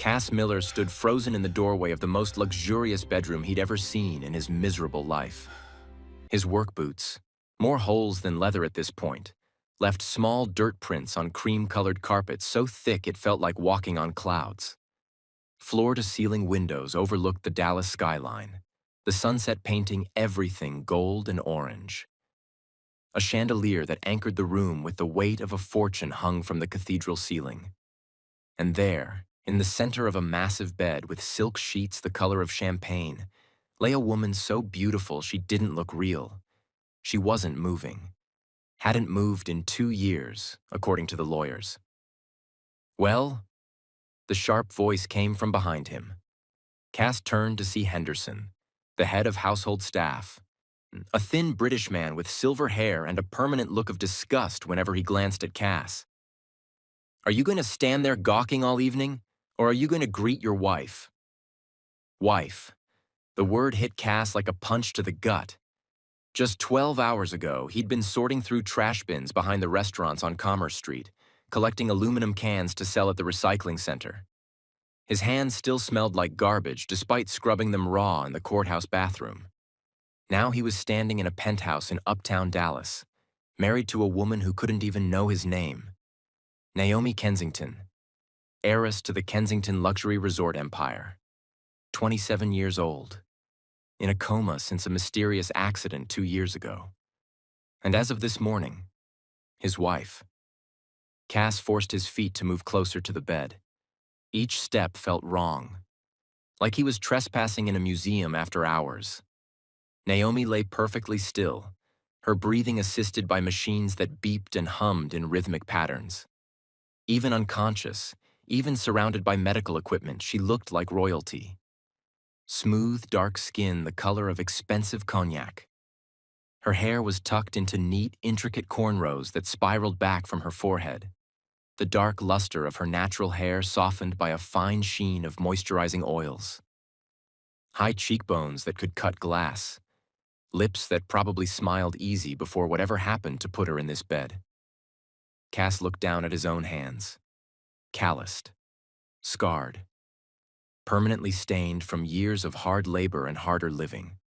Cass Miller stood frozen in the doorway of the most luxurious bedroom he'd ever seen in his miserable life. His work boots, more holes than leather at this point, left small dirt prints on cream-colored carpet so thick it felt like walking on clouds. Floor-to-ceiling windows overlooked the Dallas skyline, the sunset painting everything gold and orange. A chandelier that anchored the room with the weight of a fortune hung from the cathedral ceiling. And there, in the center of a massive bed with silk sheets the color of champagne, lay a woman so beautiful she didn't look real. She wasn't moving. Hadn't moved in 2 years, according to the lawyers. Well, the sharp voice came from behind him. Cass turned to see Henderson, the head of household staff, a thin British man with silver hair and a permanent look of disgust whenever he glanced at Cass. "Are you going to stand there gawking all evening, or are you going to greet your wife?" Wife. The word hit Cass like a punch to the gut. Just 12 hours ago, he'd been sorting through trash bins behind the restaurants on Commerce Street, collecting aluminum cans to sell at the recycling center. His hands still smelled like garbage despite scrubbing them raw in the courthouse bathroom. Now he was standing in a penthouse in uptown Dallas, married to a woman who couldn't even know his name. Naomi Kensington, heiress to the Kensington luxury resort empire. 27 years old, in a coma since a mysterious accident 2 years ago. And as of this morning, his wife. Cass forced his feet to move closer to the bed. Each step felt wrong, like he was trespassing in a museum after hours. Naomi lay perfectly still, her breathing assisted by machines that beeped and hummed in rhythmic patterns. Even unconscious, even surrounded by medical equipment, she looked like royalty. Smooth, dark skin the color of expensive cognac. Her hair was tucked into neat, intricate cornrows that spiraled back from her forehead. The dark luster of her natural hair softened by a fine sheen of moisturizing oils. High cheekbones that could cut glass. Lips that probably smiled easy before whatever happened to put her in this bed. Cass looked down at his own hands. Calloused. Scarred. Permanently stained from years of hard labor and harder living.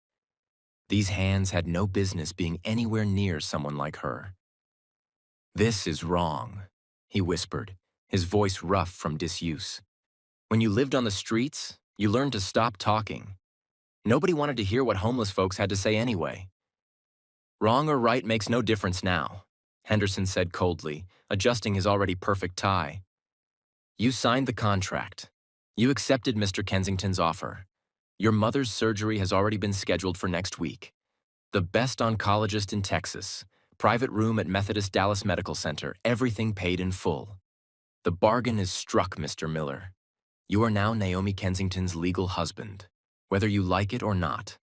These hands had no business being anywhere near someone like her. "This is wrong," he whispered, his voice rough from disuse. "When you lived on the streets, you learned to stop talking. Nobody wanted to hear what homeless folks had to say anyway." "Wrong or right makes no difference now," Henderson said coldly, adjusting his already perfect tie. "You signed the contract. You accepted Mr. Kensington's offer. Your mother's surgery has already been scheduled for next week. The best oncologist in Texas, private room at Methodist Dallas Medical Center, everything paid in full. The bargain is struck, Mr. Miller. You are now Naomi Kensington's legal husband, whether you like it or not."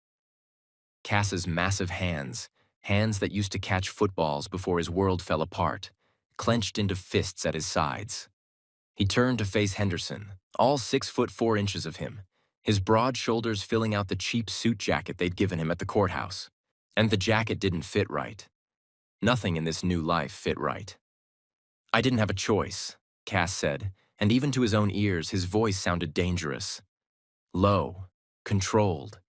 Cass's massive hands, hands that used to catch footballs before his world fell apart, clenched into fists at his sides. He turned to face Henderson, all 6'4" of him, his broad shoulders filling out the cheap suit jacket they'd given him at the courthouse. And the jacket didn't fit right. Nothing in this new life fit right. "I didn't have a choice," Cass said, and even to his own ears, his voice sounded dangerous. Low, controlled,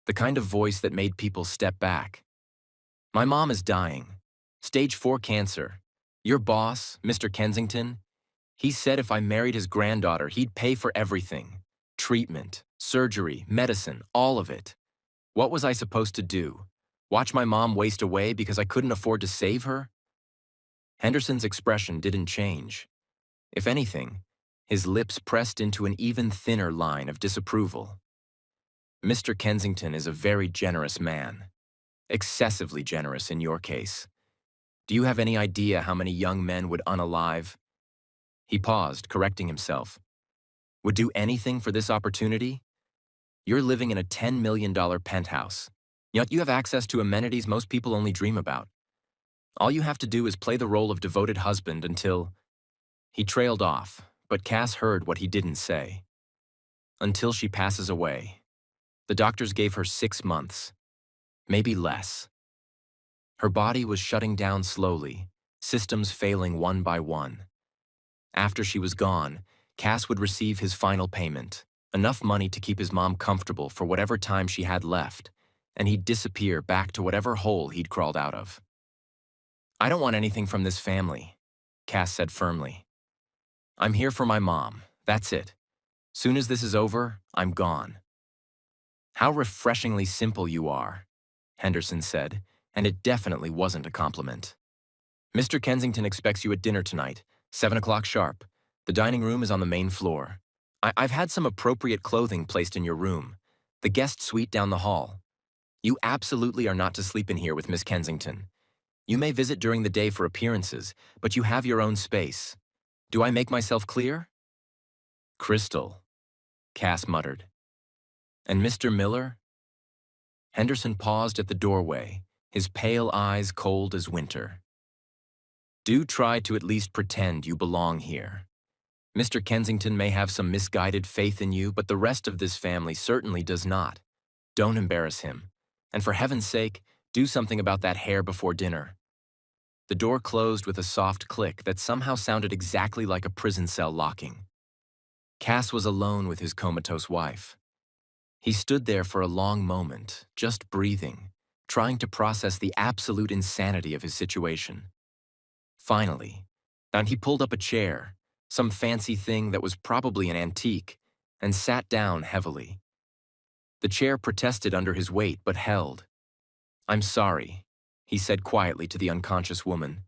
the kind of voice that made people step back. "My mom is dying. Stage 4 cancer. Your boss, Mr. Kensington, he said if I married his granddaughter, he'd pay for everything. Treatment, surgery, medicine, all of it. What was I supposed to do? Watch my mom waste away because I couldn't afford to save her?" Henderson's expression didn't change. If anything, his lips pressed into an even thinner line of disapproval. "Mr. Kensington is a very generous man. Excessively generous in your case. Do you have any idea how many young men would unalive?" He paused, correcting himself. "Would do anything for this opportunity? You're living in a $10 million penthouse. Yet you have access to amenities most people only dream about. All you have to do is play the role of devoted husband until—" He trailed off, but Cass heard what he didn't say. "Until she passes away. The doctors gave her 6 months. Maybe less." Her body was shutting down slowly, systems failing one by one. After she was gone, Cass would receive his final payment, enough money to keep his mom comfortable for whatever time she had left, and he'd disappear back to whatever hole he'd crawled out of. "I don't want anything from this family," Cass said firmly. "I'm here for my mom, that's it. Soon as this is over, I'm gone." "How refreshingly simple you are," Henderson said, and it definitely wasn't a compliment. "Mr. Kensington expects you at dinner tonight, 7 o'clock sharp. The dining room is on the main floor. I've had some appropriate clothing placed in your room, the guest suite down the hall. You absolutely are not to sleep in here with Miss Kensington. You may visit during the day for appearances, but you have your own space. Do I make myself clear?" "Crystal," Cass muttered. "And Mr. Miller?" Henderson paused at the doorway, his pale eyes cold as winter. "Do try to at least pretend you belong here. Mr. Kensington may have some misguided faith in you, but the rest of this family certainly does not. Don't embarrass him. And for heaven's sake, do something about that hair before dinner." The door closed with a soft click that somehow sounded exactly like a prison cell locking. Cass was alone with his comatose wife. He stood there for a long moment, just breathing, trying to process the absolute insanity of his situation. Finally, and he pulled up a chair, some fancy thing that was probably an antique, and sat down heavily. The chair protested under his weight but held. "I'm sorry," he said quietly to the unconscious woman.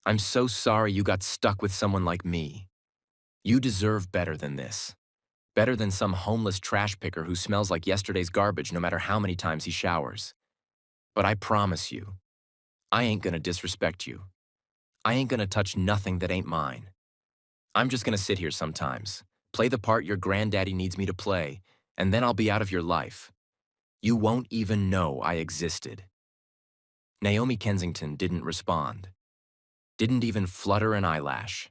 "I'm so sorry you got stuck with someone like me. You deserve better than this. Better than some homeless trash picker who smells like yesterday's garbage no matter how many times he showers. But I promise you, I ain't gonna disrespect you. I ain't gonna touch nothing that ain't mine. I'm just gonna sit here sometimes, play the part your granddaddy needs me to play, and then I'll be out of your life. You won't even know I existed." Naomi Kensington didn't respond. Didn't even flutter an eyelash.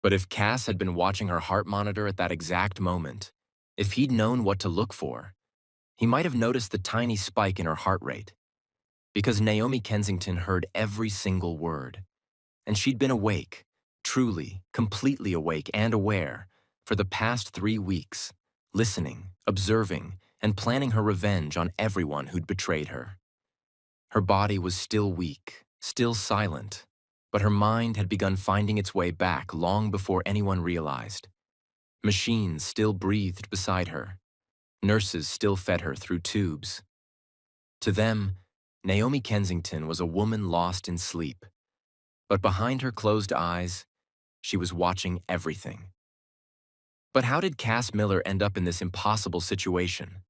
But if Cass had been watching her heart monitor at that exact moment, if he'd known what to look for, he might have noticed the tiny spike in her heart rate. Because Naomi Kensington heard every single word. And she'd been awake, truly, completely awake and aware, for the past 3 weeks, listening, observing, and planning her revenge on everyone who'd betrayed her. Her body was still weak, still silent, but her mind had begun finding its way back long before anyone realized. Machines still breathed beside her. Nurses still fed her through tubes. To them, Naomi Kensington was a woman lost in sleep. But behind her closed eyes, she was watching everything. But how did Cass Miller end up in this impossible situation?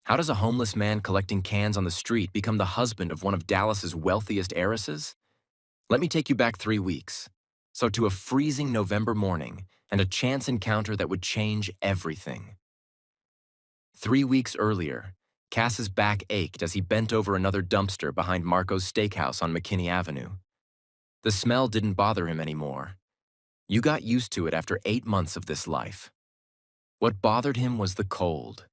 How does a homeless man collecting cans on the street become the husband of one of Dallas's wealthiest heiresses? Let me take you back 3 weeks. So to a freezing November morning and a chance encounter that would change everything. 3 weeks earlier, Cass's back ached as he bent over another dumpster behind Marco's Steakhouse on McKinney Avenue. The smell didn't bother him anymore. You got used to it after 8 months of this life. What bothered him was the cold.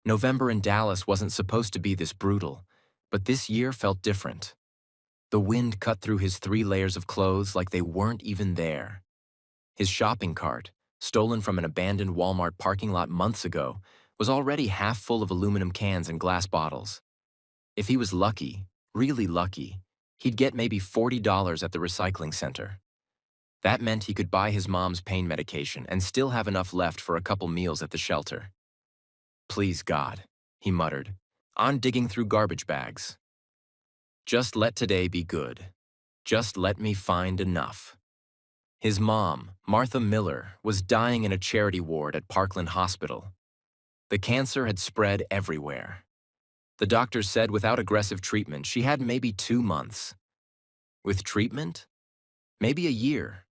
November in Dallas wasn't supposed to be this brutal, but this year felt different. The wind cut through his 3 layers of clothes like they weren't even there. His shopping cart, stolen from an abandoned Walmart parking lot months ago, was already half full of aluminum cans and glass bottles. If he was lucky, really lucky, he'd get maybe $40 at the recycling center. That meant he could buy his mom's pain medication and still have enough left for a couple meals at the shelter. "Please, God," he muttered, "I'm digging through garbage bags. Just let today be good. Just let me find enough." His mom, Martha Miller, was dying in a charity ward at Parkland Hospital. The cancer had spread everywhere. The doctors said without aggressive treatment, she had maybe 2 months. With treatment? Maybe a year.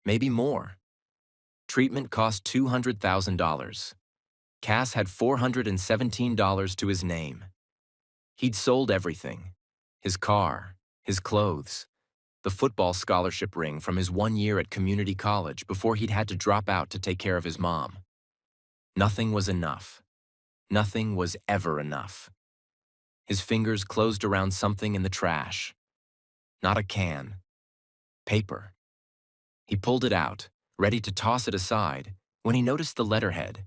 Maybe more. Treatment cost $200,000. Cass had $417 to his name. He'd sold everything. His car, his clothes, the football scholarship ring from his 1 year at community college before he'd had to drop out to take care of his mom. Nothing was enough. Nothing was ever enough. His fingers closed around something in the trash. Not a can. Paper. He pulled it out, ready to toss it aside, when he noticed the letterhead,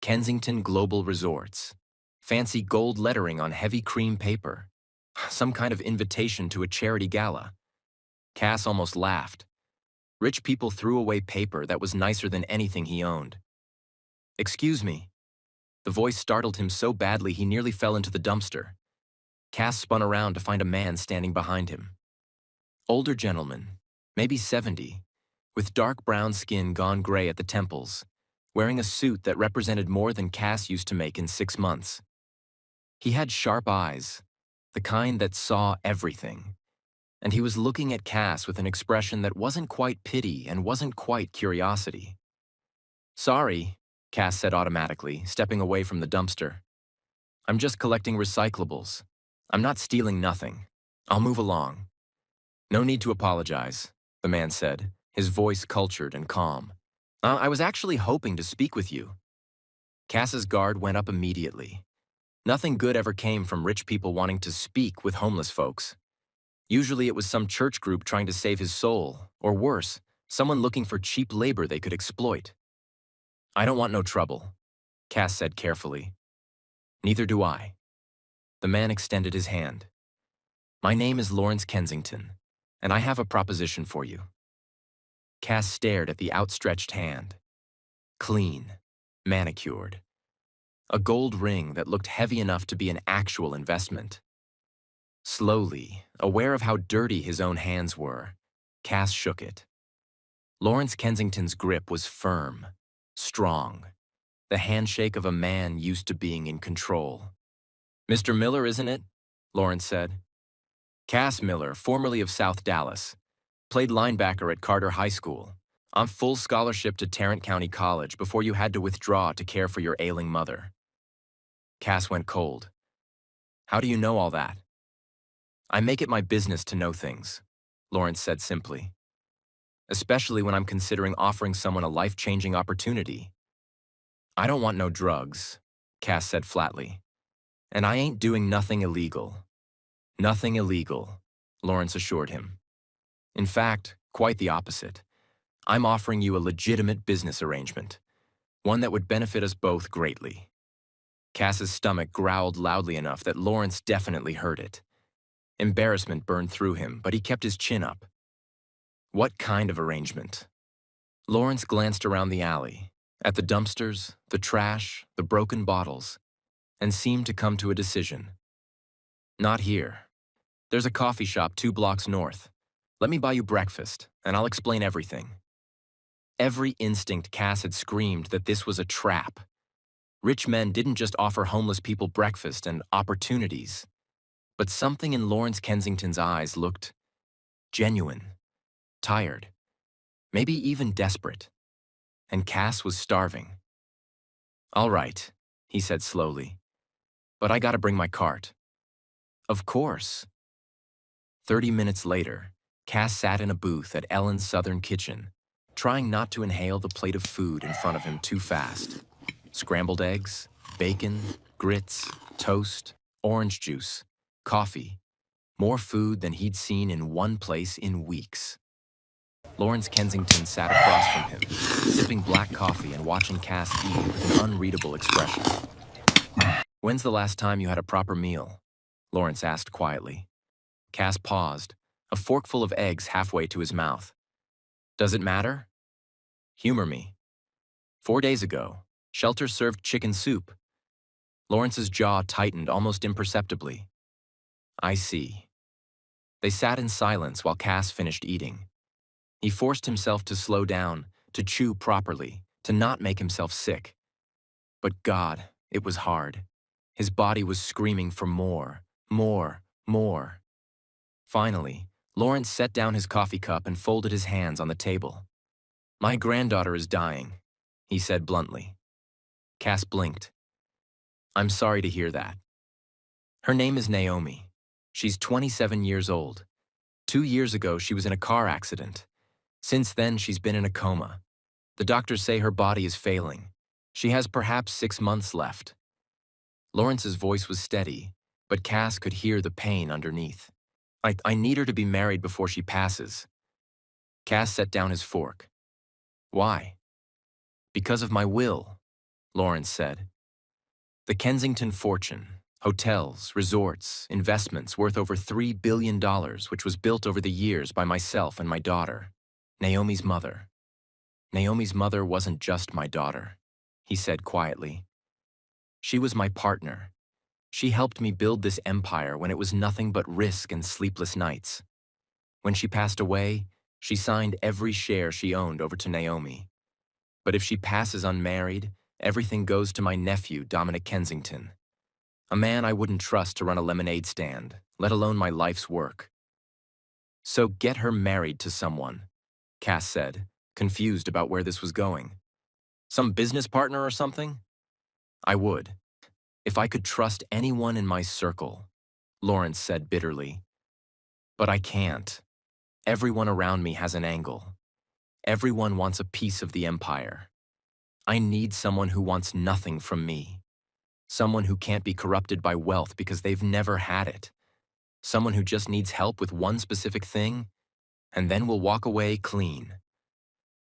Kensington Global Resorts. Fancy gold lettering on heavy cream paper. Some kind of invitation to a charity gala. Cass almost laughed. Rich people threw away paper that was nicer than anything he owned. "Excuse me." The voice startled him so badly he nearly fell into the dumpster. Cass spun around to find a man standing behind him. Older gentleman, maybe 70, with dark brown skin gone gray at the temples, wearing a suit that represented more than Cass used to make in 6 months. He had sharp eyes, the kind that saw everything, and he was looking at Cass with an expression that wasn't quite pity and wasn't quite curiosity. "Sorry," Cass said automatically, stepping away from the dumpster. "I'm just collecting recyclables. I'm not stealing nothing. I'll move along." "No need to apologize," the man said, his voice cultured and calm. I was actually hoping to speak with you." Cass's guard went up immediately. Nothing good ever came from rich people wanting to speak with homeless folks. Usually it was some church group trying to save his soul, or worse, someone looking for cheap labor they could exploit. "I don't want no trouble," Cass said carefully. "Neither do I." The man extended his hand. "My name is Lawrence Kensington, and I have a proposition for you." Cass stared at the outstretched hand. Clean, manicured. A gold ring that looked heavy enough to be an actual investment. Slowly, aware of how dirty his own hands were, Cass shook it. Lawrence Kensington's grip was firm, strong, the handshake of a man used to being in control. "Mr. Miller, isn't it?" Lawrence said. "Cass Miller, formerly of South Dallas. Played linebacker at Carter High School. On full scholarship to Tarrant County College before you had to withdraw to care for your ailing mother." Cass went cold. "How do you know all that?" "I make it my business to know things," Lawrence said simply. "Especially when I'm considering offering someone a life-changing opportunity." "I don't want no drugs," Cass said flatly. "And I ain't doing nothing illegal." "Nothing illegal," Lawrence assured him. "In fact, quite the opposite. I'm offering you a legitimate business arrangement, one that would benefit us both greatly." Cass's stomach growled loudly enough that Lawrence definitely heard it. Embarrassment burned through him, but he kept his chin up. "What kind of arrangement?" Lawrence glanced around the alley, at the dumpsters, the trash, the broken bottles, and seemed to come to a decision. "Not here. There's a coffee shop 2 blocks north. Let me buy you breakfast, and I'll explain everything." Every instinct Cass had screamed that this was a trap. Rich men didn't just offer homeless people breakfast and opportunities, but something in Lawrence Kensington's eyes looked genuine, tired, maybe even desperate. And Cass was starving. "All right," he said slowly, "but I gotta bring my cart." "Of course." 30 minutes later, Cass sat in a booth at Ellen's Southern Kitchen, trying not to inhale the plate of food in front of him too fast. Scrambled eggs, bacon, grits, toast, orange juice, coffee, more food than he'd seen in one place in weeks. Lawrence Kensington sat across from him, sipping black coffee and watching Cass eat with an unreadable expression. "When's the last time you had a proper meal?" Lawrence asked quietly. Cass paused, a forkful of eggs halfway to his mouth. "Does it matter?" "Humor me." 4 days ago, shelter served chicken soup." Lawrence's jaw tightened almost imperceptibly. "I see." They sat in silence while Cass finished eating. He forced himself to slow down, to chew properly, to not make himself sick. But God, it was hard. His body was screaming for more, more, more. Finally, Lawrence set down his coffee cup and folded his hands on the table. "My granddaughter is dying," he said bluntly. Cass blinked. "I'm sorry to hear that." "Her name is Naomi. She's 27 years old. 2 years ago, she was in a car accident. Since then, she's been in a coma. The doctors say her body is failing. She has perhaps 6 months left." Lawrence's voice was steady, but Cass could hear the pain underneath. I need her to be married before she passes." Cass set down his fork. Why? Because of my will, Lawrence said. The Kensington fortune, hotels, resorts, investments worth over $3 billion, which was built over the years by myself and my daughter, Naomi's mother. Naomi's mother wasn't just my daughter, he said quietly. She was my partner. She helped me build this empire when it was nothing but risk and sleepless nights. When she passed away, she signed every share she owned over to Naomi. But if she passes unmarried, everything goes to my nephew, Dominic Kensington. A man I wouldn't trust to run a lemonade stand, let alone my life's work. So get her married to someone, Cass said, confused about where this was going. Some business partner or something? I would. If I could trust anyone in my circle, Lawrence said bitterly. But I can't. Everyone around me has an angle. Everyone wants a piece of the empire. I need someone who wants nothing from me. Someone who can't be corrupted by wealth because they've never had it. Someone who just needs help with one specific thing, and then will walk away clean.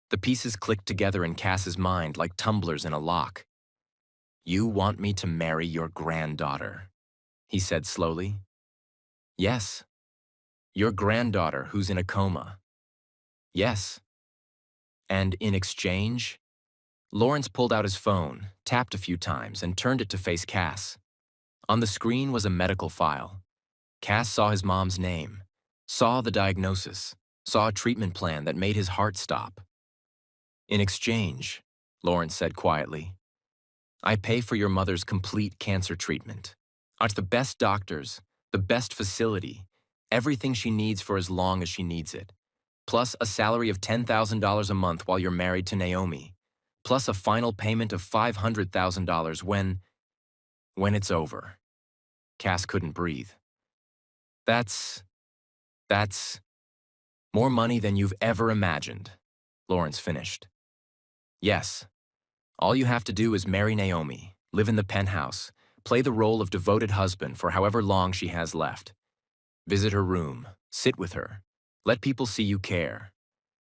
The pieces clicked together in Cass's mind like tumblers in a lock. You want me to marry your granddaughter, he said slowly. Yes. Your granddaughter who's in a coma. Yes. And in exchange? Lawrence pulled out his phone, tapped a few times, and turned it to face Cass. On the screen was a medical file. Cass saw his mom's name, saw the diagnosis, saw a treatment plan that made his heart stop. In exchange, Lawrence said quietly, I pay for your mother's complete cancer treatment. At the best doctors, the best facility, everything she needs for as long as she needs it, plus a salary of $10,000 a month while you're married to Naomi, plus a final payment of $500,000 when it's over. Cass couldn't breathe. That's more money than you've ever imagined, Lawrence finished. Yes. All you have to do is marry Naomi, live in the penthouse, play the role of devoted husband for however long she has left. Visit her room, sit with her, let people see you care.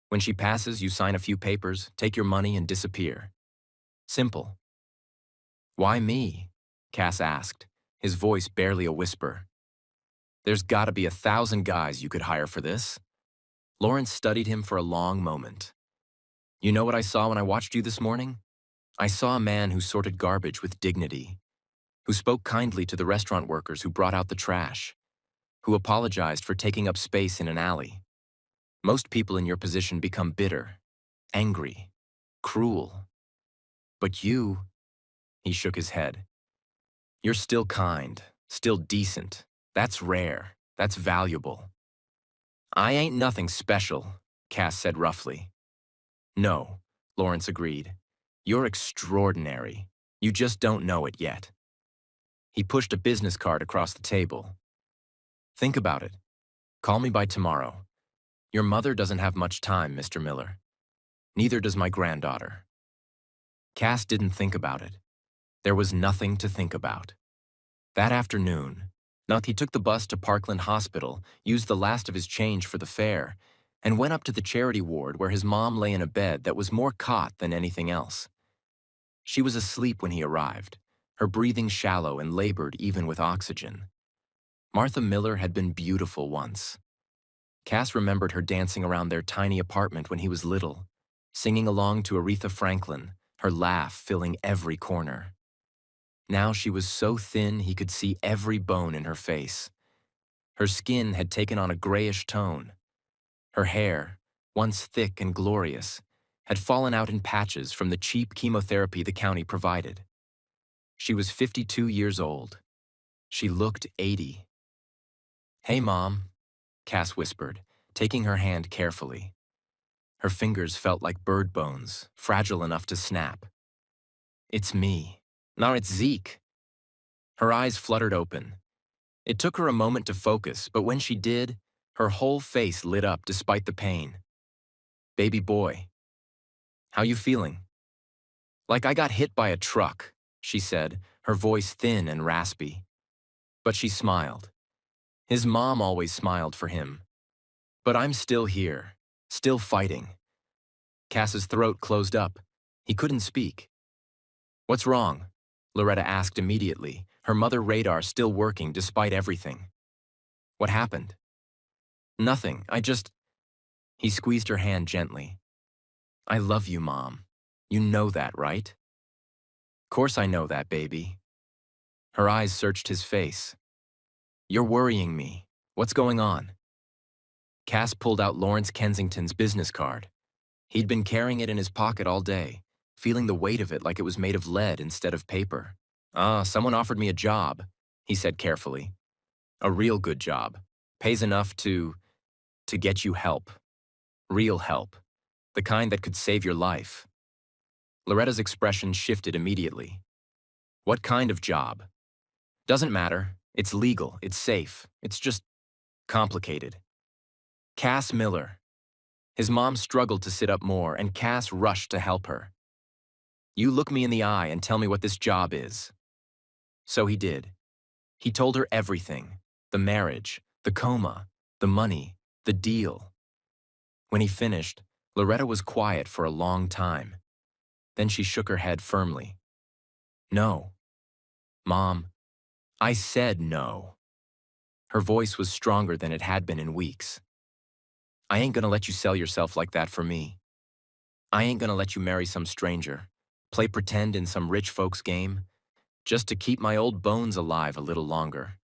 When she passes, you sign a few papers, take your money, and disappear. Simple. Why me? Cass asked, his voice barely a whisper. There's gotta be 1,000 guys you could hire for this. Lawrence studied him for a long moment. You know what I saw when I watched you this morning? I saw a man who sorted garbage with dignity, who spoke kindly to the restaurant workers who brought out the trash, who apologized for taking up space in an alley. Most people in your position become bitter, angry, cruel. But you, he shook his head. You're still kind, still decent. That's rare, that's valuable. I ain't nothing special, Cass said roughly. No, Lawrence agreed. You're extraordinary. You just don't know it yet. He pushed a business card across the table. Think about it. Call me by tomorrow. Your mother doesn't have much time, Mr. Miller. Neither does my granddaughter. Cass didn't think about it. There was nothing to think about. That afternoon, he took the bus to Parkland Hospital, used the last of his change for the fare, and went up to the charity ward where his mom lay in a bed that was more cot than anything else. She was asleep when he arrived, her breathing shallow and labored even with oxygen. Martha Miller had been beautiful once. Cass remembered her dancing around their tiny apartment when he was little, singing along to Aretha Franklin, her laugh filling every corner. Now she was so thin he could see every bone in her face. Her skin had taken on a grayish tone. Her hair, once thick and glorious, had fallen out in patches from the cheap chemotherapy the county provided. She was 52 years old. She looked 80. Hey, Mom, Cass whispered, taking her hand carefully. Her fingers felt like bird bones, fragile enough to snap. It's me. No, it's Zeke. Her eyes fluttered open. It took her a moment to focus, but when she did, her whole face lit up despite the pain. Baby boy. How you feeling? Like I got hit by a truck, she said, her voice thin and raspy. But she smiled. His mom always smiled for him. But I'm still here, still fighting. Cass's throat closed up. He couldn't speak. "What's wrong?" Loretta asked immediately, her mother radar still working despite everything. "What happened?" "Nothing, He squeezed her hand gently. "I love you, Mom. You know that, right?" "Course I know that, baby." Her eyes searched his face. "You're worrying me. What's going on?" Cass pulled out Lawrence Kensington's business card. He'd been carrying it in his pocket all day, feeling the weight of it like it was made of lead instead of paper. Someone offered me a job," he said carefully. "A real good job. Pays enough to get you help. Real help. The kind that could save your life." Loretta's expression shifted immediately. "What kind of job?" "Doesn't matter. It's legal. It's safe. It's just complicated." Cass Miller. His mom struggled to sit up more, and Cass rushed to help her. "You look me in the eye and tell me what this job is." So he did. He told her everything: the marriage, the coma, the money, the deal. When he finished, Loretta was quiet for a long time. Then she shook her head firmly. "No. Mom, I said no." Her voice was stronger than it had been in weeks. "I ain't gonna let you sell yourself like that for me. I ain't gonna let you marry some stranger, play pretend in some rich folks' game, just to keep my old bones alive a little longer.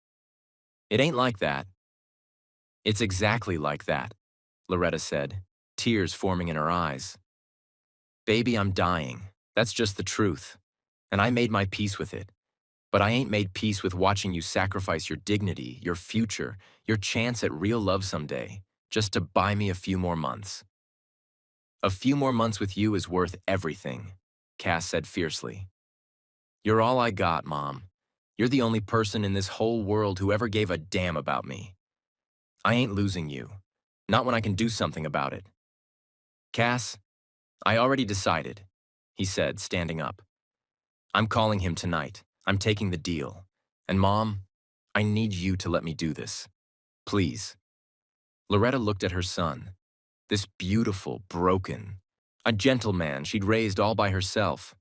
It ain't like that." "It's exactly like that," Loretta said, tears forming in her eyes. "Baby, I'm dying. That's just the truth. And I made my peace with it. But I ain't made peace with watching you sacrifice your dignity, your future, your chance at real love someday, just to buy me a few more months." "A few more months with you is worth everything," Cass said fiercely. "You're all I got, Mom. You're the only person in this whole world who ever gave a damn about me. I ain't losing you. Not when I can do something about it." "Cass, I already decided," he said, standing up. "I'm calling him tonight. I'm taking the deal. And Mom, I need you to let me do this. Please." Loretta looked at her son. This beautiful, broken, a gentleman she'd raised all by herself,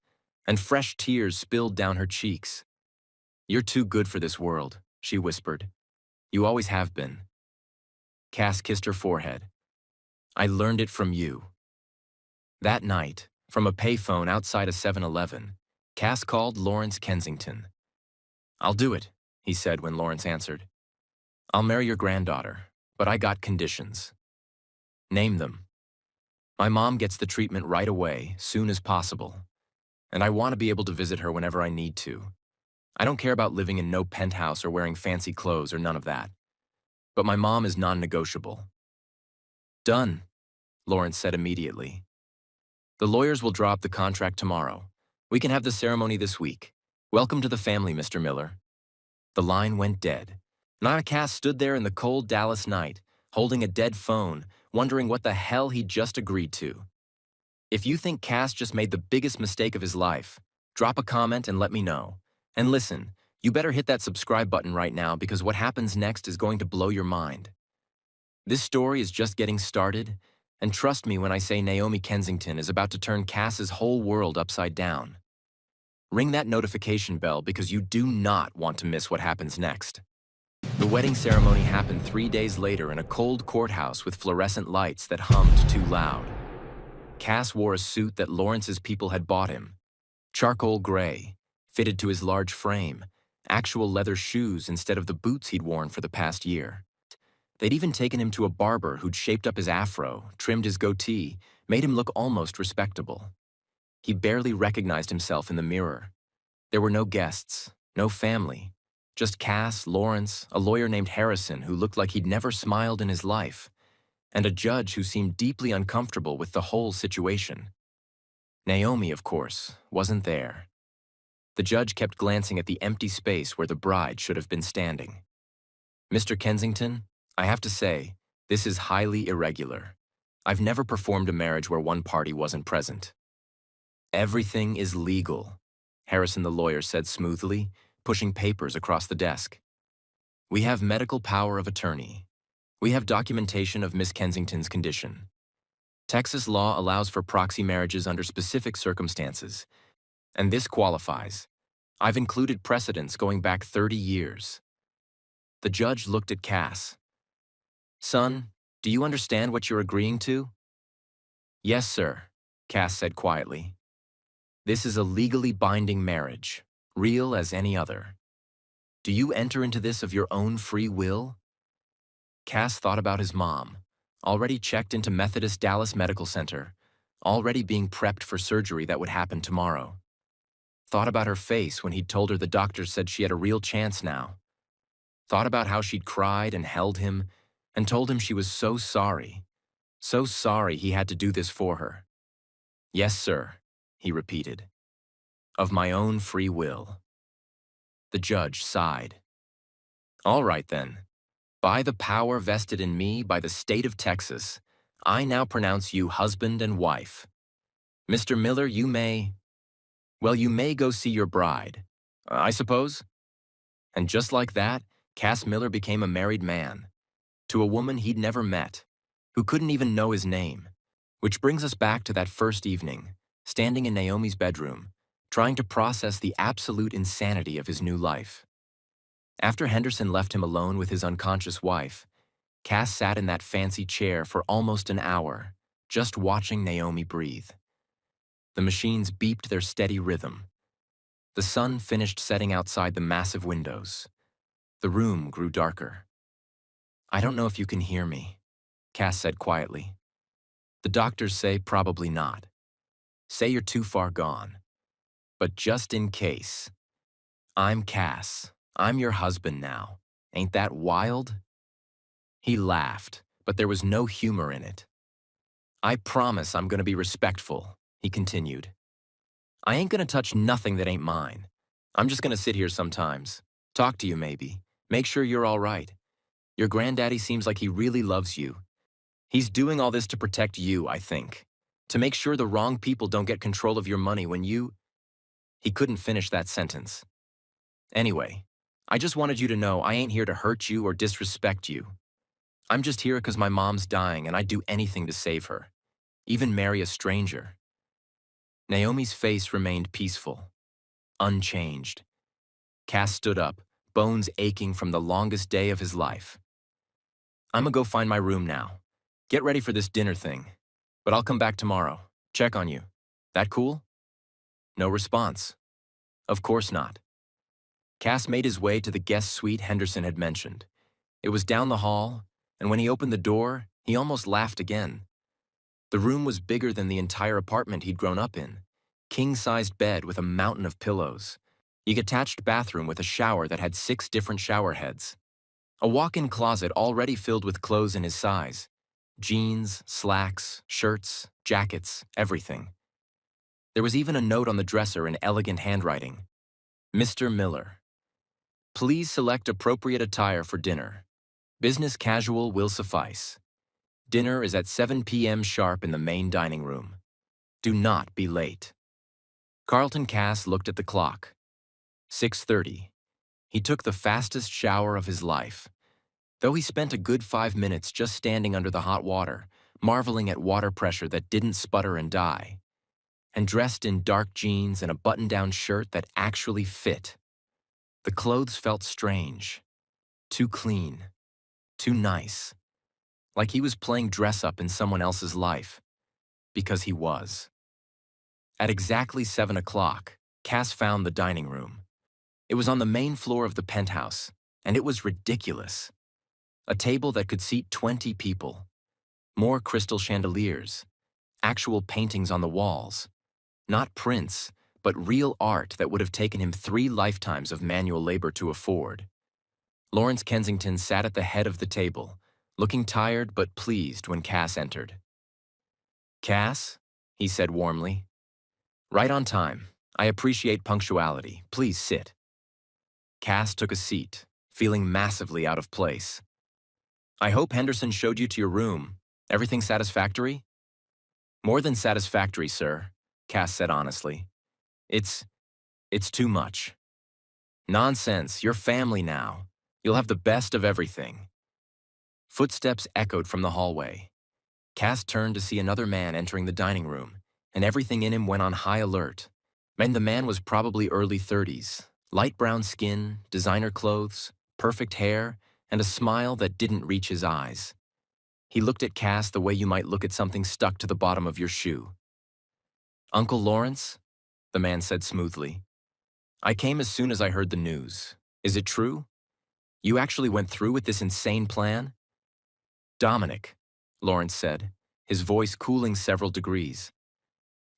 and fresh tears spilled down her cheeks. "You're too good for this world," she whispered. "You always have been." Cass kissed her forehead. "I learned it from you." That night, from a payphone outside a 7-Eleven, Cass called Lawrence Kensington. "I'll do it," he said when Lawrence answered. "I'll marry your granddaughter, but I got conditions." "Name them." "My mom gets the treatment right away, soon as possible. And I want to be able to visit her whenever I need to. I don't care about living in no penthouse or wearing fancy clothes or none of that. But my mom is non-negotiable." "Done," Lawrence said immediately. "The lawyers will draw up the contract tomorrow. We can have the ceremony this week. Welcome to the family, Mr. Miller." The line went dead. Nana Cass stood there in the cold Dallas night, holding a dead phone, wondering what the hell he'd just agreed to. If you think Cass just made the biggest mistake of his life, drop a comment and let me know. And listen, you better hit that subscribe button right now because what happens next is going to blow your mind. This story is just getting started, and trust me when I say Naomi Kensington is about to turn Cass's whole world upside down. Ring that notification bell because you do not want to miss what happens next. The wedding ceremony happened 3 days later in a cold courthouse with fluorescent lights that hummed too loud. Cass wore a suit that Lawrence's people had bought him. Charcoal gray, fitted to his large frame, actual leather shoes instead of the boots he'd worn for the past year. They'd even taken him to a barber who'd shaped up his afro, trimmed his goatee, made him look almost respectable. He barely recognized himself in the mirror. There were no guests, no family, just Cass, Lawrence, a lawyer named Harrison who looked like he'd never smiled in his life, and a judge who seemed deeply uncomfortable with the whole situation. Naomi, of course, wasn't there. The judge kept glancing at the empty space where the bride should have been standing. "Mr. Kensington, I have to say, this is highly irregular. I've never performed a marriage where one party wasn't present." "Everything is legal," Harrison the lawyer said smoothly, pushing papers across the desk. "We have medical power of attorney. We have documentation of Miss Kensington's condition. Texas law allows for proxy marriages under specific circumstances, and this qualifies. I've included precedents going back 30 years. The judge looked at Cass. Son, do you understand what you're agreeing to? Yes, sir, Cass said quietly. This is a legally binding marriage, real as any other. Do you enter into this of your own free will? Cass thought about his mom, already checked into Methodist Dallas Medical Center, already being prepped for surgery that would happen tomorrow. Thought about her face when he'd told her the doctor said she had a real chance now. Thought about how she'd cried and held him and told him she was so sorry he had to do this for her. Yes, sir, he repeated. Of my own free will. The judge sighed. All right then. By the power vested in me by the state of Texas, I now pronounce you husband and wife. Mr. Miller, you may go see your bride, I suppose? And just like that, Cass Miller became a married man, to a woman he'd never met, who couldn't even know his name. Which brings us back to that first evening, standing in Naomi's bedroom, trying to process the absolute insanity of his new life. After Henderson left him alone with his unconscious wife, Cass sat in that fancy chair for almost an hour, just watching Naomi breathe. The machines beeped their steady rhythm. The sun finished setting outside the massive windows. The room grew darker. I don't know if you can hear me, Cass said quietly. The doctors say probably not. Say you're too far gone. But just in case. I'm Cass. I'm your husband now. Ain't that wild? He laughed, but there was no humor in it. I promise I'm gonna be respectful, he continued. I ain't gonna touch nothing that ain't mine. I'm just gonna sit here sometimes, talk to you maybe, make sure you're all right. Your granddaddy seems like he really loves you. He's doing all this to protect you, I think. To make sure the wrong people don't get control of your money when you... He couldn't finish that sentence. Anyway, I just wanted you to know I ain't here to hurt you or disrespect you. I'm just here because my mom's dying and I'd do anything to save her. Even marry a stranger. Naomi's face remained peaceful, unchanged. Cass stood up, bones aching from the longest day of his life. I'm gonna go find my room now. Get ready for this dinner thing. But I'll come back tomorrow. Check on you. That cool? No response. Of course not. Cass made his way to the guest suite Henderson had mentioned. It was down the hall, and when he opened the door, he almost laughed again. The room was bigger than the entire apartment he'd grown up in. King-sized bed with a mountain of pillows. A attached bathroom with a shower that had 6 different shower heads. A walk-in closet already filled with clothes in his size. Jeans, slacks, shirts, jackets, everything. There was even a note on the dresser in elegant handwriting. Mr. Miller. Please select appropriate attire for dinner. Business casual will suffice. Dinner is at 7 p.m. sharp in the main dining room. Do not be late. Carlton Cass looked at the clock. 6:30. He took the fastest shower of his life. Though he spent a good 5 minutes just standing under the hot water, marveling at water pressure that didn't sputter and die, and dressed in dark jeans and a button-down shirt that actually fit. The clothes felt strange, too clean, too nice, like he was playing dress-up in someone else's life, because he was. At exactly 7 o'clock, Cass found the dining room. It was on the main floor of the penthouse, and it was ridiculous. A table that could seat 20 people. More crystal chandeliers. Actual paintings on the walls. Not prints, but real art that would have taken him 3 lifetimes of manual labor to afford. Lawrence Kensington sat at the head of the table, looking tired but pleased when Cass entered. Cass, he said warmly. Right on time. I appreciate punctuality. Please sit. Cass took a seat, feeling massively out of place. I hope Henderson showed you to your room. Everything satisfactory? More than satisfactory, sir, Cass said honestly. It's too much. Nonsense, you're family now. You'll have the best of everything. Footsteps echoed from the hallway. Cass turned to see another man entering the dining room, and everything in him went on high alert. And the man was probably early 30s, light brown skin, designer clothes, perfect hair, and a smile that didn't reach his eyes. He looked at Cass the way you might look at something stuck to the bottom of your shoe. "Uncle Lawrence?" the man said smoothly. "I came as soon as I heard the news. Is it true? You actually went through with this insane plan?" "Dominic," Lawrence said, his voice cooling several degrees.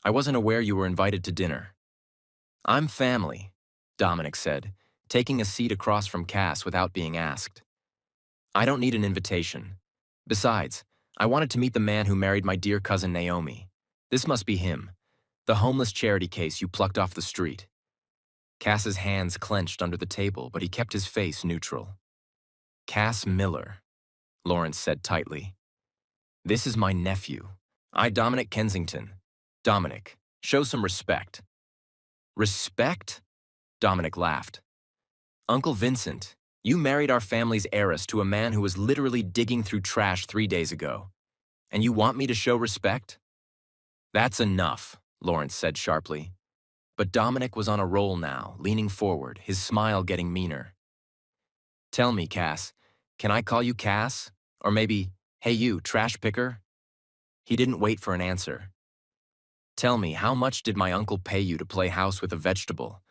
"I wasn't aware you were invited to dinner." "I'm family," Dominic said, taking a seat across from Cass without being asked. "I don't need an invitation. Besides, I wanted to meet the man who married my dear cousin Naomi. This must be him, the homeless charity case you plucked off the street." Cass's hands clenched under the table, but he kept his face neutral. "Cass Miller," Lawrence said tightly. "This is my nephew. Dominic Kensington. Dominic, show some respect." "Respect?" Dominic laughed. "Uncle Vincent, you married our family's heiress to a man who was literally digging through trash 3 days ago. And you want me to show respect?" "That's enough," Lawrence said sharply. But Dominic was on a roll now, leaning forward, his smile getting meaner. "Tell me, Cass, can I call you Cass? Or maybe, hey you, trash picker?" He didn't wait for an answer. "Tell me, how much did my uncle pay you to play house with a vegetable?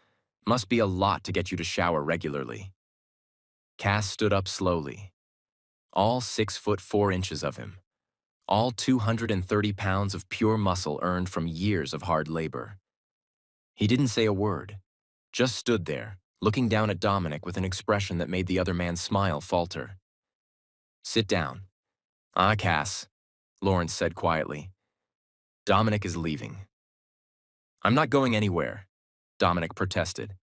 Must be a lot to get you to shower regularly." Cass stood up slowly. All 6'4" of him. All 230 pounds of pure muscle earned from years of hard labor. He didn't say a word, just stood there, looking down at Dominic with an expression that made the other man's smile falter. "Sit down." Cass," Lawrence said quietly. "Dominic is leaving." "I'm not going anywhere," Dominic protested.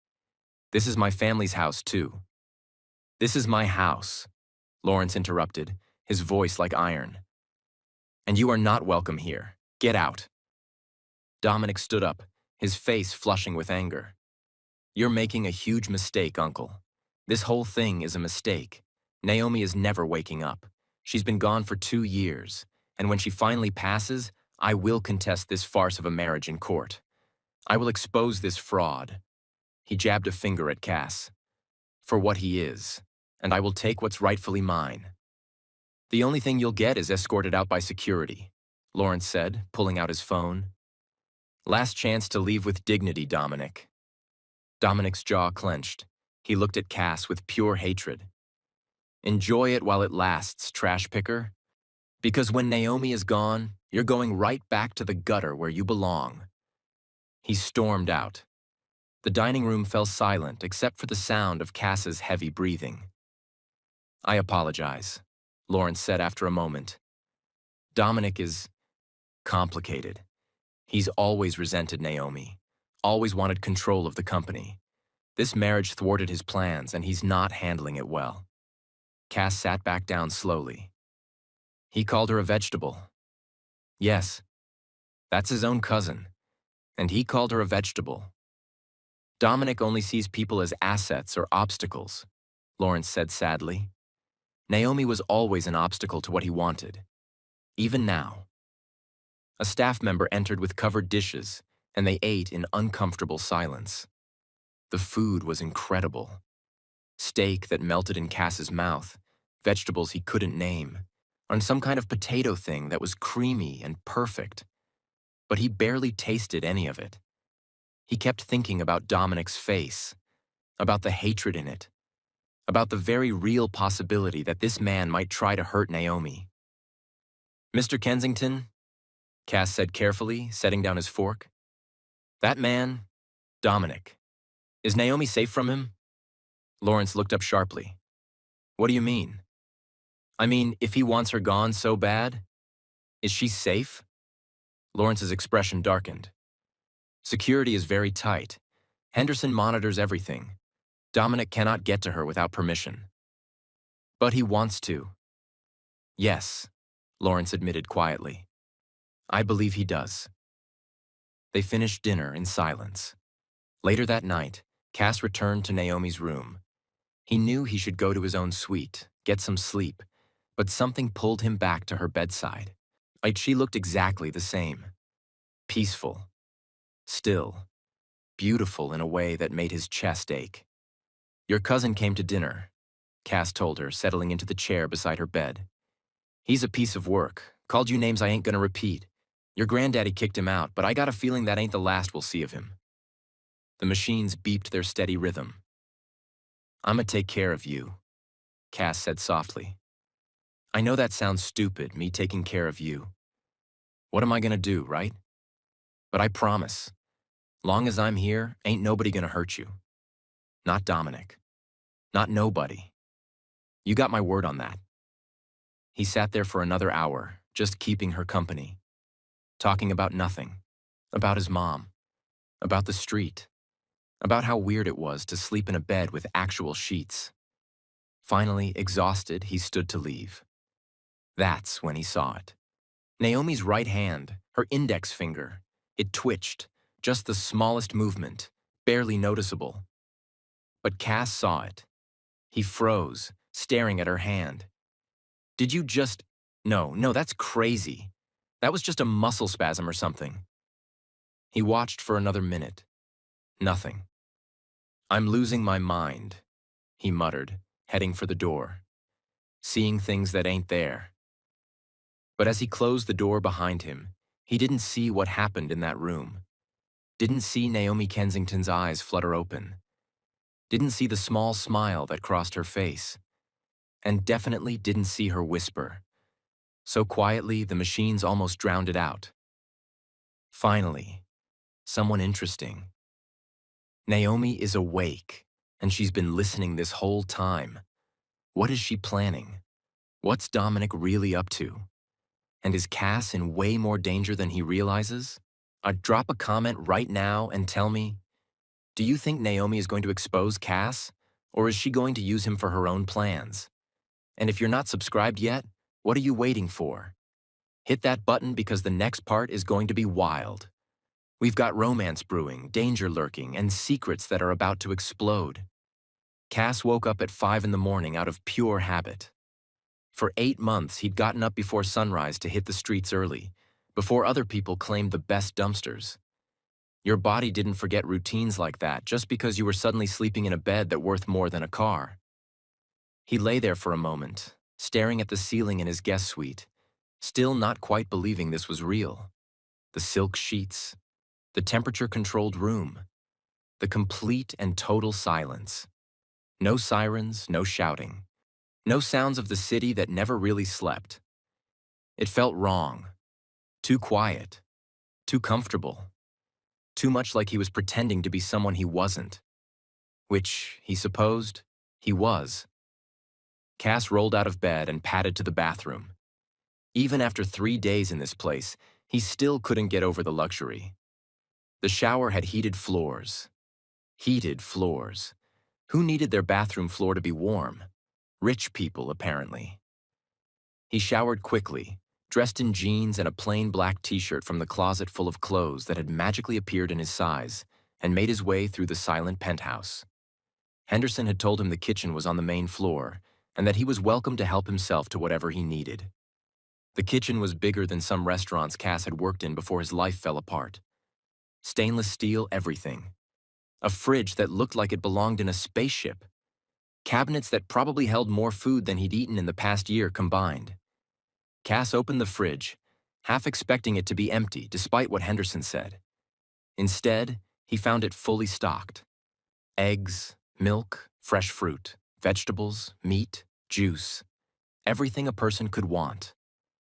"This is my family's house, too." "This is my house," Lawrence interrupted, his voice like iron. "And you are not welcome here. Get out." Dominic stood up, his face flushing with anger. "You're making a huge mistake, Uncle. This whole thing is a mistake. Naomi is never waking up. She's been gone for 2 years, and when she finally passes, I will contest this farce of a marriage in court. I will expose this fraud." He jabbed a finger at Cass. "For what he is, and I will take what's rightfully mine." "The only thing you'll get is escorted out by security," Lawrence said, pulling out his phone. "Last chance to leave with dignity, Dominic." Dominic's jaw clenched. He looked at Cass with pure hatred. "Enjoy it while it lasts, trash picker. Because when Naomi is gone, you're going right back to the gutter where you belong." He stormed out. The dining room fell silent except for the sound of Cass's heavy breathing. "I apologize," Lawrence said after a moment. "Dominic is complicated. He's always resented Naomi, always wanted control of the company. This marriage thwarted his plans, and he's not handling it well." Cass sat back down slowly. "He called her a vegetable." "Yes, that's his own cousin, and he called her a vegetable." "Dominic only sees people as assets or obstacles," Lawrence said sadly. "Naomi was always an obstacle to what he wanted, even now." A staff member entered with covered dishes, and they ate in uncomfortable silence. The food was incredible. Steak that melted in Cass's mouth, vegetables he couldn't name, and some kind of potato thing that was creamy and perfect. But he barely tasted any of it. He kept thinking about Dominic's face, about the hatred in it, about the very real possibility that this man might try to hurt Naomi. "Mr. Kensington," Cass said carefully, setting down his fork. "That man, Dominic, is Naomi safe from him?" Lawrence looked up sharply. "What do you mean?" "I mean, if he wants her gone so bad, is she safe?" Lawrence's expression darkened. "Security is very tight. Henderson monitors everything. Dominic cannot get to her without permission." "But he wants to." "Yes," Lawrence admitted quietly. "I believe he does." They finished dinner in silence. Later that night, Cass returned to Naomi's room. He knew he should go to his own suite, get some sleep, but something pulled him back to her bedside. Like she looked exactly the same. Peaceful, still, beautiful in a way that made his chest ache. "Your cousin came to dinner," Cass told her, settling into the chair beside her bed. "He's a piece of work. Called you names I ain't gonna repeat. Your granddaddy kicked him out, but I got a feeling that ain't the last we'll see of him." The machines beeped their steady rhythm. "I'ma take care of you," Cass said softly. "I know that sounds stupid, me taking care of you. What am I gonna do, right? But I promise, long as I'm here, ain't nobody gonna hurt you. Not Dominic. Not nobody. You got my word on that." He sat there for another hour, just keeping her company, talking about nothing, about his mom, about the street, about how weird it was to sleep in a bed with actual sheets. Finally, exhausted, he stood to leave. That's when he saw it. Naomi's right hand, her index finger, it twitched, just the smallest movement, barely noticeable. But Cass saw it. He froze, staring at her hand. "Did you just— No, that's crazy. That was just a muscle spasm or something." He watched for another minute. Nothing. "I'm losing my mind," he muttered, heading for the door. "Seeing things that ain't there." But as he closed the door behind him, he didn't see what happened in that room. Didn't see Naomi Kensington's eyes flutter open. Didn't see the small smile that crossed her face. And definitely didn't see her whisper. So quietly, the machines almost drowned it out. Finally, someone interesting. Naomi is awake, and she's been listening this whole time. What is she planning? What's Dominic really up to? And is Cass in way more danger than he realizes? Drop a comment right now and tell me, do you think Naomi is going to expose Cass, or is she going to use him for her own plans? And if you're not subscribed yet, what are you waiting for? Hit that button because the next part is going to be wild. We've got romance brewing, danger lurking, and secrets that are about to explode. Cass woke up at 5 in the morning out of pure habit. For 8 months, he'd gotten up before sunrise to hit the streets early, before other people claimed the best dumpsters. Your body didn't forget routines like that just because you were suddenly sleeping in a bed that worth more than a car. He lay there for a moment, staring at the ceiling in his guest suite, still not quite believing this was real. The silk sheets, the temperature-controlled room, the complete and total silence. No sirens, no shouting. No sounds of the city that never really slept. It felt wrong. Too quiet. Too comfortable. Too much like he was pretending to be someone he wasn't. Which, he supposed, he was. Cass rolled out of bed and padded to the bathroom. Even after 3 days in this place, he still couldn't get over the luxury. The shower had heated floors. Heated floors. Who needed their bathroom floor to be warm? Rich people, apparently. He showered quickly, dressed in jeans and a plain black t-shirt from the closet full of clothes that had magically appeared in his size, and made his way through the silent penthouse. Henderson had told him the kitchen was on the main floor, and that he was welcome to help himself to whatever he needed. The kitchen was bigger than some restaurants Cass had worked in before his life fell apart. Stainless steel everything. A fridge that looked like it belonged in a spaceship. Cabinets that probably held more food than he'd eaten in the past year combined. Cass opened the fridge, half expecting it to be empty despite what Henderson said. Instead, he found it fully stocked. Eggs, milk, fresh fruit, vegetables, meat, juice. Everything a person could want.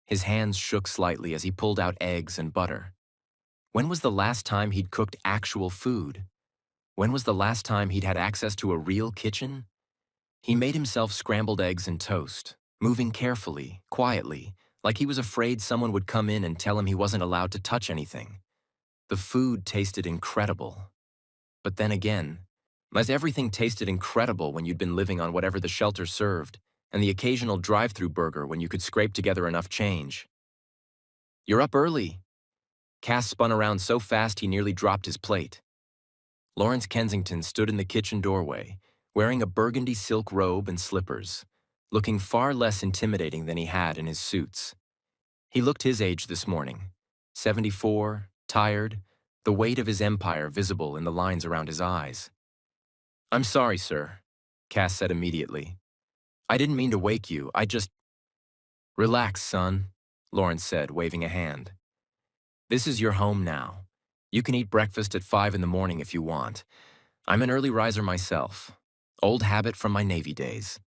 His hands shook slightly as he pulled out eggs and butter. When was the last time he'd cooked actual food? When was the last time he'd had access to a real kitchen? He made himself scrambled eggs and toast, moving carefully, quietly, like he was afraid someone would come in and tell him he wasn't allowed to touch anything. The food tasted incredible. But then again, as everything tasted incredible when you'd been living on whatever the shelter served, and the occasional drive-through burger when you could scrape together enough change. "You're up early." Cass spun around so fast he nearly dropped his plate. Lawrence Kensington stood in the kitchen doorway, wearing a burgundy silk robe and slippers, looking far less intimidating than he had in his suits. He looked his age this morning, 74, tired, the weight of his empire visible in the lines around his eyes. "I'm sorry, sir," Cass said immediately. "I didn't mean to wake you, I just—" "Relax, son," Lawrence said, waving a hand. "This is your home now. You can eat breakfast at 5 in the morning if you want. I'm an early riser myself. Old habit from my Navy days."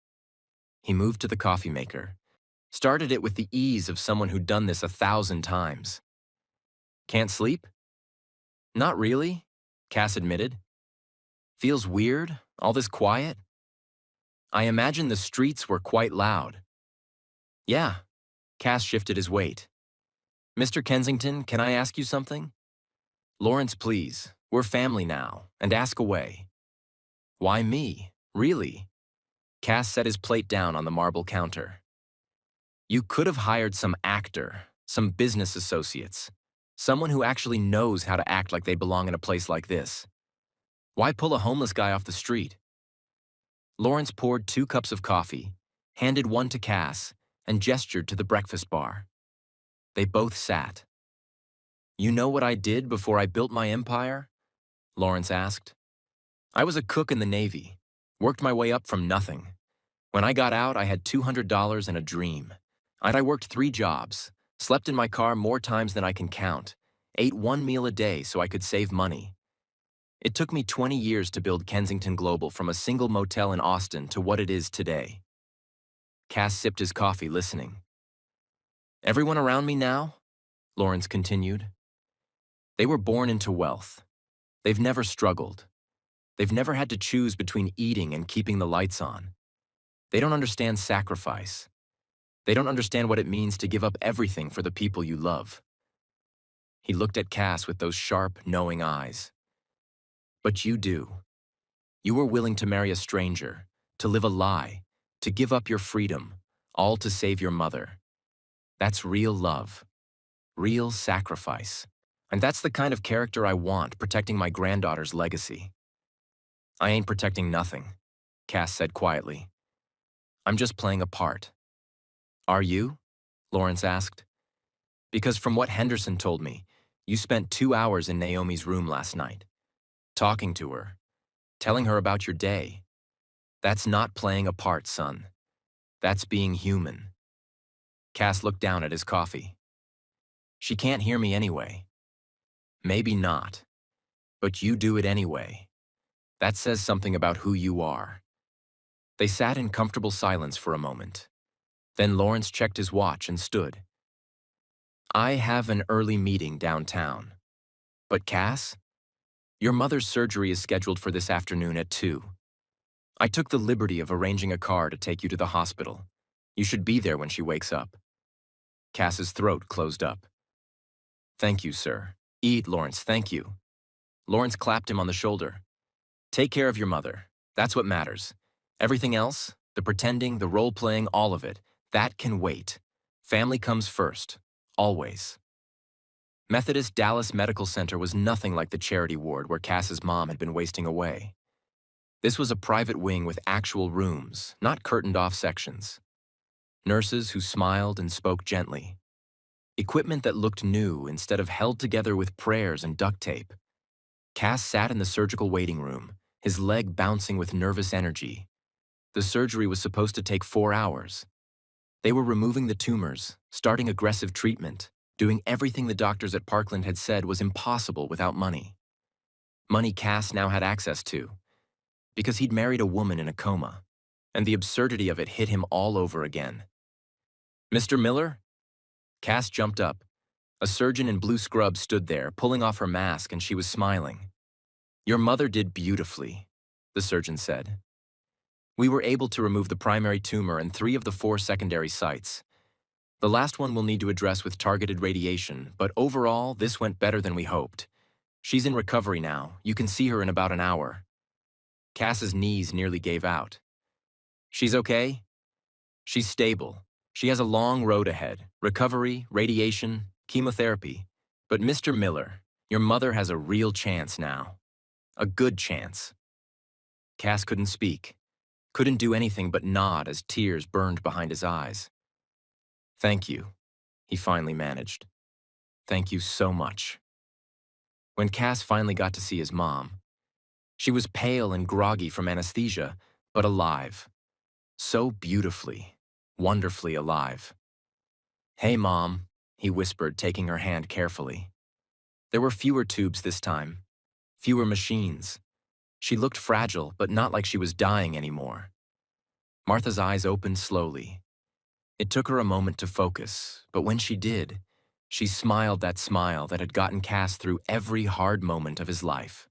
He moved to the coffee maker, started it with the ease of someone who'd done this 1,000 times. "Can't sleep?" "Not really," Cass admitted. "Feels weird, all this quiet." "I imagine the streets were quite loud." "Yeah." Cass shifted his weight. "Mr. Kensington, can I ask you something?" "Lawrence, please. We're family now, and ask away." "Why me? Really?" Cass set his plate down on the marble counter. "You could have hired some actor, some business associates, someone who actually knows how to act like they belong in a place like this. Why pull a homeless guy off the street?" Lawrence poured 2 cups of coffee, handed one to Cass, and gestured to the breakfast bar. They both sat. "You know what I did before I built my empire?" Lawrence asked. "I was a cook in the Navy, worked my way up from nothing. When I got out, I had $200 and a dream. I worked 3 jobs, slept in my car more times than I can count, ate 1 meal a day so I could save money. It took me 20 years to build Kensington Global from a single motel in Austin to what it is today." Cass sipped his coffee, listening. "Everyone around me now?" Lawrence continued. "They were born into wealth. They've never struggled. They've never had to choose between eating and keeping the lights on. They don't understand sacrifice. They don't understand what it means to give up everything for the people you love." He looked at Cass with those sharp, knowing eyes. "But you do. You were willing to marry a stranger, to live a lie, to give up your freedom, all to save your mother. That's real love, real sacrifice. And that's the kind of character I want, protecting my granddaughter's legacy." "I ain't protecting nothing," Cass said quietly. "I'm just playing a part." "Are you?" Lawrence asked. "Because from what Henderson told me, you spent 2 hours in Naomi's room last night, talking to her, telling her about your day. That's not playing a part, son. That's being human." Cass looked down at his coffee. "She can't hear me anyway." "Maybe not. But you do it anyway. That says something about who you are." They sat in comfortable silence for a moment. Then Lawrence checked his watch and stood. "I have an early meeting downtown. But Cass, your mother's surgery is scheduled for this afternoon at 2. I took the liberty of arranging a car to take you to the hospital. You should be there when she wakes up." Cass's throat closed up. "Thank you, sir. Eat, Lawrence, thank you." Lawrence clapped him on the shoulder. "Take care of your mother. That's what matters. Everything else, the pretending, the role-playing, all of it, that can wait. Family comes first. Always." Methodist Dallas Medical Center was nothing like the charity ward where Cass's mom had been wasting away. This was a private wing with actual rooms, not curtained-off sections. Nurses who smiled and spoke gently. Equipment that looked new instead of held together with prayers and duct tape. Cass sat in the surgical waiting room, his leg bouncing with nervous energy. The surgery was supposed to take 4 hours. They were removing the tumors, starting aggressive treatment, doing everything the doctors at Parkland had said was impossible without money. Money Cass now had access to, because he'd married a woman in a coma, and the absurdity of it hit him all over again. "Mr. Miller?" Cass jumped up. A surgeon in blue scrubs stood there, pulling off her mask, and she was smiling. "Your mother did beautifully," the surgeon said. "We were able to remove the primary tumor and 3 of the 4 secondary sites. The last one we'll need to address with targeted radiation, but overall, this went better than we hoped. She's in recovery now. You can see her in about an hour." Cass's knees nearly gave out. "She's okay?" "She's stable. She has a long road ahead. Recovery, radiation, chemotherapy. But Mr. Miller, your mother has a real chance now. A good chance." Cass couldn't speak, couldn't do anything but nod as tears burned behind his eyes. "Thank you," he finally managed. "Thank you so much." When Cass finally got to see his mom, she was pale and groggy from anesthesia, but alive. So beautifully, wonderfully alive. "Hey, Mom," he whispered, taking her hand carefully. There were fewer tubes this time, fewer machines. She looked fragile, but not like she was dying anymore. Martha's eyes opened slowly. It took her a moment to focus, but when she did, she smiled that smile that had gotten Cass through every hard moment of his life.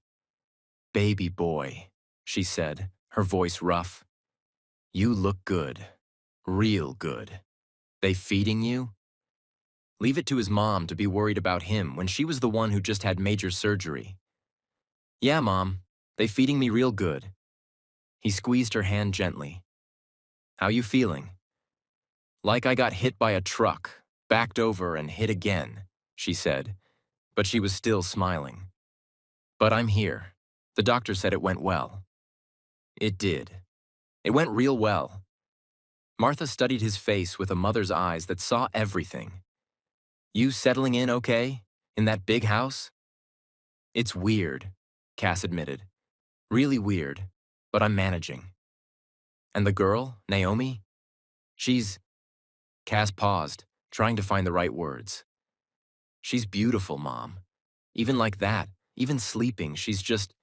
"Baby boy," she said, her voice rough. "You look good. Real good. They feeding you?" Leave it to his mom to be worried about him when she was the one who just had major surgery. "Yeah, Mom, they feeding me real good." He squeezed her hand gently. "How you feeling?" "Like I got hit by a truck, backed over and hit again," she said, but she was still smiling. "But I'm here. The doctor said it went well." It did. It went real well. Martha studied his face with a mother's eyes that saw everything. "You settling in okay? In that big house?" "It's weird," Cass admitted. "Really weird, but I'm managing." "And the girl, Naomi? She's—" Cass paused, trying to find the right words. "She's beautiful, Mom. Even like that, even sleeping, she's just—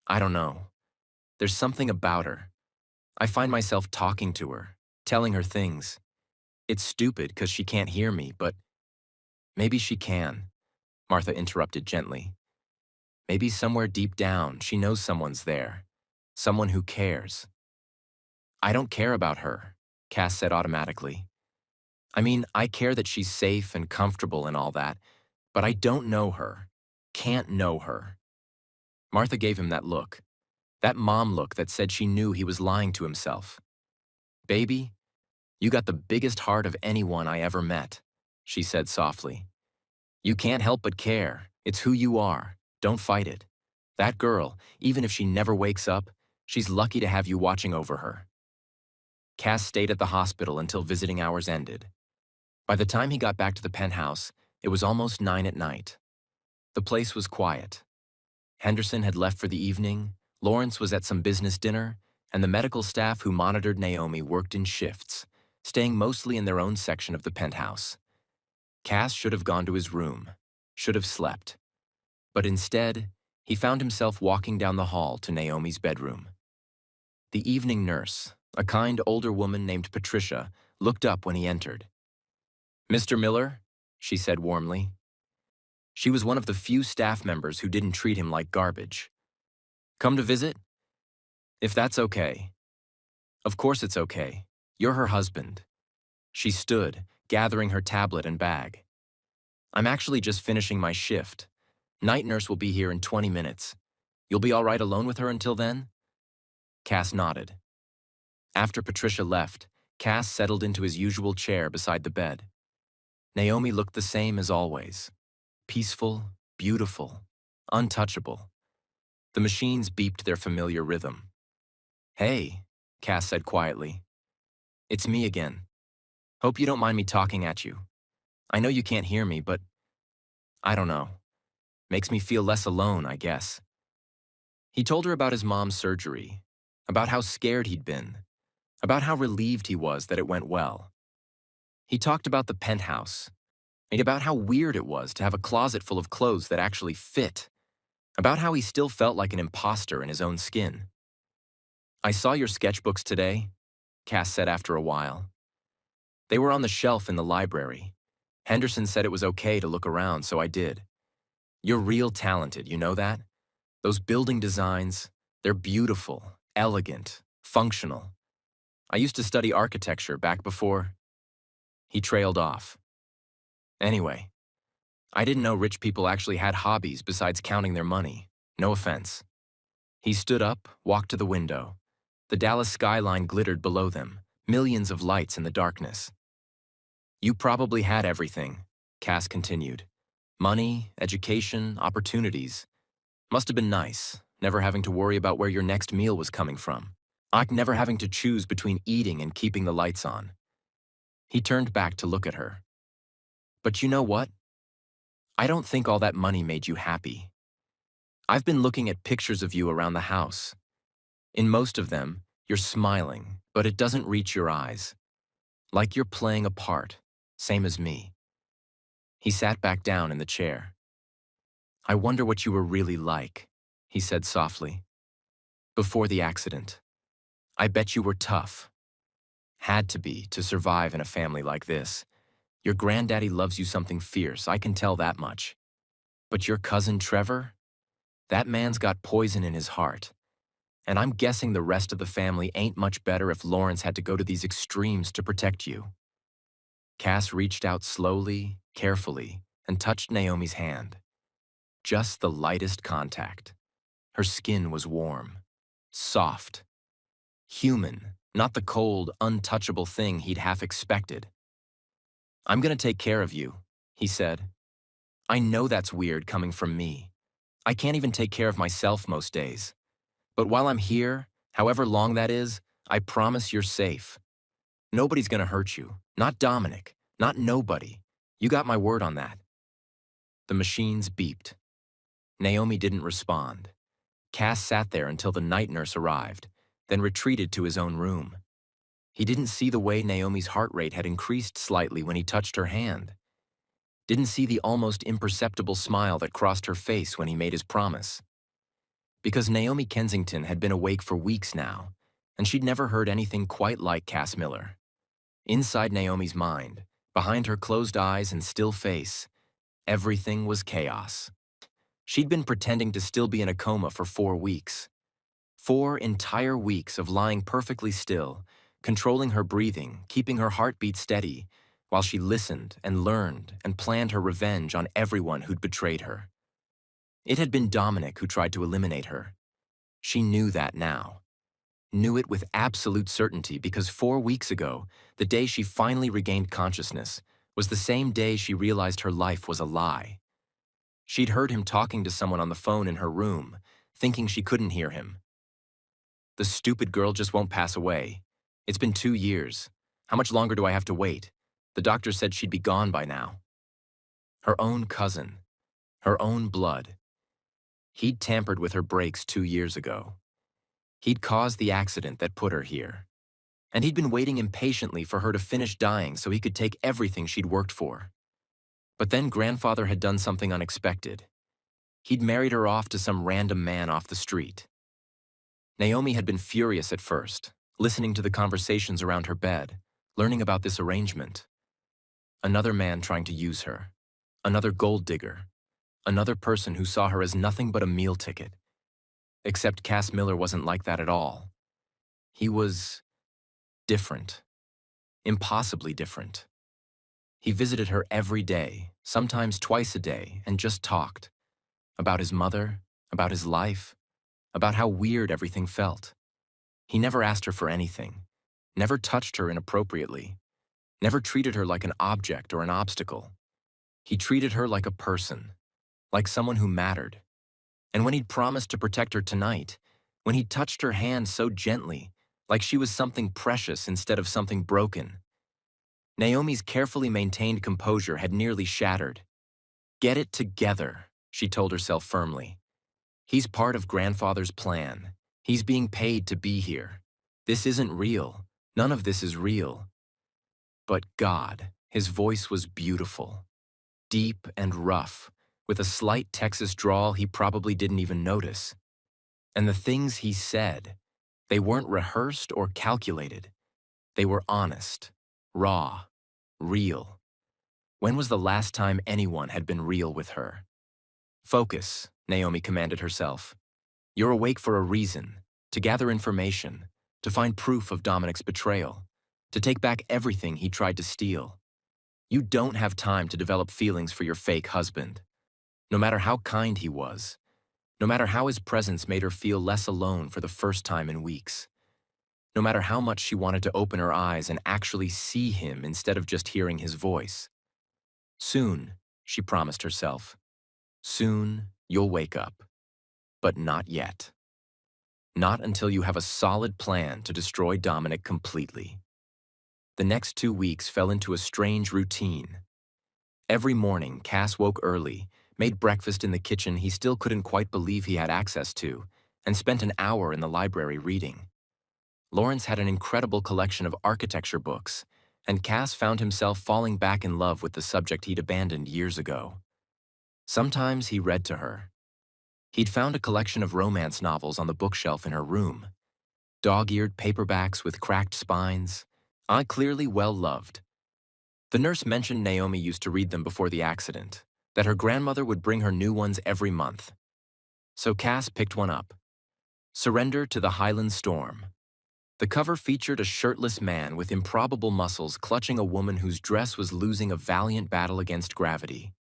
I don't know. There's something about her. I find myself talking to her, telling her things. It's stupid because she can't hear me, but maybe she can," Martha interrupted gently. "Maybe somewhere deep down she knows someone's there, someone who cares." "I don't care about her," Cass said automatically. "I mean, I care that she's safe and comfortable and all that, but I don't know her. Can't know her." Martha gave him that look, that mom look that said she knew he was lying to himself. "Baby, you got the biggest heart of anyone I ever met," she said softly. "You can't help but care. It's who you are. Don't fight it. That girl, even if she never wakes up, she's lucky to have you watching over her." Cass stayed at the hospital until visiting hours ended. By the time he got back to the penthouse, it was almost 9 at night. The place was quiet. Henderson had left for the evening, Lawrence was at some business dinner, and the medical staff who monitored Naomi worked in shifts, staying mostly in their own section of the penthouse. Cass should have gone to his room, should have slept. But instead, he found himself walking down the hall to Naomi's bedroom. The evening nurse, a kind older woman named Patricia, looked up when he entered. "Mr. Miller?" she said warmly. She was one of the few staff members who didn't treat him like garbage. "Come to visit?" "If that's okay." "Of course it's okay. You're her husband." She stood, gathering her tablet and bag. "I'm actually just finishing my shift. Night nurse will be here in 20 minutes. You'll be all right alone with her until then?" Cass nodded. After Patricia left, Cass settled into his usual chair beside the bed. Naomi looked the same as always. Peaceful, beautiful, untouchable. The machines beeped their familiar rhythm. "Hey," Cass said quietly. "It's me again. Hope you don't mind me talking at you. I know you can't hear me, but I don't know. Makes me feel less alone, I guess." He told her about his mom's surgery, about how scared he'd been, about how relieved he was that it went well. He talked about the penthouse, and about how weird it was to have a closet full of clothes that actually fit, about how he still felt like an imposter in his own skin. "I saw your sketchbooks today," Cass said after a while. "They were on the shelf in the library. Henderson said it was okay to look around, so I did. You're real talented, you know that? Those building designs, they're beautiful, elegant, functional. I used to study architecture back before—" He trailed off. "Anyway, I didn't know rich people actually had hobbies besides counting their money. No offense." He stood up, walked to the window. The Dallas skyline glittered below them, millions of lights in the darkness. "You probably had everything," Cass continued. "Money, education, opportunities. Must have been nice, never having to worry about where your next meal was coming from. Never having to choose between eating and keeping the lights on." He turned back to look at her. But you know what? I don't think all that money made you happy. I've been looking at pictures of you around the house. In most of them, you're smiling, but it doesn't reach your eyes. Like you're playing a part, same as me. He sat back down in the chair. I wonder what you were really like, he said softly. Before the accident. I bet you were tough. Had to be to survive in a family like this. Your granddaddy loves you something fierce, I can tell that much. But your cousin Trevor? That man's got poison in his heart. And I'm guessing the rest of the family ain't much better if Lawrence had to go to these extremes to protect you. Cass reached out slowly, carefully, and touched Naomi's hand. Just the lightest contact. Her skin was warm, soft, human, not the cold, untouchable thing he'd half expected. I'm gonna take care of you, he said. I know that's weird coming from me. I can't even take care of myself most days. But while I'm here, however long that is, I promise you're safe. Nobody's gonna hurt you. Not Dominic. Not nobody. You got my word on that. The machines beeped. Naomi didn't respond. Cass sat there until the night nurse arrived, then retreated to his own room. He didn't see the way Naomi's heart rate had increased slightly when he touched her hand. Didn't see the almost imperceptible smile that crossed her face when he made his promise. Because Naomi Kensington had been awake for weeks now, and she'd never heard anything quite like Cass Miller. Inside Naomi's mind, behind her closed eyes and still face, everything was chaos. She'd been pretending to still be in a coma for 4 weeks. 4 entire weeks of lying perfectly still, controlling her breathing, keeping her heartbeat steady, while she listened and learned and planned her revenge on everyone who'd betrayed her. It had been Dominic who tried to eliminate her. She knew that now. Knew it with absolute certainty because 4 weeks ago, the day she finally regained consciousness, was the same day she realized her life was a lie. She'd heard him talking to someone on the phone in her room, thinking she couldn't hear him. The stupid girl just won't pass away. It's been 2 years. How much longer do I have to wait? The doctor said she'd be gone by now. Her own cousin. Her own blood. He'd tampered with her brakes 2 years ago. He'd caused the accident that put her here. And he'd been waiting impatiently for her to finish dying so he could take everything she'd worked for. But then grandfather had done something unexpected. He'd married her off to some random man off the street. Naomi had been furious at first, listening to the conversations around her bed, learning about this arrangement. Another man trying to use her. Another gold digger. Another person who saw her as nothing but a meal ticket. Except Cass Miller wasn't like that at all. He was different. Impossibly different. He visited her every day, sometimes twice a day, and just talked. About his mother, about his life, about how weird everything felt. He never asked her for anything, never touched her inappropriately, never treated her like an object or an obstacle. He treated her like a person, like someone who mattered. And when he'd promised to protect her tonight, when he touched her hand so gently, like she was something precious instead of something broken, Naomi's carefully maintained composure had nearly shattered. Get it together, she told herself firmly. He's part of grandfather's plan. He's being paid to be here. This isn't real. None of this is real. But God, his voice was beautiful, deep and rough, with a slight Texas drawl he probably didn't even notice. And the things he said, they weren't rehearsed or calculated. They were honest, raw, real. When was the last time anyone had been real with her? Focus, Naomi commanded herself. You're awake for a reason, to gather information, to find proof of Dominic's betrayal, to take back everything he tried to steal. You don't have time to develop feelings for your fake husband. No matter how kind he was, no matter how his presence made her feel less alone for the first time in weeks, no matter how much she wanted to open her eyes and actually see him instead of just hearing his voice. Soon, she promised herself. Soon, you'll wake up. But not yet. Not until you have a solid plan to destroy Dominic completely. The next 2 weeks fell into a strange routine. Every morning, Cass woke early, made breakfast in the kitchen he still couldn't quite believe he had access to, and spent an hour in the library reading. Lawrence had an incredible collection of architecture books, and Cass found himself falling back in love with the subject he'd abandoned years ago. Sometimes he read to her. He'd found a collection of romance novels on the bookshelf in her room. Dog-eared paperbacks with cracked spines, clearly well-loved. The nurse mentioned Naomi used to read them before the accident, that her grandmother would bring her new ones every month. So Cass picked one up. Surrender to the Highland Storm. The cover featured a shirtless man with improbable muscles clutching a woman whose dress was losing a valiant battle against gravity.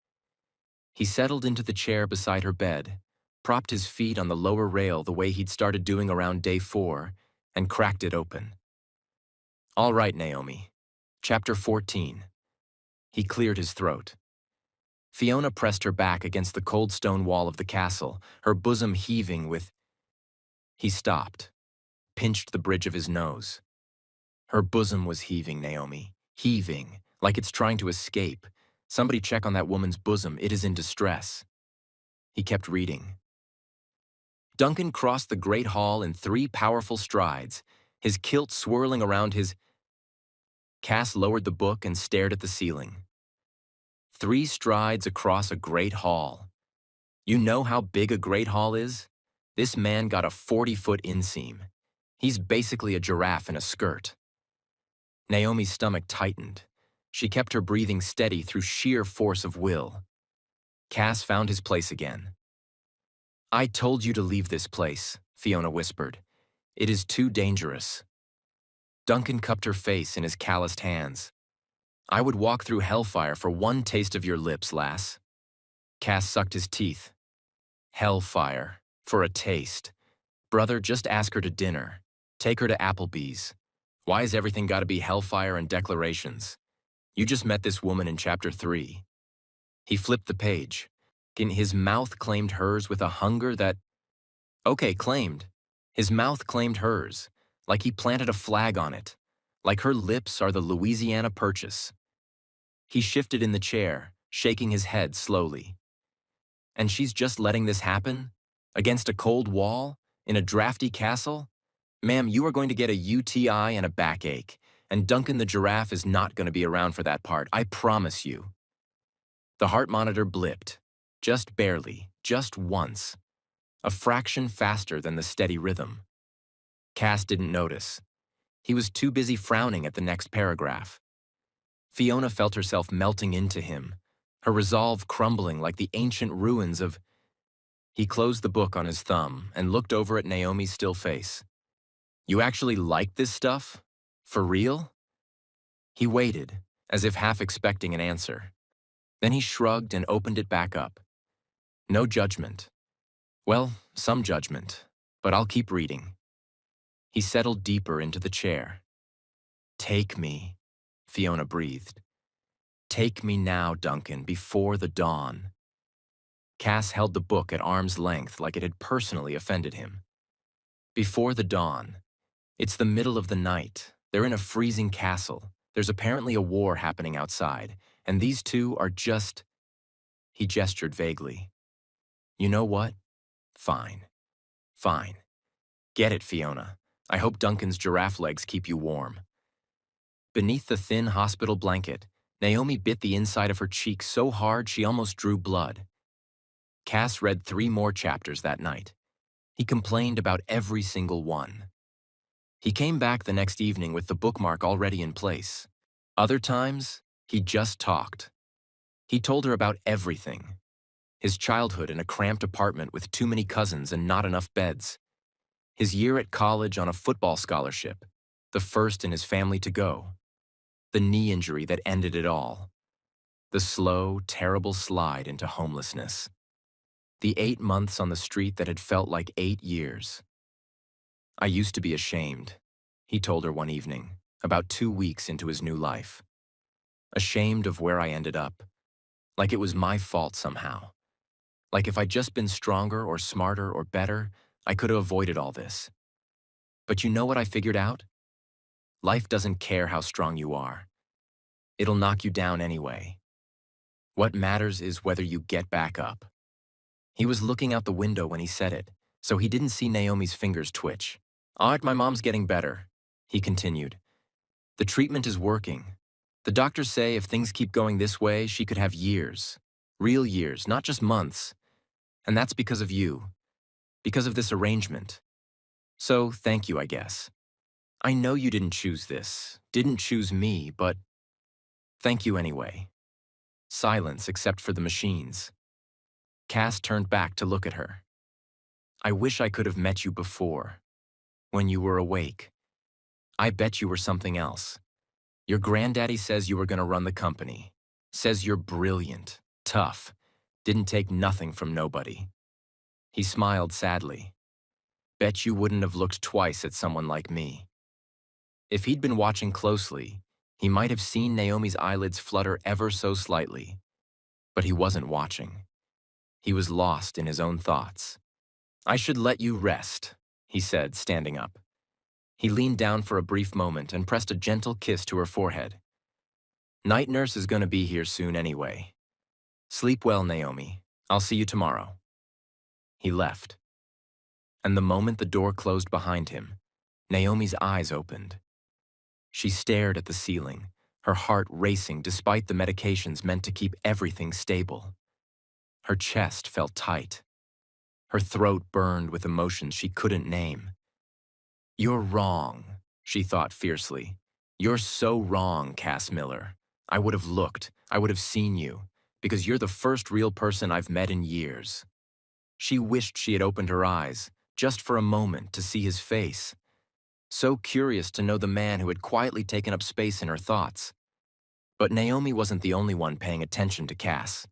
He settled into the chair beside her bed, propped his feet on the lower rail the way he'd started doing around day 4, and cracked it open. All right, Naomi. Chapter 14. He cleared his throat. Fiona pressed her back against the cold stone wall of the castle, her bosom heaving with... He stopped, pinched the bridge of his nose. Her bosom was heaving, Naomi. Heaving, like it's trying to escape. Somebody check on that woman's bosom, it is in distress. He kept reading. Duncan crossed the great hall in 3 powerful strides, his kilt swirling around his... Cass lowered the book and stared at the ceiling. 3 strides across a great hall. You know how big a great hall is? This man got a 40-foot inseam. He's basically a giraffe in a skirt. Naomi's stomach tightened. She kept her breathing steady through sheer force of will. Cass found his place again. I told you to leave this place, Fiona whispered. It is too dangerous. Duncan cupped her face in his calloused hands. I would walk through hellfire for one taste of your lips, lass. Cass sucked his teeth. Hellfire, for a taste. Brother, just ask her to dinner. Take her to Applebee's. Why has everything got to be hellfire and declarations? You just met this woman in chapter 3. He flipped the page. His mouth claimed hers with a hunger that... Okay, claimed. His mouth claimed hers, like he planted a flag on it, like her lips are the Louisiana Purchase. He shifted in the chair, shaking his head slowly. And she's just letting this happen? Against a cold wall? In a drafty castle? Ma'am, you are going to get a UTI and a backache, and Duncan the giraffe is not going to be around for that part, I promise you. The heart monitor blipped. Just barely, just once. A fraction faster than the steady rhythm. Cass didn't notice. He was too busy frowning at the next paragraph. Fiona felt herself melting into him, her resolve crumbling like the ancient ruins of... He closed the book on his thumb and looked over at Naomi's still face. You actually like this stuff? For real? He waited, as if half expecting an answer. Then he shrugged and opened it back up. No judgment. Well, some judgment, but I'll keep reading. He settled deeper into the chair. Take me, Fiona breathed. Take me now, Duncan, before the dawn. Cass held the book at arm's length like it had personally offended him. Before the dawn. It's the middle of the night. They're in a freezing castle. There's apparently a war happening outside, and these two are just... He gestured vaguely. You know what? Fine. Fine. Get it, Fiona. I hope Duncan's giraffe legs keep you warm. Beneath the thin hospital blanket, Naomi bit the inside of her cheek so hard she almost drew blood. Cass read 3 more chapters that night. He complained about every single one. He came back the next evening with the bookmark already in place. Other times, he just talked. He told her about everything. His childhood in a cramped apartment with too many cousins and not enough beds. His year at college on a football scholarship, the first in his family to go. The knee injury that ended it all. The slow, terrible slide into homelessness. The 8 months on the street that had felt like 8 years. I used to be ashamed, he told her one evening, about 2 weeks into his new life. Ashamed of where I ended up. Like it was my fault somehow. Like if I'd just been stronger or smarter or better, I could have avoided all this. But you know what I figured out? Life doesn't care how strong you are. It'll knock you down anyway. What matters is whether you get back up. He was looking out the window when he said it, so he didn't see Naomi's fingers twitch. Art, my mom's getting better, he continued. The treatment is working. The doctors say if things keep going this way, she could have years. Real years, not just months. And that's because of you. Because of this arrangement. So, thank you, I guess. I know you didn't choose this, didn't choose me, but thank you anyway. Silence except for the machines. Cass turned back to look at her. I wish I could have met you before, when you were awake. I bet you were something else. Your granddaddy says you were going to run the company. Says you're brilliant, tough, didn't take nothing from nobody. He smiled sadly. Bet you wouldn't have looked twice at someone like me. If he'd been watching closely, he might have seen Naomi's eyelids flutter ever so slightly. But he wasn't watching. He was lost in his own thoughts. I should let you rest, he said, standing up. He leaned down for a brief moment and pressed a gentle kiss to her forehead. Night nurse is going to be here soon anyway. Sleep well, Naomi. I'll see you tomorrow. He left. And the moment the door closed behind him, Naomi's eyes opened. She stared at the ceiling, her heart racing despite the medications meant to keep everything stable. Her chest felt tight. Her throat burned with emotions she couldn't name. You're wrong, she thought fiercely. You're so wrong, Cass Miller. I would have looked, I would have seen you, because you're the first real person I've met in years. She wished she had opened her eyes, just for a moment, to see his face. So curious to know the man who had quietly taken up space in her thoughts. But Naomi wasn't the only one paying attention to Cass.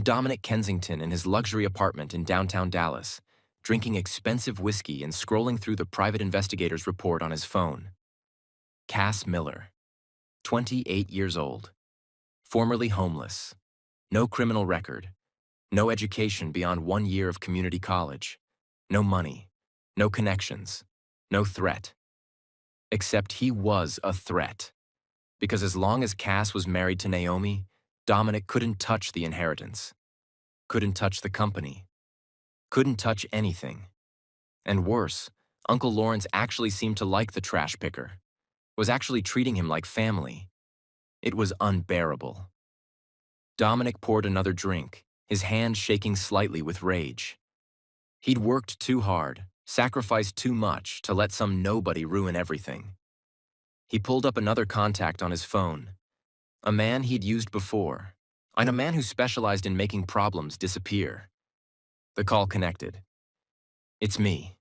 Dominic Kensington in his luxury apartment in downtown Dallas, drinking expensive whiskey and scrolling through the private investigator's report on his phone. Cass Miller, 28 years old, formerly homeless, no criminal record, no education beyond 1 year of community college, no money, no connections, no threat. Except he was a threat. Because as long as Cass was married to Naomi, Dominic couldn't touch the inheritance, couldn't touch the company, couldn't touch anything. And worse, Uncle Lawrence actually seemed to like the trash picker, was actually treating him like family. It was unbearable. Dominic poured another drink, his hand shaking slightly with rage. He'd worked too hard, sacrificed too much to let some nobody ruin everything. He pulled up another contact on his phone, a man he'd used before, and a man who specialized in making problems disappear. The call connected. It's me,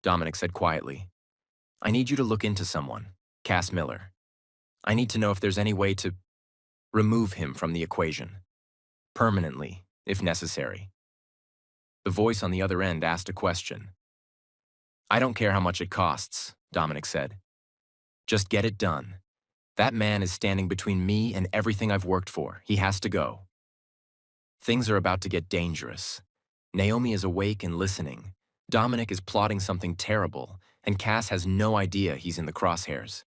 Dominic said quietly. I need you to look into someone, Cass Miller. I need to know if there's any way to remove him from the equation. Permanently, if necessary. The voice on the other end asked a question. I don't care how much it costs, Dominic said. Just get it done. That man is standing between me and everything I've worked for. He has to go. Things are about to get dangerous. Naomi is awake and listening. Dominic is plotting something terrible, and Cass has no idea he's in the crosshairs.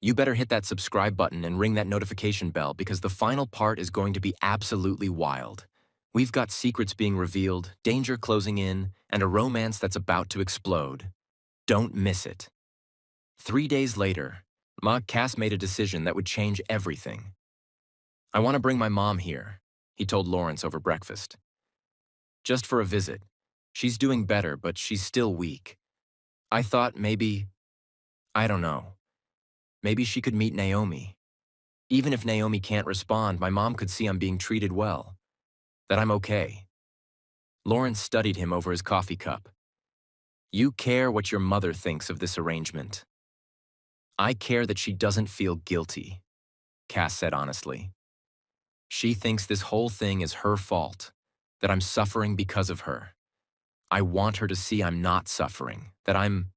You better hit that subscribe button and ring that notification bell because the final part is going to be absolutely wild. We've got secrets being revealed, danger closing in, and a romance that's about to explode. Don't miss it. 3 days later, Cass made a decision that would change everything. I want to bring my mom here, he told Lawrence over breakfast. Just for a visit. She's doing better, but she's still weak. I thought maybe, I don't know, maybe she could meet Naomi. Even if Naomi can't respond, my mom could see I'm being treated well, that I'm okay. Lawrence studied him over his coffee cup. You care what your mother thinks of this arrangement. I care that she doesn't feel guilty, Cass said honestly. She thinks this whole thing is her fault, that I'm suffering because of her. I want her to see I'm not suffering, that I'm...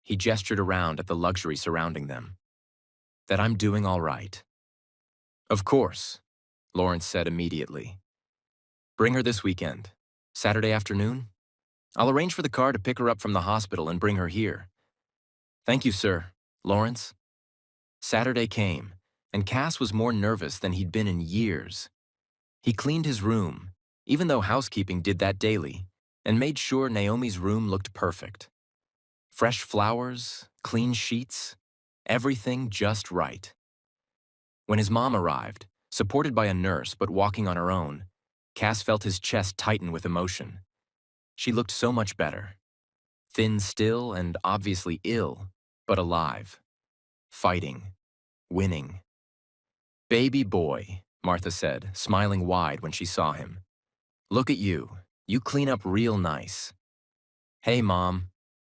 He gestured around at the luxury surrounding them. That I'm doing all right. Of course, Lawrence said immediately. Bring her this weekend. Saturday afternoon? I'll arrange for the car to pick her up from the hospital and bring her here. Thank you, sir. Lawrence? Saturday came, and Cass was more nervous than he'd been in years. He cleaned his room, even though housekeeping did that daily, and made sure Naomi's room looked perfect. Fresh flowers, clean sheets, everything just right. When his mom arrived, supported by a nurse but walking on her own, Cass felt his chest tighten with emotion. She looked so much better. Thin still and obviously ill, but alive. Fighting. Winning. "Baby boy," Martha said, smiling wide when she saw him. "Look at you. You clean up real nice." "Hey, Mom."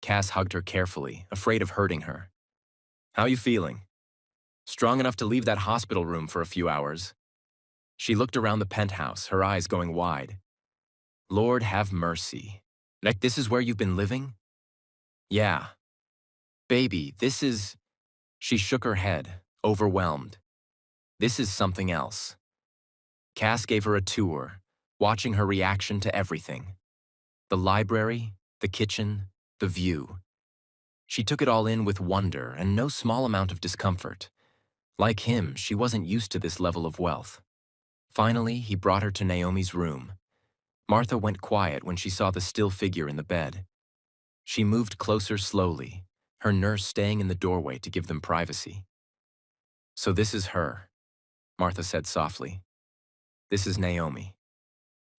Cass hugged her carefully, afraid of hurting her. "How you feeling? Strong enough to leave that hospital room for a few hours?" She looked around the penthouse, her eyes going wide. "Lord have mercy. Like this is where you've been living?" "Yeah." "Baby, this is—" She shook her head, overwhelmed. "This is something else." Cass gave her a tour, watching her reaction to everything. The library, the kitchen, the view. She took it all in with wonder and no small amount of discomfort. Like him, she wasn't used to this level of wealth. Finally, he brought her to Naomi's room. Martha went quiet when she saw the still figure in the bed. She moved closer slowly, her nurse staying in the doorway to give them privacy. "So this is her," Martha said softly. "This is Naomi."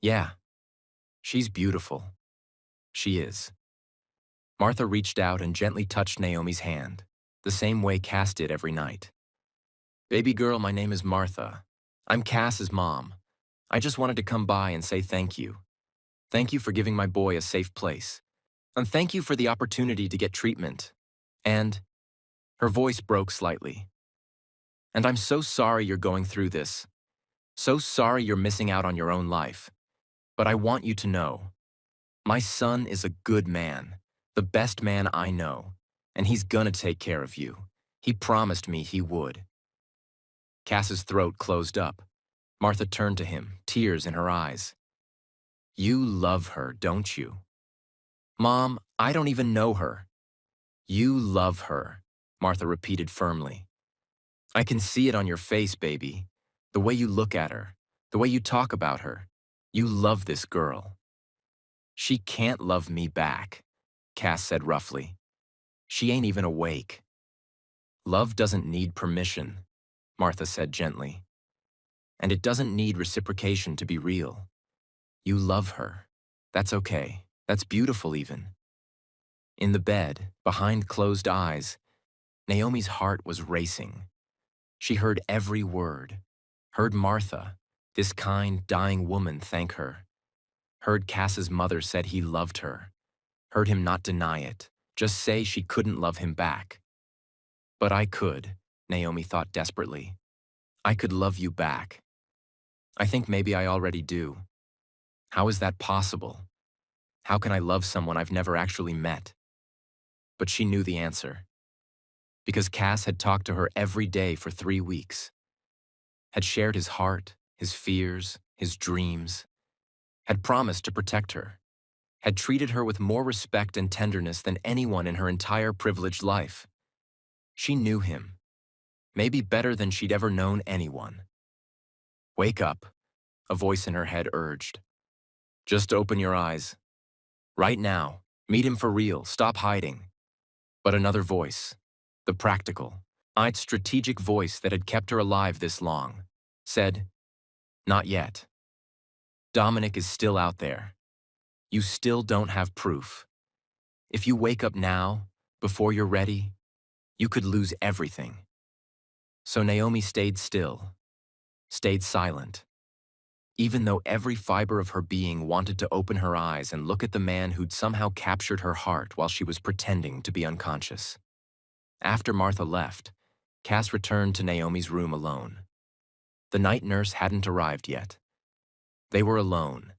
"Yeah, she's beautiful." "She is." Martha reached out and gently touched Naomi's hand, the same way Cass did every night. "Baby girl, my name is Martha. I'm Cass's mom. I just wanted to come by and say thank you. Thank you for giving my boy a safe place. And thank you for the opportunity to get treatment. And—" her voice broke slightly. "And I'm so sorry you're going through this. So sorry you're missing out on your own life. But I want you to know, my son is a good man, the best man I know, and he's gonna take care of you. He promised me he would." Cass's throat closed up. Martha turned to him, tears in her eyes. "You love her, don't you?" "Mom, I don't even know her." "You love her," Martha repeated firmly. "I can see it on your face, baby. The way you look at her, the way you talk about her. You love this girl." "She can't love me back," Cass said roughly. "She ain't even awake." "Love doesn't need permission," Martha said gently. "And it doesn't need reciprocation to be real. You love her. That's okay. That's beautiful even." In the bed, behind closed eyes, Naomi's heart was racing. She heard every word. Heard Martha, this kind, dying woman, thank her. Heard Cass's mother said he loved her. Heard him not deny it, just say she couldn't love him back. "But I could," Naomi thought desperately. "I could love you back. I think maybe I already do. How is that possible? How can I love someone I've never actually met?" But she knew the answer. Because Cass had talked to her every day for 3 weeks. Had shared his heart, his fears, his dreams. Had promised to protect her. Had treated her with more respect and tenderness than anyone in her entire privileged life. She knew him. Maybe better than she'd ever known anyone. "Wake up," a voice in her head urged. "Just open your eyes. Right now. Meet him for real. Stop hiding." But another voice, the practical, strategic voice that had kept her alive this long, said, "Not yet. Dominic is still out there. You still don't have proof. If you wake up now, before you're ready, you could lose everything." So Naomi stayed still, stayed silent, even though every fiber of her being wanted to open her eyes and look at the man who'd somehow captured her heart while she was pretending to be unconscious. After Martha left, Cass returned to Naomi's room alone. The night nurse hadn't arrived yet. They were alone.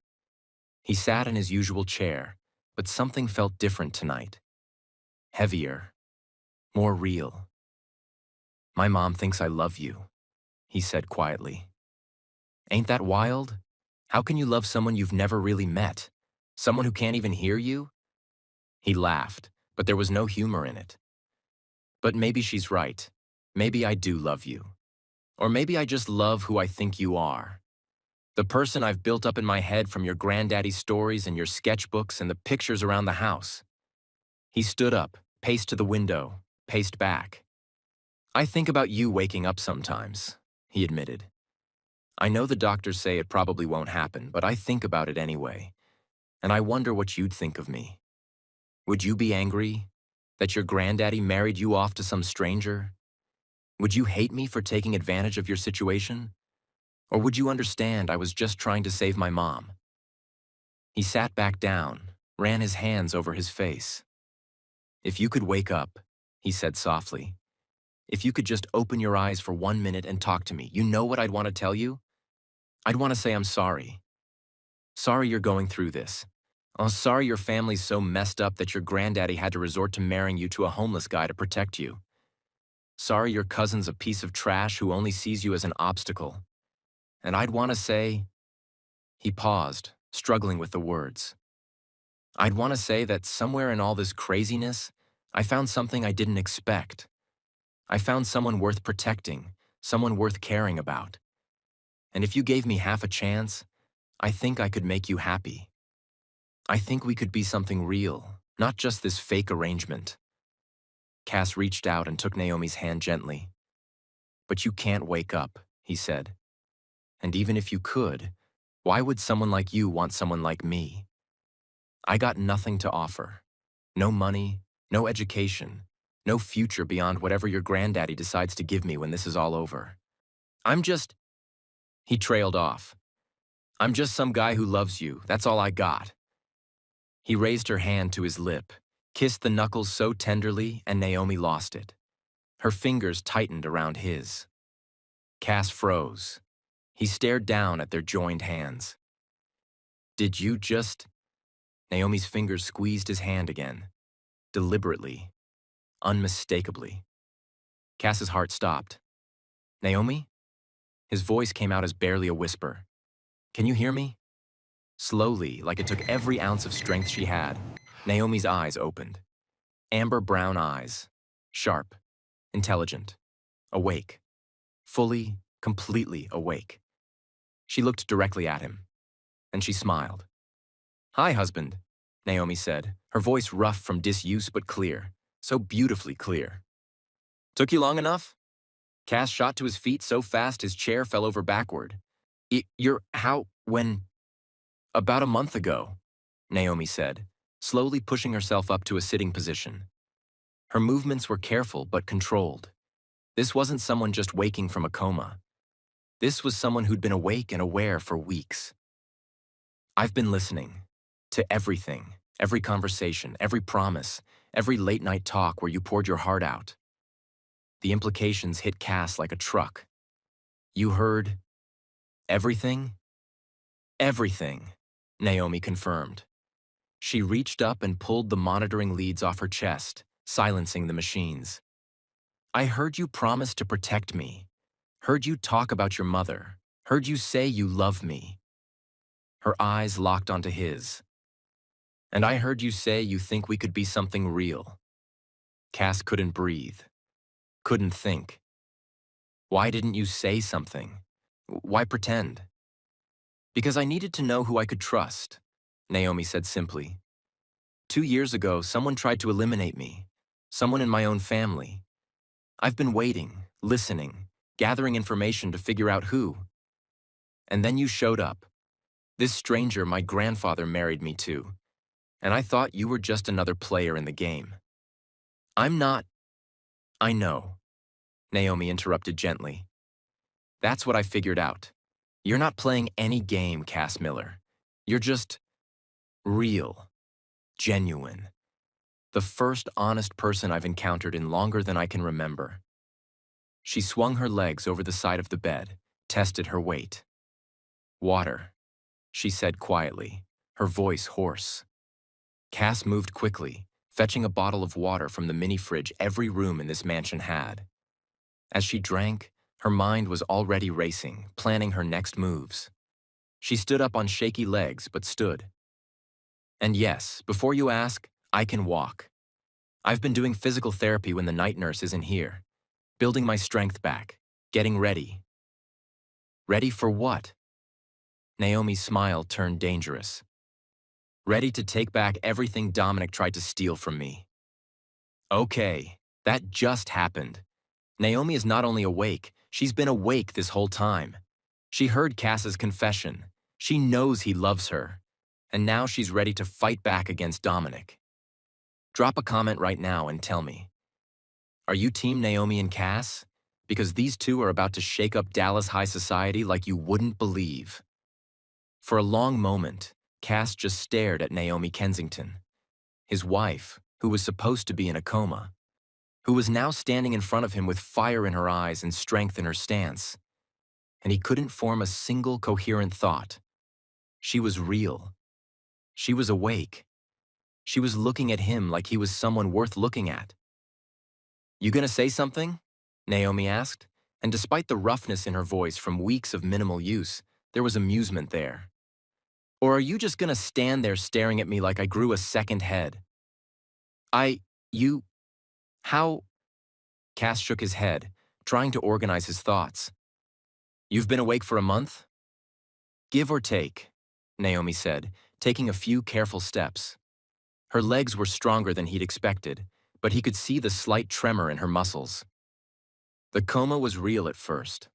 He sat in his usual chair, but something felt different tonight. Heavier, more real. "My mom thinks I love you," he said quietly. "Ain't that wild? How can you love someone you've never really met? Someone who can't even hear you?" He laughed, but there was no humor in it. "But maybe she's right. Maybe I do love you. Or maybe I just love who I think you are. The person I've built up in my head from your granddaddy's stories and your sketchbooks and the pictures around the house. He stood up, paced to the window, paced back. I think about you waking up sometimes, he admitted. I know the doctors say it probably won't happen, but I think about it anyway. And I wonder what you'd think of me. Would you be angry that your granddaddy married you off to some stranger? Would you hate me for taking advantage of your situation? Or would you understand I was just trying to save my mom? He sat back down, ran his hands over his face. If you could wake up, he said softly. If you could just open your eyes for 1 minute and talk to me, you know what I'd want to tell you? I'd want to say I'm sorry. Sorry you're going through this. Oh, sorry your family's so messed up that your granddaddy had to resort to marrying you to a homeless guy to protect you. Sorry your cousin's a piece of trash who only sees you as an obstacle. And I'd want to say... He paused, struggling with the words. I'd want to say that somewhere in all this craziness, I found something I didn't expect. I found someone worth protecting, someone worth caring about. And if you gave me half a chance, I think I could make you happy. I think we could be something real, not just this fake arrangement. Cass reached out and took Naomi's hand gently. But you can't wake up, he said. And even if you could, why would someone like you want someone like me? I got nothing to offer. No money, no education, no future beyond whatever your granddaddy decides to give me when this is all over. He trailed off. I'm just some guy who loves you, that's all I got. He raised her hand to his lip, kissed the knuckles so tenderly, and Naomi lost it. Her fingers tightened around his. Cass froze. He stared down at their joined hands. Did you just... Naomi's fingers squeezed his hand again, deliberately, unmistakably. Cass's heart stopped. Naomi? His voice came out as barely a whisper. Can you hear me? Slowly, like it took every ounce of strength she had, Naomi's eyes opened. Amber brown eyes, sharp, intelligent, awake, fully, completely awake. She looked directly at him, and she smiled. Hi, husband, Naomi said, her voice rough from disuse but clear, so beautifully clear. Took you long enough? Cass shot to his feet so fast his chair fell over backward. When? About a month ago, Naomi said, slowly pushing herself up to a sitting position. Her movements were careful but controlled. This wasn't someone just waking from a coma. This was someone who'd been awake and aware for weeks. I've been listening to everything, every conversation, every promise, every late-night talk where you poured your heart out. The implications hit Cass like a truck. You heard everything? Everything, Naomi confirmed. She reached up and pulled the monitoring leads off her chest, silencing the machines. I heard you promise to protect me. Heard you talk about your mother. Heard you say you love me. Her eyes locked onto his. And I heard you say you think we could be something real. Cass couldn't breathe. Couldn't think. Why didn't you say something? Why pretend? Because I needed to know who I could trust, Naomi said simply. 2 years ago, someone tried to eliminate me. Someone in my own family. I've been waiting, listening, gathering information to figure out who. And then you showed up. This stranger my grandfather married me to. And I thought you were just another player in the game. I'm not... I know, Naomi interrupted gently. That's what I figured out. You're not playing any game, Cass Miller. You're just real, genuine. The first honest person I've encountered in longer than I can remember. She swung her legs over the side of the bed, tested her weight. Water, she said quietly, her voice hoarse. Cass moved quickly, fetching a bottle of water from the mini-fridge every room in this mansion had. As she drank, her mind was already racing, planning her next moves. She stood up on shaky legs, but stood. And yes, before you ask, I can walk. I've been doing physical therapy when the night nurse isn't here, building my strength back, getting ready. Ready for what? Naomi's smile turned dangerous. Ready to take back everything Dominic tried to steal from me. Okay, that just happened. Naomi is not only awake, she's been awake this whole time. She heard Cass's confession. She knows he loves her. And now she's ready to fight back against Dominic. Drop a comment right now and tell me. Are you Team Naomi and Cass? Because these two are about to shake up Dallas high society like you wouldn't believe. For a long moment, Cass just stared at Naomi Kensington, his wife, who was supposed to be in a coma, who was now standing in front of him with fire in her eyes and strength in her stance. And he couldn't form a single coherent thought. She was real. She was awake. She was looking at him like he was someone worth looking at. You gonna say something? Naomi asked, and despite the roughness in her voice from weeks of minimal use, there was amusement there. Or are you just gonna stand there staring at me like I grew a second head? How? Cass shook his head, trying to organize his thoughts. You've been awake for a month? Give or take, Naomi said, taking a few careful steps. Her legs were stronger than he'd expected, but he could see the slight tremor in her muscles. The coma was real at first.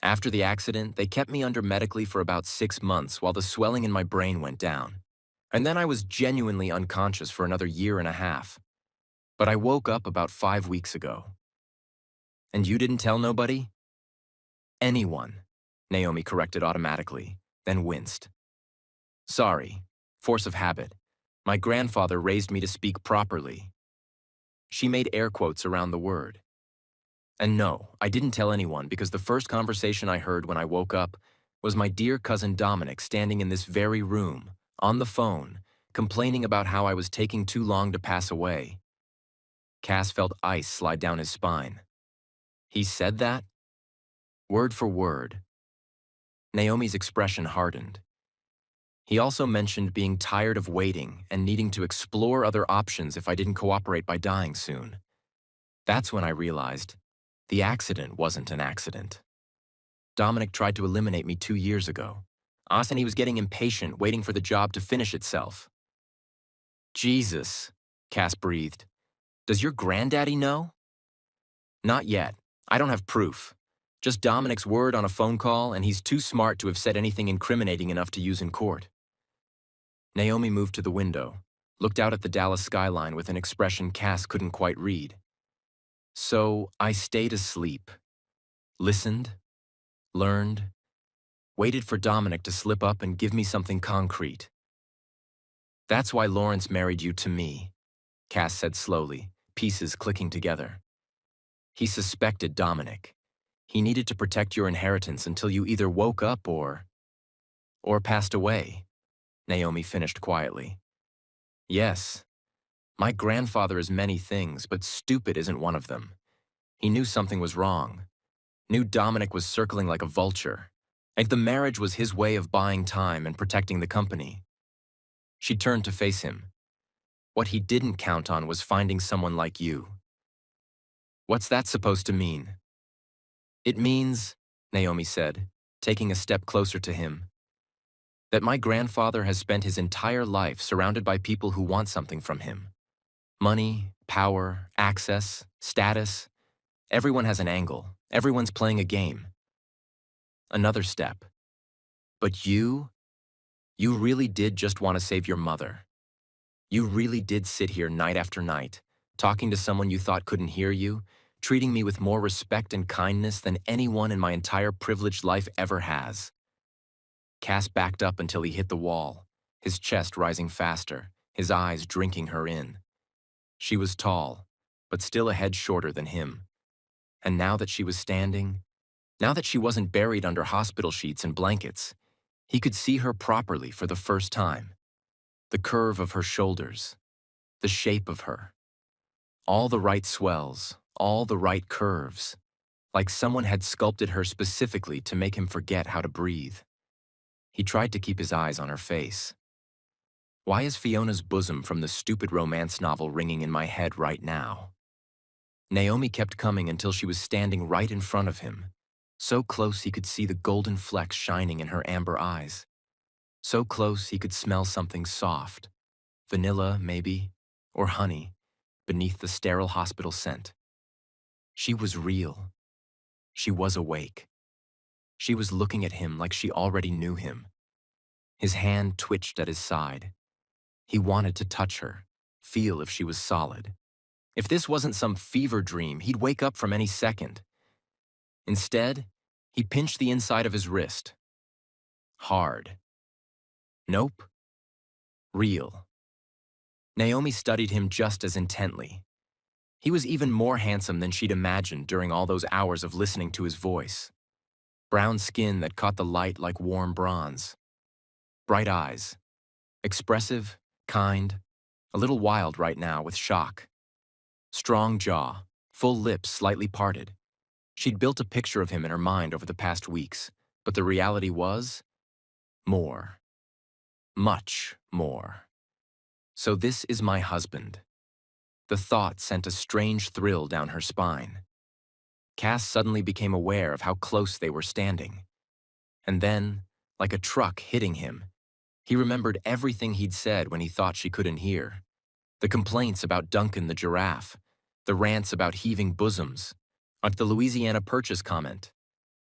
After the accident, they kept me under medically for about 6 months while the swelling in my brain went down. And then I was genuinely unconscious for another 1.5 years. But I woke up about 5 weeks ago. And you didn't tell nobody? Anyone, Naomi corrected automatically, then winced. Sorry, force of habit. My grandfather raised me to speak properly. She made air quotes around the word. And no, I didn't tell anyone because the first conversation I heard when I woke up was my dear cousin Dominic standing in this very room, on the phone, complaining about how I was taking too long to pass away. Cass felt ice slide down his spine. He said that? Word for word. Naomi's expression hardened. He also mentioned being tired of waiting and needing to explore other options if I didn't cooperate by dying soon. That's when I realized the accident wasn't an accident. Dominic tried to eliminate me 2 years ago. And he was getting impatient, waiting for the job to finish itself. Jesus, Cass breathed. Does your granddaddy know? Not yet. I don't have proof. Just Dominic's word on a phone call, and he's too smart to have said anything incriminating enough to use in court. Naomi moved to the window, looked out at the Dallas skyline with an expression Cass couldn't quite read. So I stayed asleep, listened, learned, waited for Dominic to slip up and give me something concrete. That's why Lawrence married you to me, Cass said slowly, pieces clicking together. He suspected Dominic. He needed to protect your inheritance until you either woke up or passed away, Naomi finished quietly. Yes, my grandfather is many things, but stupid isn't one of them. He knew something was wrong. Knew Dominic was circling like a vulture. And the marriage was his way of buying time and protecting the company. She turned to face him. What he didn't count on was finding someone like you. What's that supposed to mean? It means, Naomi said, taking a step closer to him, that my grandfather has spent his entire life surrounded by people who want something from him. Money, power, access, status. Everyone has an angle. Everyone's playing a game. Another step. But you really did just want to save your mother. You really did sit here night after night, talking to someone you thought couldn't hear you, treating me with more respect and kindness than anyone in my entire privileged life ever has. Cass backed up until he hit the wall, his chest rising faster, his eyes drinking her in. She was tall, but still a head shorter than him. And now that she was standing, now that she wasn't buried under hospital sheets and blankets, he could see her properly for the first time. The curve of her shoulders, the shape of her. All the right swells, all the right curves, like someone had sculpted her specifically to make him forget how to breathe. He tried to keep his eyes on her face. Why is Fiona's bosom from the stupid romance novel ringing in my head right now? Naomi kept coming until she was standing right in front of him, So close he could see the golden flecks shining in her amber eyes. So close he could smell something soft, vanilla maybe, or honey, beneath the sterile hospital scent. She was real. She was awake. She was looking at him like she already knew him. His hand twitched at his side. He wanted to touch her, feel if she was solid. If this wasn't some fever dream, he'd wake up from any second. Instead, he pinched the inside of his wrist. Hard. Nope. Real. Naomi studied him just as intently. He was even more handsome than she'd imagined during all those hours of listening to his voice. Brown skin that caught the light like warm bronze. Bright eyes. Expressive, kind, a little wild right now with shock. Strong jaw, full lips slightly parted. She'd built a picture of him in her mind over the past weeks, but the reality was more. Much more. So this is my husband. The thought sent a strange thrill down her spine. Cass suddenly became aware of how close they were standing. And then, like a truck hitting him, he remembered everything he'd said when he thought she couldn't hear. The complaints about Duncan the giraffe, the rants about heaving bosoms, like the Louisiana Purchase comment,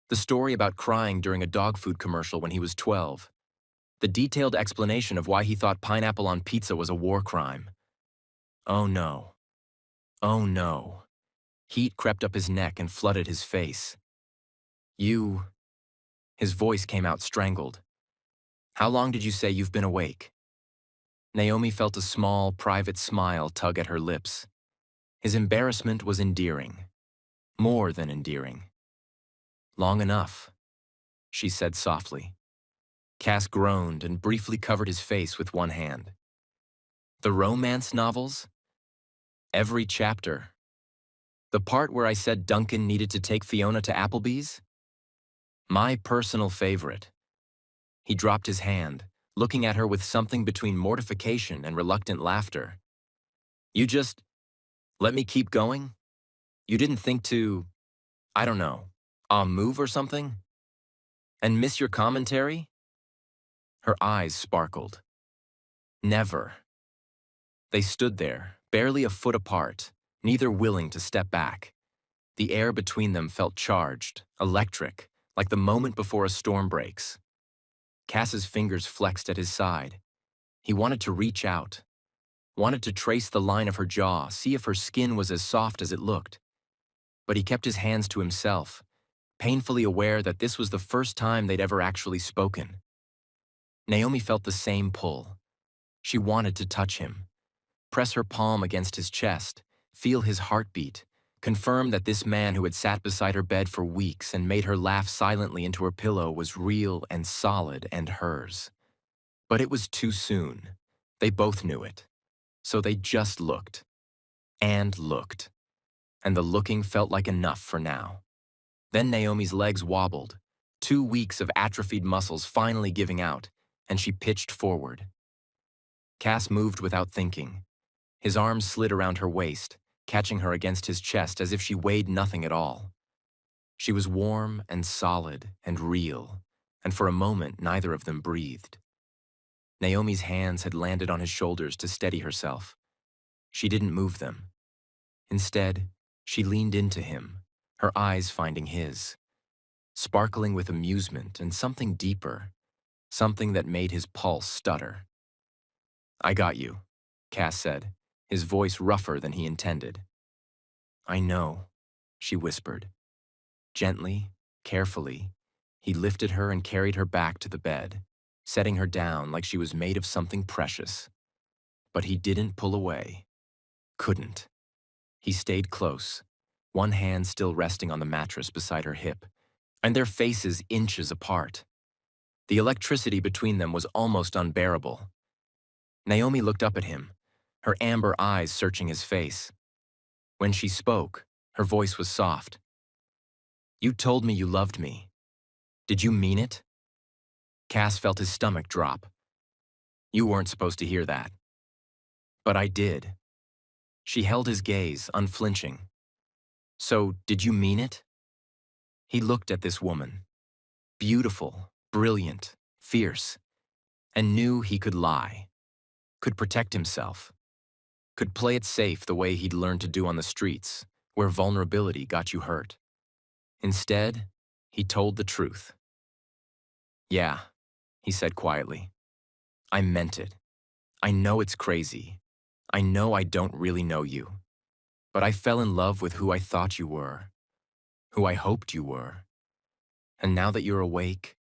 the story about crying during a dog food commercial when he was 12, the detailed explanation of why he thought pineapple on pizza was a war crime. Oh no. Oh no. Heat crept up his neck and flooded his face. You... His voice came out strangled. How long did you say you've been awake? Naomi felt a small, private smile tug at her lips. His embarrassment was endearing. More than endearing. Long enough, she said softly. Cass groaned and briefly covered his face with one hand. The romance novels? Every chapter. The part where I said Duncan needed to take Fiona to Applebee's? My personal favorite. He dropped his hand, looking at her with something between mortification and reluctant laughter. You just let me keep going? You didn't think to, I don't know, move or something? And miss your commentary? Her eyes sparkled. Never. They stood there, barely a foot apart, neither willing to step back. The air between them felt charged, electric, like the moment before a storm breaks. Cass's fingers flexed at his side. He wanted to reach out, wanted to trace the line of her jaw, see if her skin was as soft as it looked. But he kept his hands to himself, painfully aware that this was the first time they'd ever actually spoken. Naomi felt the same pull. She wanted to touch him, press her palm against his chest, feel his heartbeat, confirm that this man who had sat beside her bed for weeks and made her laugh silently into her pillow was real and solid and hers. But it was too soon. They both knew it. So they just looked. And looked. And the looking felt like enough for now. Then Naomi's legs wobbled, 2 weeks of atrophied muscles finally giving out, and she pitched forward. Cass moved without thinking. His arms slid around her waist, catching her against his chest as if she weighed nothing at all. She was warm and solid and real, and for a moment neither of them breathed. Naomi's hands had landed on his shoulders to steady herself. She didn't move them. Instead, she leaned into him, her eyes finding his, sparkling with amusement and something deeper, something that made his pulse stutter. I got you, Cass said, his voice rougher than he intended. I know, she whispered. Gently, carefully, he lifted her and carried her back to the bed, setting her down like she was made of something precious. But he didn't pull away. Couldn't. He stayed close, one hand still resting on the mattress beside her hip, and their faces inches apart. The electricity between them was almost unbearable. Naomi looked up at him, her amber eyes searching his face. When she spoke, her voice was soft. You told me you loved me. Did you mean it? Cass felt his stomach drop. You weren't supposed to hear that. But I did. She held his gaze, unflinching. So, did you mean it? He looked at this woman, beautiful, brilliant, fierce, and knew he could lie, could protect himself, could play it safe the way he'd learned to do on the streets, where vulnerability got you hurt. Instead, he told the truth. "Yeah," he said quietly. "I meant it. I know it's crazy. I know I don't really know you. But I fell in love with who I thought you were, who I hoped you were. And now that you're awake,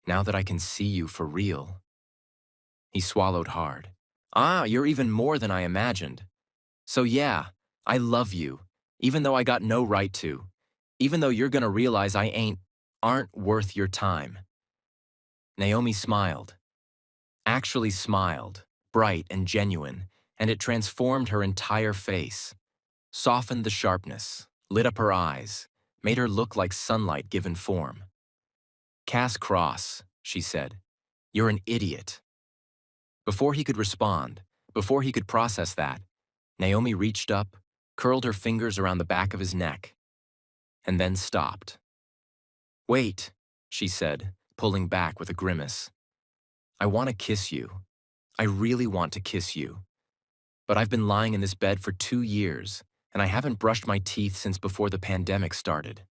now that I can see you for real." He swallowed hard. "Ah, you're even more than I imagined. So yeah, I love you, even though I got no right to. Even though you're gonna realize aren't worth your time." Naomi smiled. Actually smiled, bright and genuine, and it transformed her entire face. Softened the sharpness, lit up her eyes, made her look like sunlight given form. "Cass Cross," she said, "you're an idiot." Before he could respond, before he could process that, Naomi reached up, curled her fingers around the back of his neck, and then stopped. "Wait," she said, pulling back with a grimace. "I want to kiss you. I really want to kiss you. But I've been lying in this bed for 2 years, and I haven't brushed my teeth since before the pandemic started."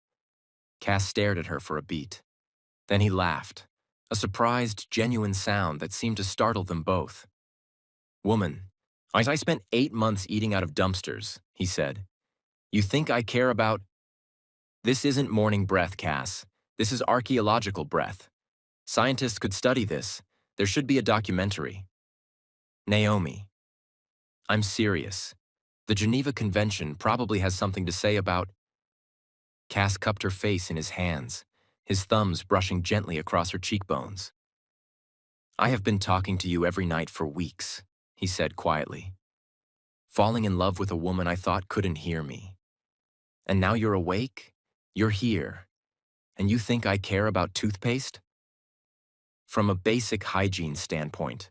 Cass stared at her for a beat. Then he laughed, a surprised, genuine sound that seemed to startle them both. "Woman, I spent 8 months eating out of dumpsters," he said. "You think I care about—" "This isn't morning breath, Cass. This is archaeological breath. Scientists could study this. There should be a documentary." "Naomi, I'm serious. The Geneva Convention probably has something to say about—" Cass cupped her face in his hands, his thumbs brushing gently across her cheekbones. "I have been talking to you every night for weeks," he said quietly. "Falling in love with a woman I thought couldn't hear me. And now you're awake, you're here, and you think I care about toothpaste?" From a basic hygiene standpoint.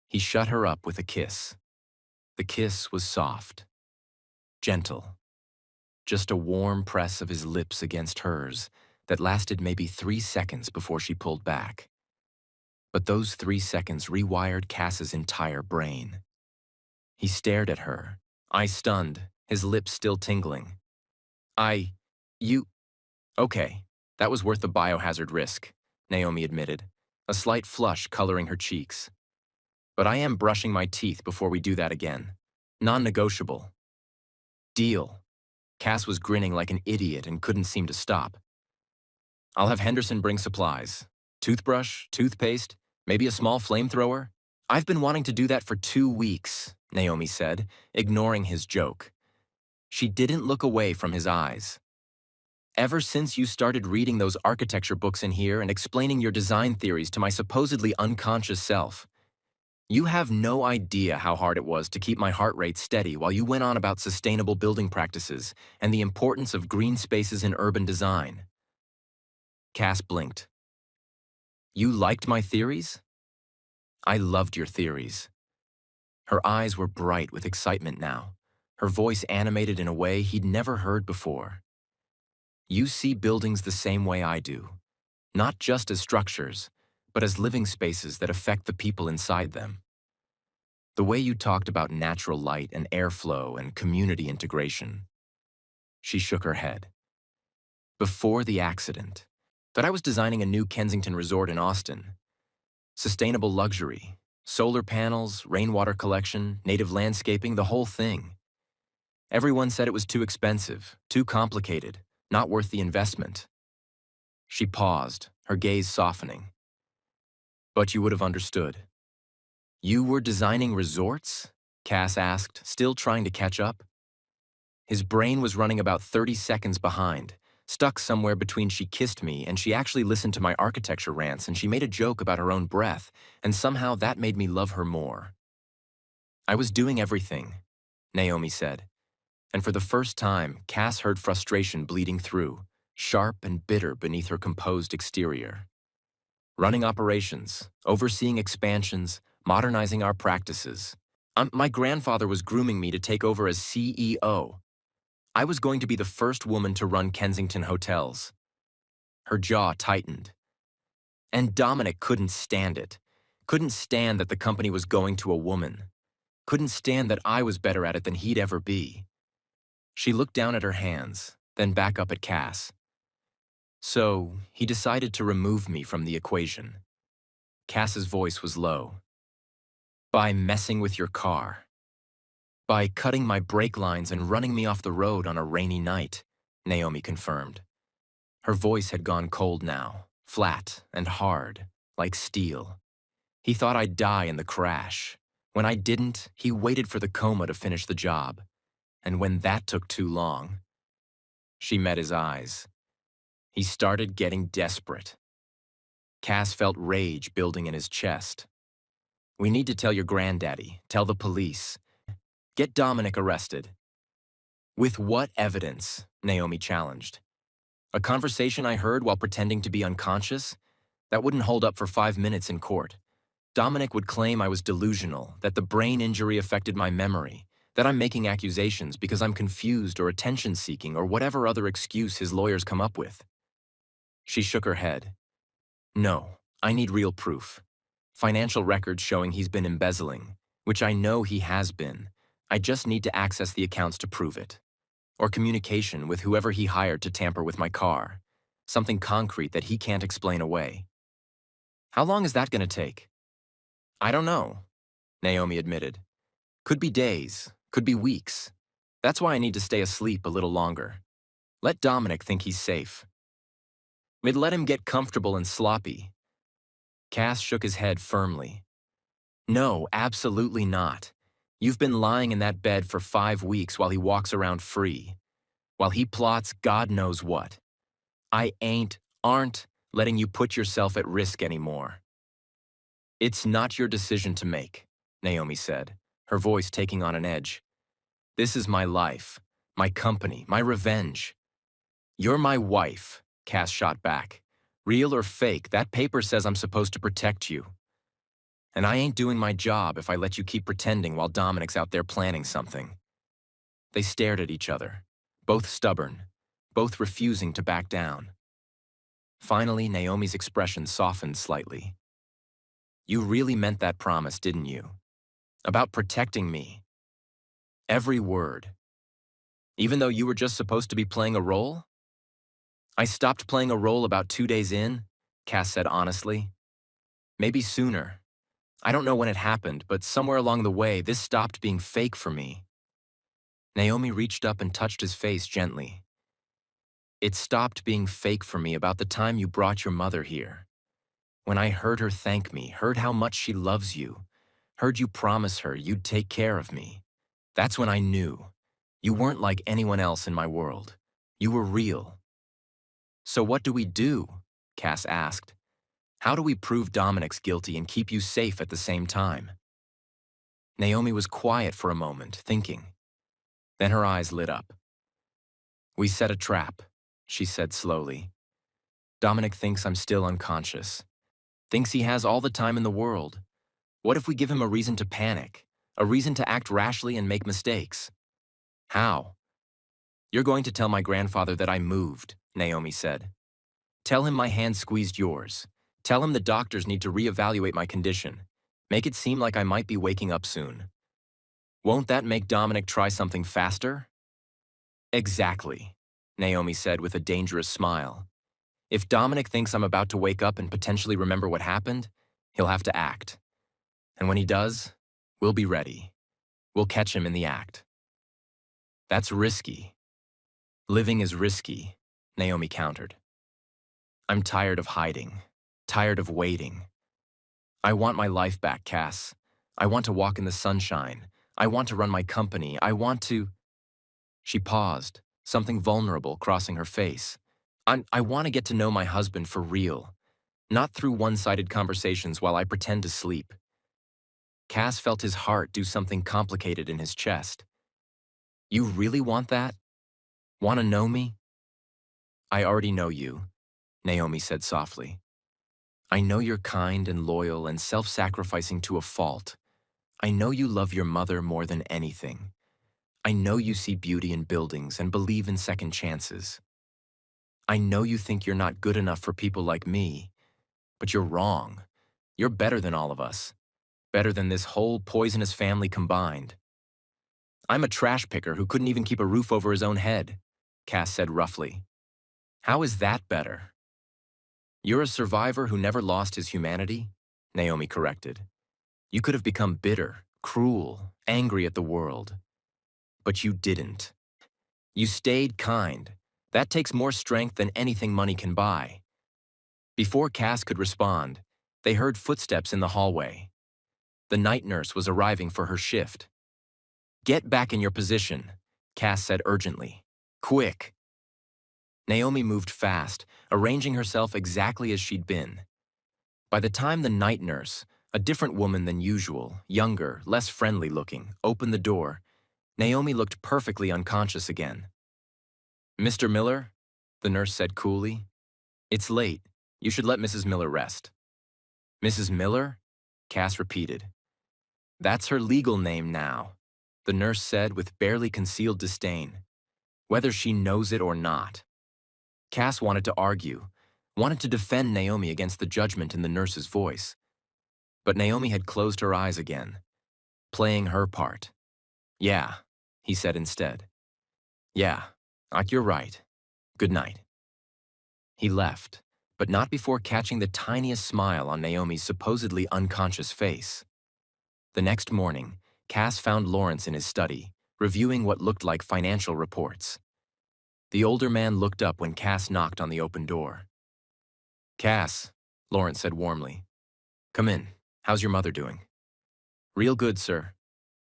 He shut her up with a kiss. The kiss was soft, gentle, just a warm press of his lips against hers that lasted maybe 3 seconds before she pulled back. But those 3 seconds rewired Cass's entire brain. He stared at her, eyes stunned, his lips still tingling. You, okay, that was worth the biohazard risk," Naomi admitted, a slight flush coloring her cheeks. "But I am brushing my teeth before we do that again. Non-negotiable." "Deal." Cass was grinning like an idiot and couldn't seem to stop. "I'll have Henderson bring supplies. Toothbrush, toothpaste, maybe a small flamethrower." "I've been wanting to do that for 2 weeks," Naomi said, ignoring his joke. She didn't look away from his eyes. "Ever since you started reading those architecture books in here and explaining your design theories to my supposedly unconscious self. You have no idea how hard it was to keep my heart rate steady while you went on about sustainable building practices and the importance of green spaces in urban design." Cass blinked. "You liked my theories?" "I loved your theories." Her eyes were bright with excitement now, her voice animated in a way he'd never heard before. "You see buildings the same way I do, not just as structures, but as living spaces that affect the people inside them. The way you talked about natural light and airflow and community integration." She shook her head. "Before the accident, but I was designing a new Kensington resort in Austin. Sustainable luxury, solar panels, rainwater collection, native landscaping, the whole thing. Everyone said it was too expensive, too complicated, not worth the investment." She paused, her gaze softening. "But you would have understood." "You were designing resorts?" Cass asked, still trying to catch up. His brain was running about 30 seconds behind, stuck somewhere between "she kissed me" and "she actually listened to my architecture rants and she made a joke about her own breath, and somehow that made me love her more." "I was doing everything," Naomi said. And for the first time, Cass heard frustration bleeding through, sharp and bitter beneath her composed exterior. "Running operations, overseeing expansions, modernizing our practices. My grandfather was grooming me to take over as CEO. I was going to be the first woman to run Kensington hotels. Her jaw tightened. And Dominic couldn't stand it. Couldn't stand that the company was going to a woman. Couldn't stand that I was better at it than he'd ever be. She looked down at her hands, then back up at Cass. So, he decided to remove me from the equation. Cass's voice was low. By messing with your car. By cutting my brake lines and running me off the road on a rainy night, Naomi confirmed. Her voice had gone cold now, flat and hard, like steel. He thought I'd die in the crash. When I didn't, he waited for the coma to finish the job. And when that took too long, she met his eyes. He started getting desperate. Cass felt rage building in his chest. We need to tell your granddaddy, tell the police. Get Dominic arrested. With what evidence? Naomi challenged. A conversation I heard while pretending to be unconscious? That wouldn't hold up for 5 minutes in court. Dominic would claim I was delusional, that the brain injury affected my memory, that I'm making accusations because I'm confused or attention-seeking or whatever other excuse his lawyers come up with. She shook her head. No, I need real proof. Financial records showing he's been embezzling, which I know he has been. I just need to access the accounts to prove it. Or communication with whoever he hired to tamper with my car. Something concrete that he can't explain away. How long is that going to take? I don't know, Naomi admitted. Could be days, could be weeks. That's why I need to stay asleep a little longer. Let Dominic think he's safe. We'd let him get comfortable and sloppy. Cass shook his head firmly. No, absolutely not. You've been lying in that bed for 5 weeks while he walks around free. While he plots God knows what. I aren't letting you put yourself at risk anymore. It's not your decision to make, Naomi said, her voice taking on an edge. This is my life, my company, my revenge. You're my wife, Cass shot back. Real or fake, that paper says I'm supposed to protect you. And I ain't doing my job if I let you keep pretending while Dominic's out there planning something. They stared at each other, both stubborn, both refusing to back down. Finally, Naomi's expression softened slightly. You really meant that promise, didn't you? About protecting me. Every word. Even though you were just supposed to be playing a role? I stopped playing a role about 2 days in, Cass said honestly. Maybe sooner. I don't know when it happened, but somewhere along the way, this stopped being fake for me. Naomi reached up and touched his face gently. It stopped being fake for me about the time you brought your mother here. When I heard her thank me, heard how much she loves you, heard you promise her you'd take care of me. That's when I knew. You weren't like anyone else in my world. You were real. So what do we do? Cass asked. How do we prove Dominic's guilty and keep you safe at the same time? Naomi was quiet for a moment, thinking. Then her eyes lit up. We set a trap, she said slowly. Dominic thinks I'm still unconscious. Thinks he has all the time in the world. What if we give him a reason to panic? A reason to act rashly and make mistakes? How? You're going to tell my grandfather that I moved, Naomi said. Tell him my hand squeezed yours. Tell him the doctors need to reevaluate my condition. Make it seem like I might be waking up soon. Won't that make Dominic try something faster? Exactly, Naomi said with a dangerous smile. If Dominic thinks I'm about to wake up and potentially remember what happened, he'll have to act. And when he does, we'll be ready. We'll catch him in the act. That's risky. Living is risky, Naomi countered. I'm tired of hiding, tired of waiting. I want my life back, Cass. I want to walk in the sunshine. I want to run my company. I want to... She paused, something vulnerable crossing her face. I want to get to know my husband for real, not through one-sided conversations while I pretend to sleep. Cass felt his heart do something complicated in his chest. You really want that? Want to know me? I already know you, Naomi said softly. I know you're kind and loyal and self-sacrificing to a fault. I know you love your mother more than anything. I know you see beauty in buildings and believe in second chances. I know you think you're not good enough for people like me, but you're wrong. You're better than all of us. Better than this whole poisonous family combined. I'm a trash picker who couldn't even keep a roof over his own head, Cass said roughly. How is that better? You're a survivor who never lost his humanity, Naomi corrected. You could have become bitter, cruel, angry at the world. But you didn't. You stayed kind. That takes more strength than anything money can buy. Before Cass could respond, they heard footsteps in the hallway. The night nurse was arriving for her shift. Get back in your position, Cass said urgently. Quick. Naomi moved fast, arranging herself exactly as she'd been. By the time the night nurse, a different woman than usual, younger, less friendly looking, opened the door, Naomi looked perfectly unconscious again. Mr. Miller, the nurse said coolly. It's late. You should let Mrs. Miller rest. Mrs. Miller? Cass repeated. That's her legal name now, the nurse said with barely concealed disdain. Whether she knows it or not. Cass wanted to argue, wanted to defend Naomi against the judgment in the nurse's voice. But Naomi had closed her eyes again, playing her part. Yeah, he said instead. Yeah, you're right. Good night. He left, but not before catching the tiniest smile on Naomi's supposedly unconscious face. The next morning, Cass found Lawrence in his study, reviewing what looked like financial reports. The older man looked up when Cass knocked on the open door. Cass, Lawrence said warmly. Come in. How's your mother doing? Real good, sir.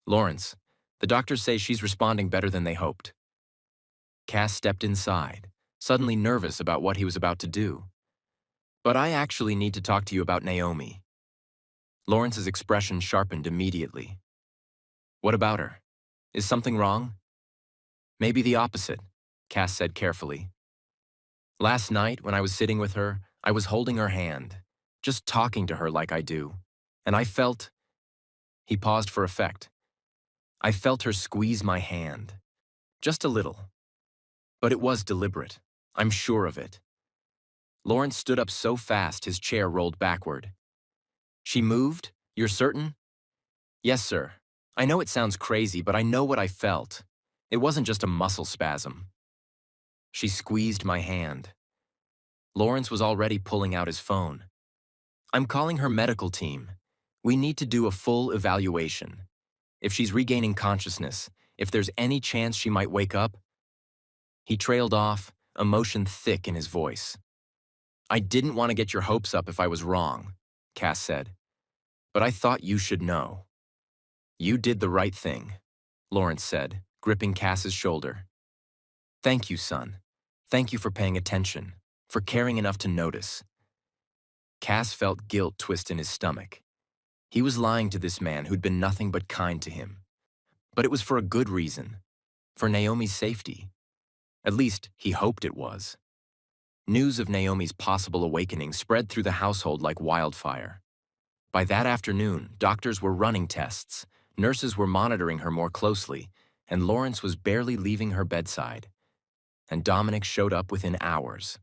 Lawrence, the doctors say she's responding better than they hoped. Cass stepped inside, suddenly nervous about what he was about to do. But I actually need to talk to you about Naomi. Lawrence's expression sharpened immediately. What about her? Is something wrong? Maybe the opposite, Cass said carefully. Last night, when I was sitting with her, I was holding her hand, just talking to her like I do, and I felt... He paused for effect. I felt her squeeze my hand. Just a little. But it was deliberate. I'm sure of it. Lawrence stood up so fast his chair rolled backward. She moved? You're certain? Yes, sir. I know it sounds crazy, but I know what I felt. It wasn't just a muscle spasm. She squeezed my hand. Lawrence was already pulling out his phone. I'm calling her medical team. We need to do a full evaluation. If she's regaining consciousness, if there's any chance she might wake up. He trailed off, emotion thick in his voice. I didn't want to get your hopes up if I was wrong, Cass said. But I thought you should know. You did the right thing, Lawrence said, gripping Cass's shoulder. Thank you, son. Thank you for paying attention, for caring enough to notice. Cass felt guilt twist in his stomach. He was lying to this man who'd been nothing but kind to him. But it was for a good reason, for Naomi's safety. At least, he hoped it was. News of Naomi's possible awakening spread through the household like wildfire. By that afternoon, doctors were running tests, nurses were monitoring her more closely, and Lawrence was barely leaving her bedside. And Dominic showed up within hours.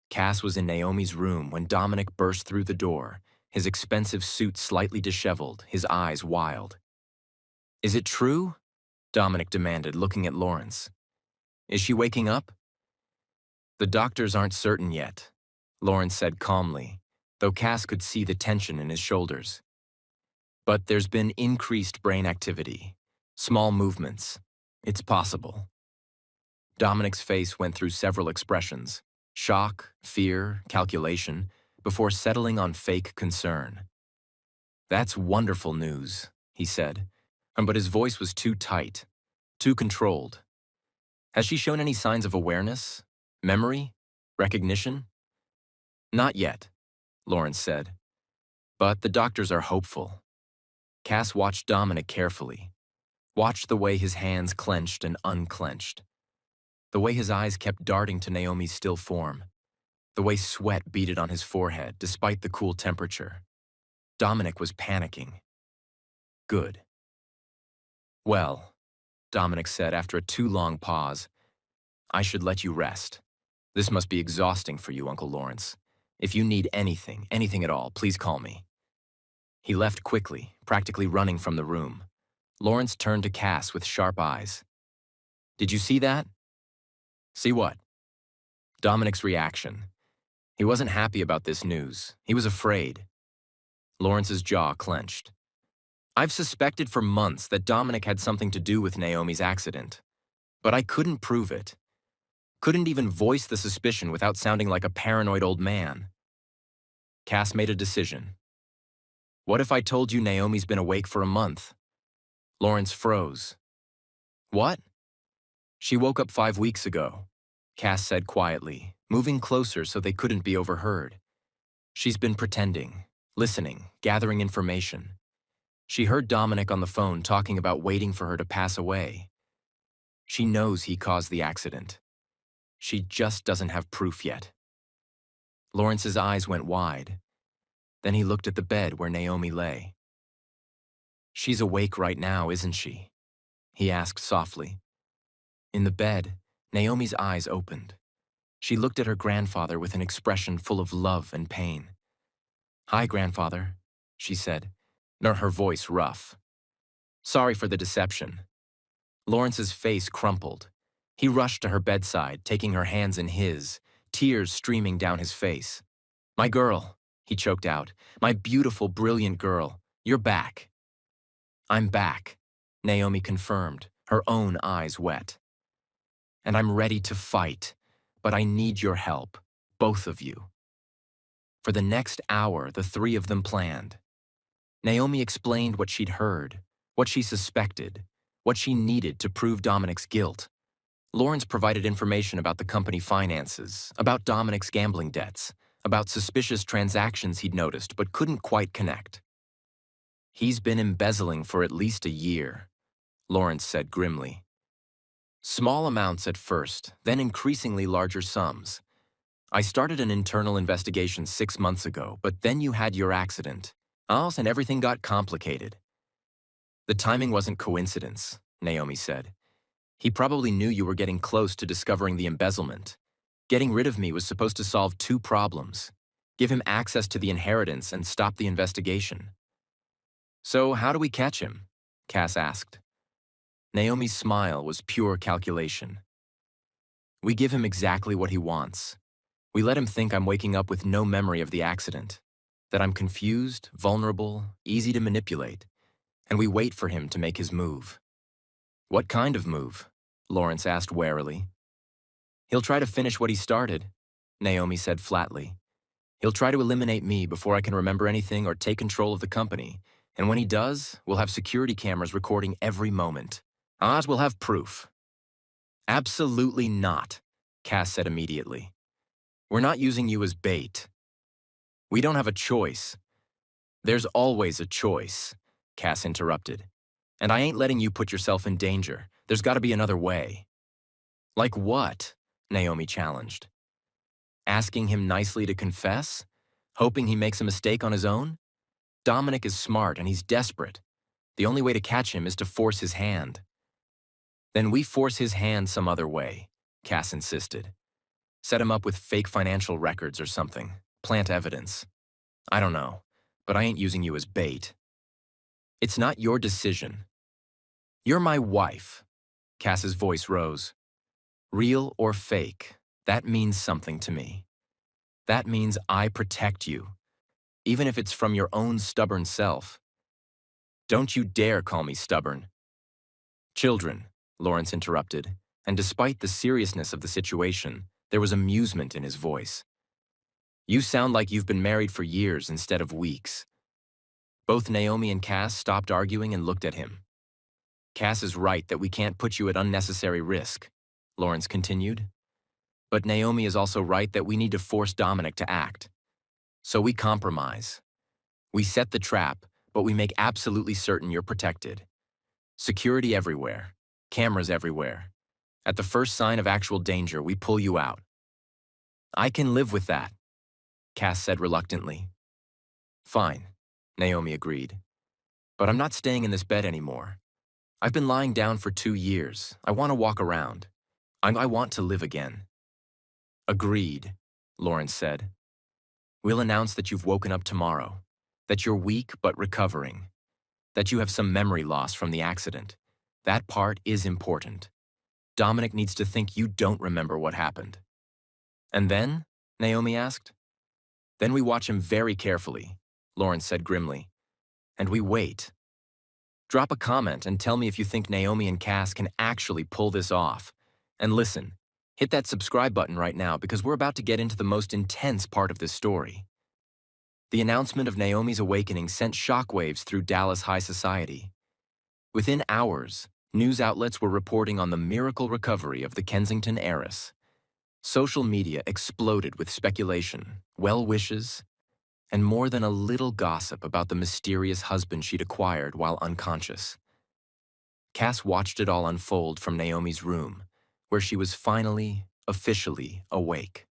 Cass was in Naomi's room when Dominic burst through the door, his expensive suit slightly disheveled, his eyes wild. Is it true? Dominic demanded, looking at Lawrence. Is she waking up? The doctors aren't certain yet, Lawrence said calmly, though Cass could see the tension in his shoulders. But there's been increased brain activity, small movements. It's possible. Dominic's face went through several expressions, shock, fear, calculation, before settling on fake concern. That's wonderful news, he said, but his voice was too tight, too controlled. Has she shown any signs of awareness, memory, recognition? Not yet, Lawrence said, but the doctors are hopeful. Cass watched Dominic carefully, watched the way his hands clenched and unclenched, the way his eyes kept darting to Naomi's still form, the way sweat beaded on his forehead despite the cool temperature. Dominic was panicking. Good. Well, Dominic said after a too long pause. I should let you rest. This must be exhausting for you, Uncle Lawrence. If you need anything, anything at all, please call me. He left quickly, practically running from the room. Lawrence turned to Cass with sharp eyes. Did you see that? See what? Dominic's reaction. He wasn't happy about this news. He was afraid. Lawrence's jaw clenched. I've suspected for months that Dominic had something to do with Naomi's accident. But I couldn't prove it. Couldn't even voice the suspicion without sounding like a paranoid old man. Cass made a decision. What if I told you Naomi's been awake for a month? Lawrence froze. What? She woke up 5 weeks ago, Cass said quietly, moving closer so they couldn't be overheard. She's been pretending, listening, gathering information. She heard Dominic on the phone talking about waiting for her to pass away. She knows he caused the accident. She just doesn't have proof yet. Lawrence's eyes went wide. Then he looked at the bed where Naomi lay. She's awake right now, isn't she? He asked softly. In the bed, Naomi's eyes opened. She looked at her grandfather with an expression full of love and pain. Hi, grandfather, she said, her voice rough. Sorry for the deception. Lawrence's face crumpled. He rushed to her bedside, taking her hands in his, tears streaming down his face. My girl, he choked out. My beautiful, brilliant girl. You're back. I'm back, Naomi confirmed, her own eyes wet. And I'm ready to fight, but I need your help, both of you. For the next hour, the three of them planned. Naomi explained what she'd heard, what she suspected, what she needed to prove Dominic's guilt. Lawrence provided information about the company finances, about Dominic's gambling debts, about suspicious transactions he'd noticed but couldn't quite connect. He's been embezzling for at least a year, Lawrence said grimly. Small amounts at first, then increasingly larger sums. I started an internal investigation 6 months ago, but then you had your accident. And everything got complicated. The timing wasn't coincidence, Naomi said. He probably knew you were getting close to discovering the embezzlement. Getting rid of me was supposed to solve 2 problems. Give him access to the inheritance and stop the investigation. So how do we catch him? Cass asked. Naomi's smile was pure calculation. We give him exactly what he wants. We let him think I'm waking up with no memory of the accident, that I'm confused, vulnerable, easy to manipulate, and we wait for him to make his move. What kind of move? Lawrence asked warily. He'll try to finish what he started, Naomi said flatly. He'll try to eliminate me before I can remember anything or take control of the company, and when he does, we'll have security cameras recording every moment. We'll have proof. Absolutely not, Cass said immediately. We're not using you as bait. We don't have a choice. There's always a choice, Cass interrupted. And I ain't letting you put yourself in danger. There's got to be another way. Like what? Naomi challenged. Asking him nicely to confess? Hoping he makes a mistake on his own? Dominic is smart and he's desperate. The only way to catch him is to force his hand. Then we force his hand some other way, Cass insisted. Set him up with fake financial records or something. Plant evidence. I don't know, but I ain't using you as bait. It's not your decision. You're my wife. Cass's voice rose. Real or fake, that means something to me. That means I protect you, even if it's from your own stubborn self. Don't you dare call me stubborn. Children, Lawrence interrupted, and despite the seriousness of the situation, there was amusement in his voice. You sound like you've been married for years instead of weeks. Both Naomi and Cass stopped arguing and looked at him. Cass is right that we can't put you at unnecessary risk, Lawrence continued. But Naomi is also right that we need to force Dominic to act. So we compromise. We set the trap, but we make absolutely certain you're protected. Security everywhere. Cameras everywhere. At the first sign of actual danger, we pull you out. I can live with that, Cass said reluctantly. Fine, Naomi agreed. But I'm not staying in this bed anymore. I've been lying down for 2 years. I want to walk around. I want to live again. Agreed, Lawrence said. We'll announce that you've woken up tomorrow, that you're weak but recovering, that you have some memory loss from the accident. That part is important. Dominic needs to think you don't remember what happened. And then? Naomi asked. Then we watch him very carefully, Lawrence said grimly. And we wait. Drop a comment and tell me if you think Naomi and Cass can actually pull this off. And listen, hit that subscribe button right now because we're about to get into the most intense part of this story. The announcement of Naomi's awakening sent shockwaves through Dallas high society. Within hours, news outlets were reporting on the miracle recovery of the Kensington heiress. Social media exploded with speculation, well wishes, and more than a little gossip about the mysterious husband she'd acquired while unconscious. Cass watched it all unfold from Naomi's room, where she was finally, officially awake.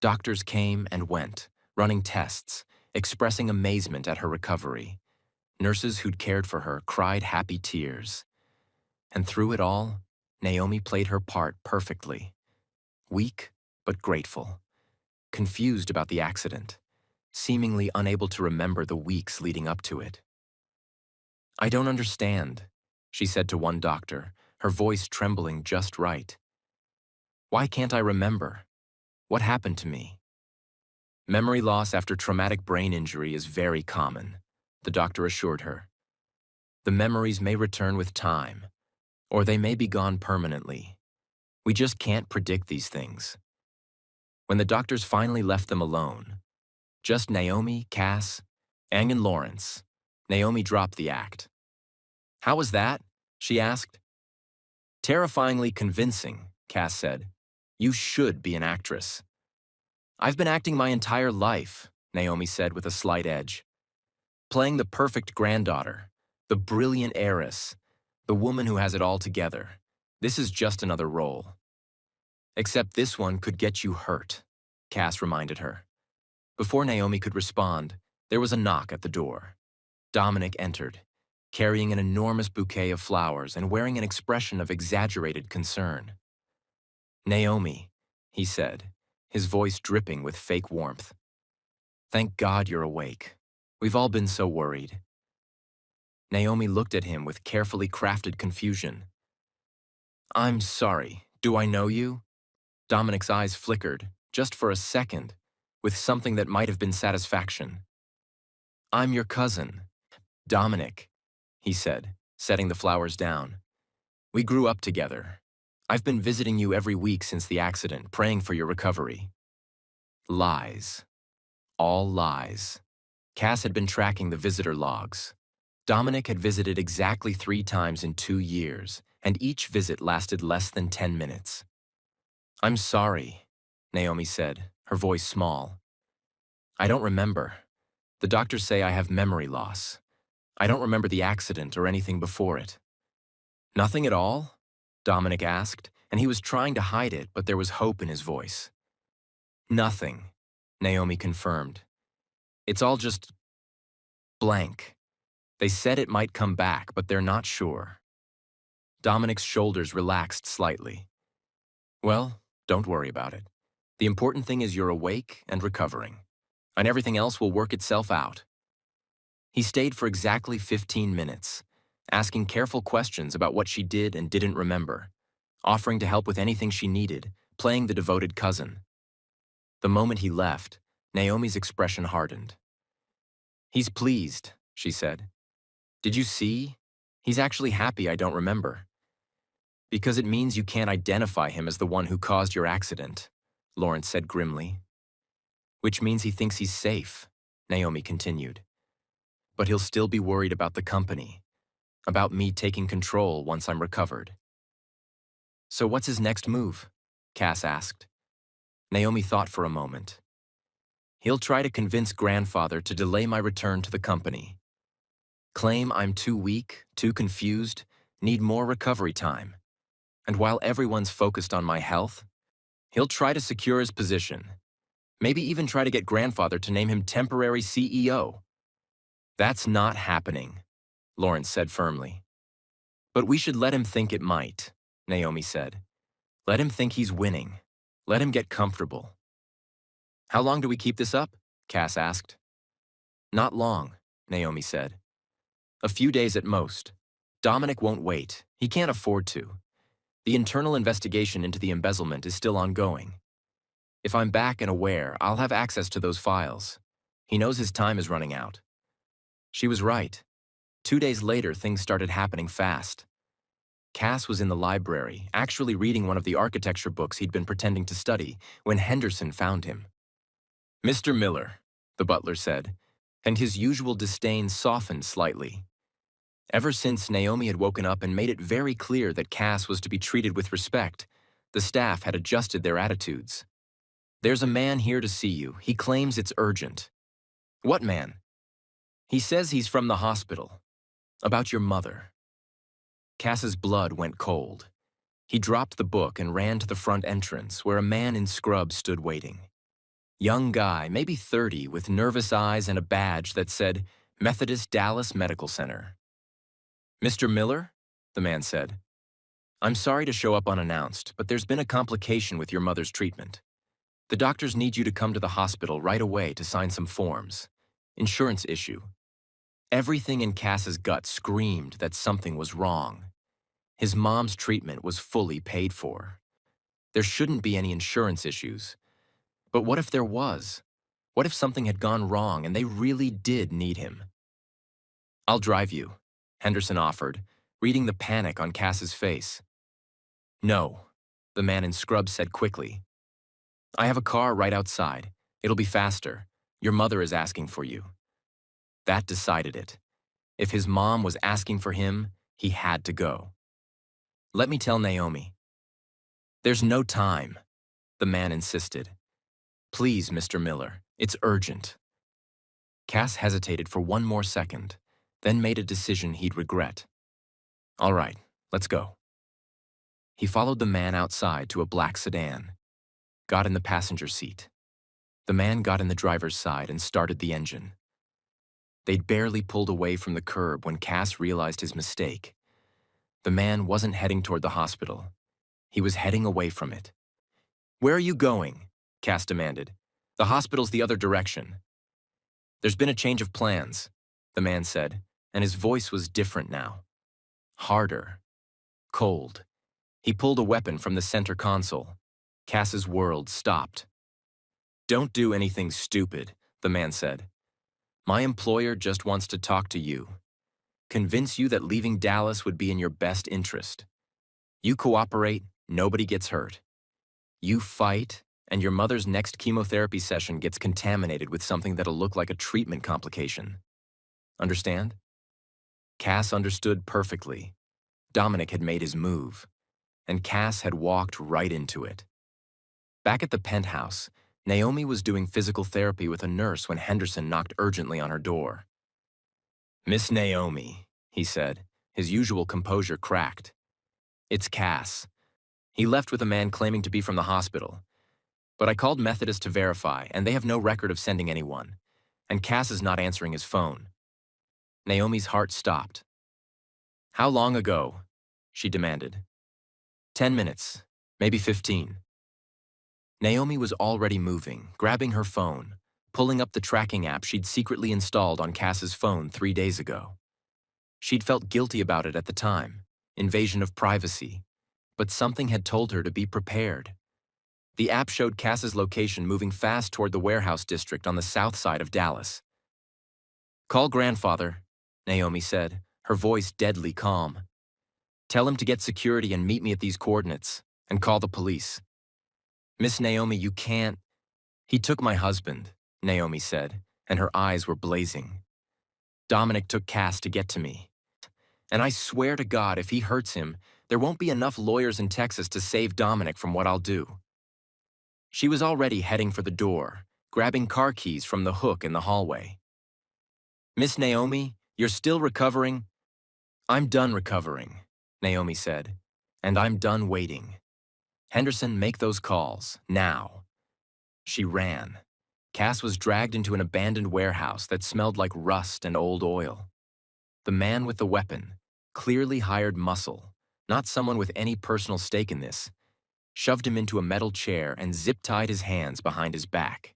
Doctors came and went, running tests, expressing amazement at her recovery. Nurses who'd cared for her cried happy tears. And through it all, Naomi played her part perfectly. Weak, but grateful. Confused about the accident, seemingly unable to remember the weeks leading up to it. I don't understand, she said to one doctor, her voice trembling just right. Why can't I remember? What happened to me? Memory loss after traumatic brain injury is very common, the doctor assured her. The memories may return with time, or they may be gone permanently. We just can't predict these things. When the doctors finally left them alone, just Naomi, Cass, and Lawrence, Naomi dropped the act. How was that? She asked. Terrifyingly convincing, Cass said. You should be an actress. I've been acting my entire life, Naomi said with a slight edge. Playing the perfect granddaughter, the brilliant heiress, the woman who has it all together. This is just another role. Except this one could get you hurt, Cass reminded her. Before Naomi could respond, there was a knock at the door. Dominic entered, carrying an enormous bouquet of flowers and wearing an expression of exaggerated concern. Naomi, he said, his voice dripping with fake warmth. Thank God you're awake. We've all been so worried. Naomi looked at him with carefully crafted confusion. I'm sorry, do I know you? Dominic's eyes flickered, just for a second, with something that might have been satisfaction. I'm your cousin, Dominic, he said, setting the flowers down. We grew up together. I've been visiting you every week since the accident, praying for your recovery. Lies. All lies. Cass had been tracking the visitor logs. Dominic had visited exactly 3 times in 2 years, and each visit lasted less than 10 minutes. I'm sorry, Naomi said, her voice small. I don't remember. The doctors say I have memory loss. I don't remember the accident or anything before it. Nothing at all? Dominic asked, and he was trying to hide it, but there was hope in his voice. Nothing, Naomi confirmed. It's all just blank. They said it might come back, but they're not sure. Dominic's shoulders relaxed slightly. Well, don't worry about it. The important thing is you're awake and recovering, and everything else will work itself out. He stayed for exactly 15 minutes, asking careful questions about what she did and didn't remember, offering to help with anything she needed, playing the devoted cousin. The moment he left, Naomi's expression hardened. He's pleased, she said. Did you see? He's actually happy I don't remember. Because it means you can't identify him as the one who caused your accident, Lawrence said grimly. Which means he thinks he's safe, Naomi continued. But he'll still be worried about the company, about me taking control once I'm recovered. So what's his next move? Cass asked. Naomi thought for a moment. He'll try to convince grandfather to delay my return to the company. Claim I'm too weak, too confused, need more recovery time. And while everyone's focused on my health, he'll try to secure his position. Maybe even try to get grandfather to name him temporary CEO. That's not happening, Lawrence said firmly. But we should let him think it might, Naomi said. Let him think he's winning. Let him get comfortable. How long do we keep this up? Cass asked. Not long, Naomi said. A few days at most. Dominic won't wait. He can't afford to. The internal investigation into the embezzlement is still ongoing. If I'm back and aware, I'll have access to those files. He knows his time is running out. She was right. 2 days later, things started happening fast. Cass was in the library, actually reading one of the architecture books he'd been pretending to study, when Henderson found him. Mr. Miller, the butler said, and his usual disdain softened slightly. Ever since Naomi had woken up and made it very clear that Cass was to be treated with respect, the staff had adjusted their attitudes. There's a man here to see you. He claims it's urgent. What man? He says he's from the hospital. About your mother. Cass's blood went cold. He dropped the book and ran to the front entrance, where a man in scrubs stood waiting. Young guy, maybe 30, with nervous eyes and a badge that said Methodist Dallas Medical Center. Mr. Miller? The man said. I'm sorry to show up unannounced, but there's been a complication with your mother's treatment. The doctors need you to come to the hospital right away to sign some forms. Insurance issue. Everything in Cass's gut screamed that something was wrong. His mom's treatment was fully paid for. There shouldn't be any insurance issues. But what if there was? What if something had gone wrong and they really did need him? I'll drive you, Henderson offered, reading the panic on Cass's face. No, the man in scrubs said quickly. I have a car right outside. It'll be faster. Your mother is asking for you. That decided it. If his mom was asking for him, he had to go. Let me tell Naomi. There's no time, the man insisted. Please, Mr. Miller, it's urgent. Cass hesitated for one more second, then made a decision he'd regret. All right, let's go. He followed the man outside to a black sedan, got in the passenger seat. The man got in the driver's side and started the engine. They'd barely pulled away from the curb when Cass realized his mistake. The man wasn't heading toward the hospital. He was heading away from it. Where are you going? Cass demanded. The hospital's the other direction. There's been a change of plans, the man said, and his voice was different now. Harder. Cold. He pulled a weapon from the center console. Cass's world stopped. Don't do anything stupid, the man said. My employer just wants to talk to you. Convince you that leaving Dallas would be in your best interest. You cooperate, nobody gets hurt. You fight, and your mother's next chemotherapy session gets contaminated with something that'll look like a treatment complication. Understand? Cass understood perfectly. Dominic had made his move, and Cass had walked right into it. Back at the penthouse, Naomi was doing physical therapy with a nurse when Henderson knocked urgently on her door. Miss Naomi, he said, his usual composure cracked. It's Cass. He left with a man claiming to be from the hospital. But I called Methodist to verify, and they have no record of sending anyone. And Cass is not answering his phone. Naomi's heart stopped. How long ago? She demanded. 10 minutes, maybe 15. Naomi was already moving, grabbing her phone, pulling up the tracking app she'd secretly installed on Cass's phone 3 days ago. She'd felt guilty about it at the time, invasion of privacy, but something had told her to be prepared. The app showed Cass's location moving fast toward the warehouse district on the south side of Dallas. Call grandfather, Naomi said, her voice deadly calm. Tell him to get security and meet me at these coordinates, and call the police. Miss Naomi, you can't. He took my husband, Naomi said, and her eyes were blazing. Dominic took Cass to get to me. And I swear to God, if he hurts him, there won't be enough lawyers in Texas to save Dominic from what I'll do. She was already heading for the door, grabbing car keys from the hook in the hallway. Miss Naomi, you're still recovering? I'm done recovering, Naomi said, and I'm done waiting. Henderson, make those calls, now. She ran. Cass was dragged into an abandoned warehouse that smelled like rust and old oil. The man with the weapon, clearly hired muscle, not someone with any personal stake in this, shoved him into a metal chair and zip-tied his hands behind his back.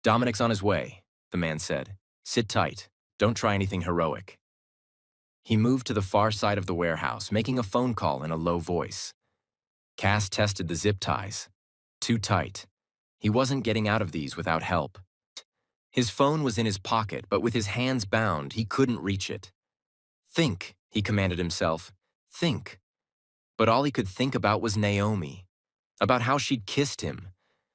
"Dominic's on his way," the man said. "Sit tight. Don't try anything heroic." He moved to the far side of the warehouse, making a phone call in a low voice. Cass tested the zip ties. Too tight. He wasn't getting out of these without help. His phone was in his pocket, but with his hands bound, he couldn't reach it. "Think," he commanded himself. "Think." But all he could think about was Naomi. About how she'd kissed him.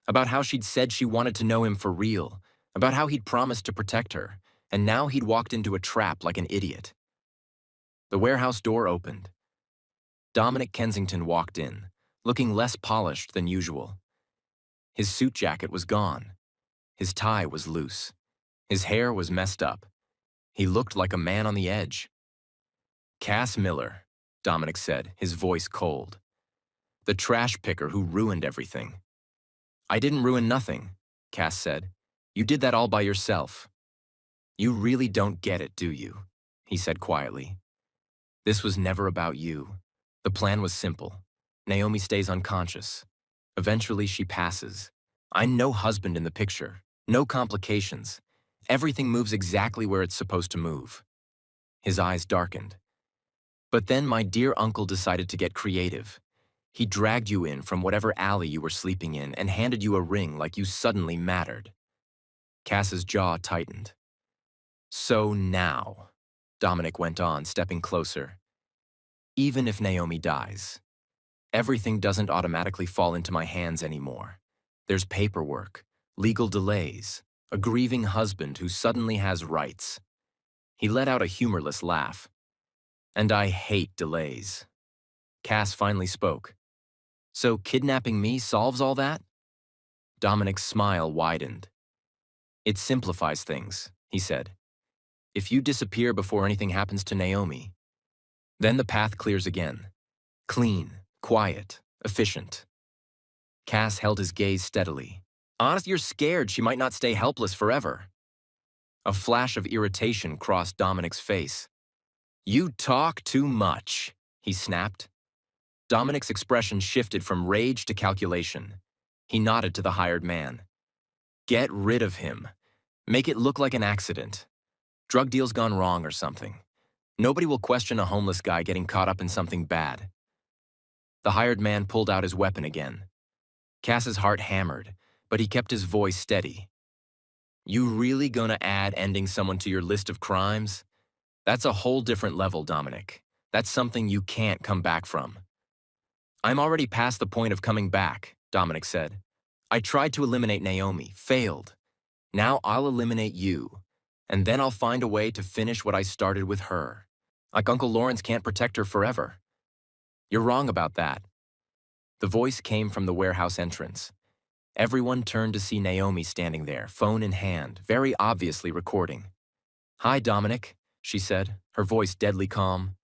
About how she'd said she wanted to know him for real. About how he'd promised to protect her. And now he'd walked into a trap like an idiot. The warehouse door opened. Dominic Kensington walked in, looking less polished than usual. His suit jacket was gone. His tie was loose. His hair was messed up. He looked like a man on the edge. "Cass Miller," Dominic said, his voice cold. "The trash picker who ruined everything." "I didn't ruin nothing," Cass said. "You did that all by yourself." "You really don't get it, do you?" he said quietly. "This was never about you. The plan was simple. Naomi stays unconscious. Eventually she passes. I'm no husband in the picture. No complications. Everything moves exactly where it's supposed to move." His eyes darkened. "But then my dear uncle decided to get creative. He dragged you in from whatever alley you were sleeping in and handed you a ring like you suddenly mattered." Cass's jaw tightened. "So now," Dominic went on, stepping closer, "even if Naomi dies, everything doesn't automatically fall into my hands anymore. There's paperwork, legal delays, a grieving husband who suddenly has rights." He let out a humorless laugh. "And I hate delays." Cass finally spoke. "So kidnapping me solves all that?" Dominic's smile widened. "It simplifies things," he said. "If you disappear before anything happens to Naomi, then the path clears again. Clean, quiet, efficient." Cass held his gaze steadily. "Honest, you're scared she might not stay helpless forever." A flash of irritation crossed Dominic's face. "You talk too much," he snapped. Dominic's expression shifted from rage to calculation. He nodded to the hired man. "Get rid of him. Make it look like an accident. Drug deal's gone wrong or something. Nobody will question a homeless guy getting caught up in something bad." The hired man pulled out his weapon again. Cass's heart hammered, but he kept his voice steady. "You really gonna add ending someone to your list of crimes? That's a whole different level, Dominic. That's something you can't come back from." "I'm already past the point of coming back," Dominic said. "I tried to eliminate Naomi, failed. Now I'll eliminate you, and then I'll find a way to finish what I started with her. Like Uncle Lawrence can't protect her forever." "You're wrong about that." The voice came from the warehouse entrance. Everyone turned to see Naomi standing there, phone in hand, very obviously recording. "Hi, Dominic," she said, her voice deadly calm.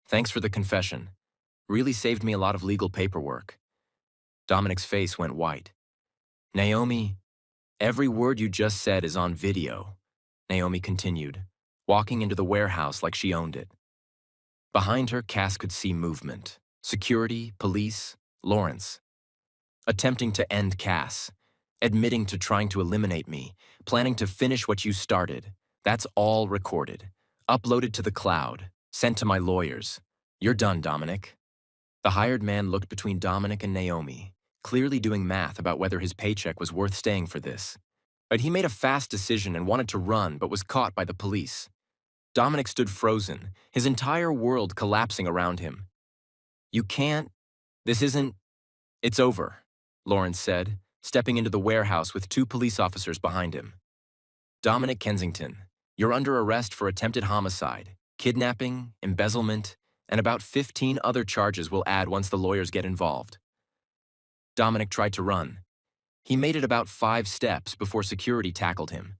"Thanks for the confession. Really saved me a lot of legal paperwork." Dominic's face went white. "Naomi, every word you just said is on video," Naomi continued, walking into the warehouse like she owned it. Behind her, Cass could see movement. Security, police, Lawrence. Attempting to end Cass. Admitting to trying to eliminate me. Planning to finish what you started. That's all recorded. Uploaded to the cloud. Sent to my lawyers. You're done, Dominic. The hired man looked between Dominic and Naomi, clearly doing math about whether his paycheck was worth staying for this. But he made a fast decision and wanted to run, but was caught by the police. Dominic stood frozen, his entire world collapsing around him. "You can't. This isn't. It's over," Lawrence said, stepping into the warehouse with 2 police officers behind him. "Dominic Kensington, you're under arrest for attempted homicide, kidnapping, embezzlement, and about 15 other charges we'll add once the lawyers get involved." Dominic tried to run. He made it about 5 steps before security tackled him.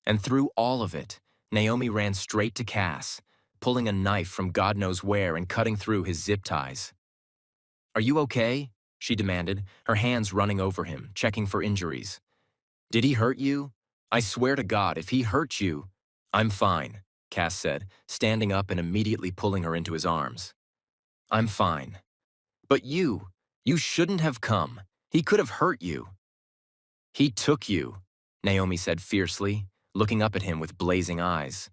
And through all of it, Naomi ran straight to Cass, pulling a knife from God knows where and cutting through his zip ties. "Are you okay?" she demanded, her hands running over him, checking for injuries. "Did he hurt you? I swear to God, if he hurt you..." "I'm fine," Cass said, standing up and immediately pulling her into his arms. I'm fine. But you shouldn't have come. He could have hurt you. He took you, Naomi said fiercely, looking up at him with blazing eyes.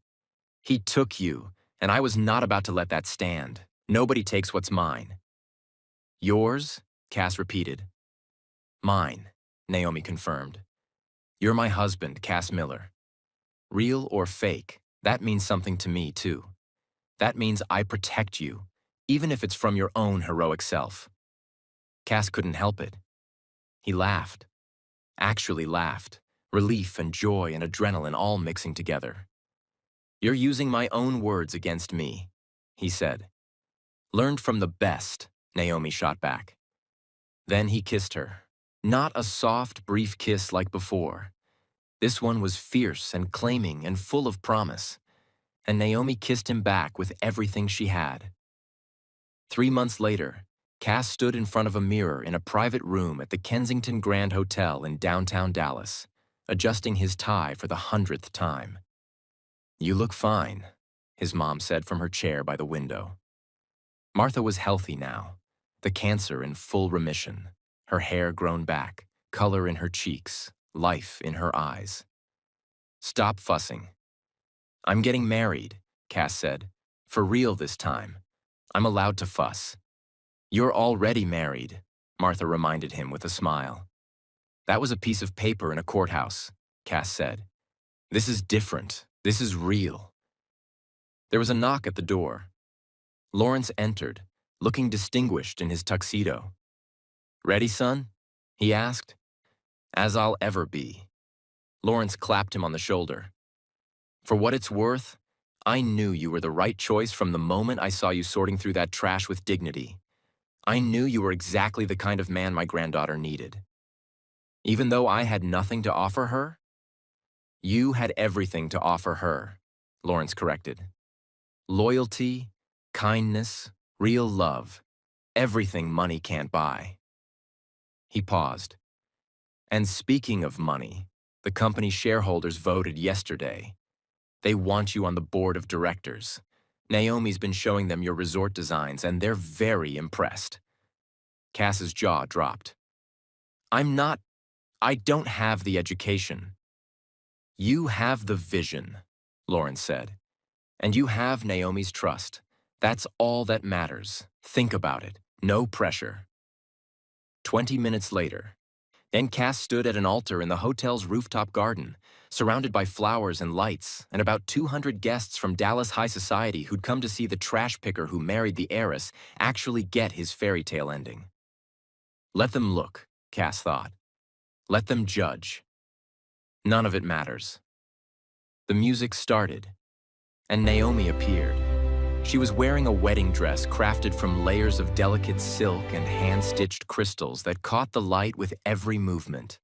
He took you, and I was not about to let that stand. Nobody takes what's mine. Yours? Cass repeated. Mine, Naomi confirmed. You're my husband, Cass Miller. Real or fake, that means something to me, too. That means I protect you, even if it's from your own heroic self. Cass couldn't help it. He laughed. Actually laughed. Relief and joy and adrenaline all mixing together. You're using my own words against me, he said. Learned from the best, Naomi shot back. Then he kissed her. Not a soft, brief kiss like before. This one was fierce and claiming and full of promise, and Naomi kissed him back with everything she had. 3 months later, Cass stood in front of a mirror in a private room at the Kensington Grand Hotel in downtown Dallas, adjusting his tie for the 100th time. You look fine, his mom said from her chair by the window. Martha was healthy now, the cancer in full remission, her hair grown back, color in her cheeks, life in her eyes. Stop fussing. I'm getting married, Cass said. For real this time. I'm allowed to fuss. You're already married, Martha reminded him with a smile. That was a piece of paper in a courthouse, Cass said. This is different. This is real. There was a knock at the door. Lawrence entered, looking distinguished in his tuxedo. Ready, son? He asked. As I'll ever be. Lawrence clapped him on the shoulder. For what it's worth, I knew you were the right choice from the moment I saw you sorting through that trash with dignity. I knew you were exactly the kind of man my granddaughter needed. Even though I had nothing to offer her? You had everything to offer her, Lawrence corrected. Loyalty, kindness, real love, everything money can't buy. He paused. And speaking of money, the company shareholders voted yesterday. They want you on the board of directors. Naomi's been showing them your resort designs, and they're very impressed. Cass's jaw dropped. I don't have the education. You have the vision, Lawrence said. And you have Naomi's trust. That's all that matters. Think about it. No pressure. 20 minutes later, then Cass stood at an altar in the hotel's rooftop garden, surrounded by flowers and lights, and about 200 guests from Dallas high society who'd come to see the trash picker who married the heiress actually get his fairy tale ending. Let them look, Cass thought. Let them judge. None of it matters. The music started, and Naomi appeared. She was wearing a wedding dress crafted from layers of delicate silk and hand-stitched crystals that caught the light with every movement.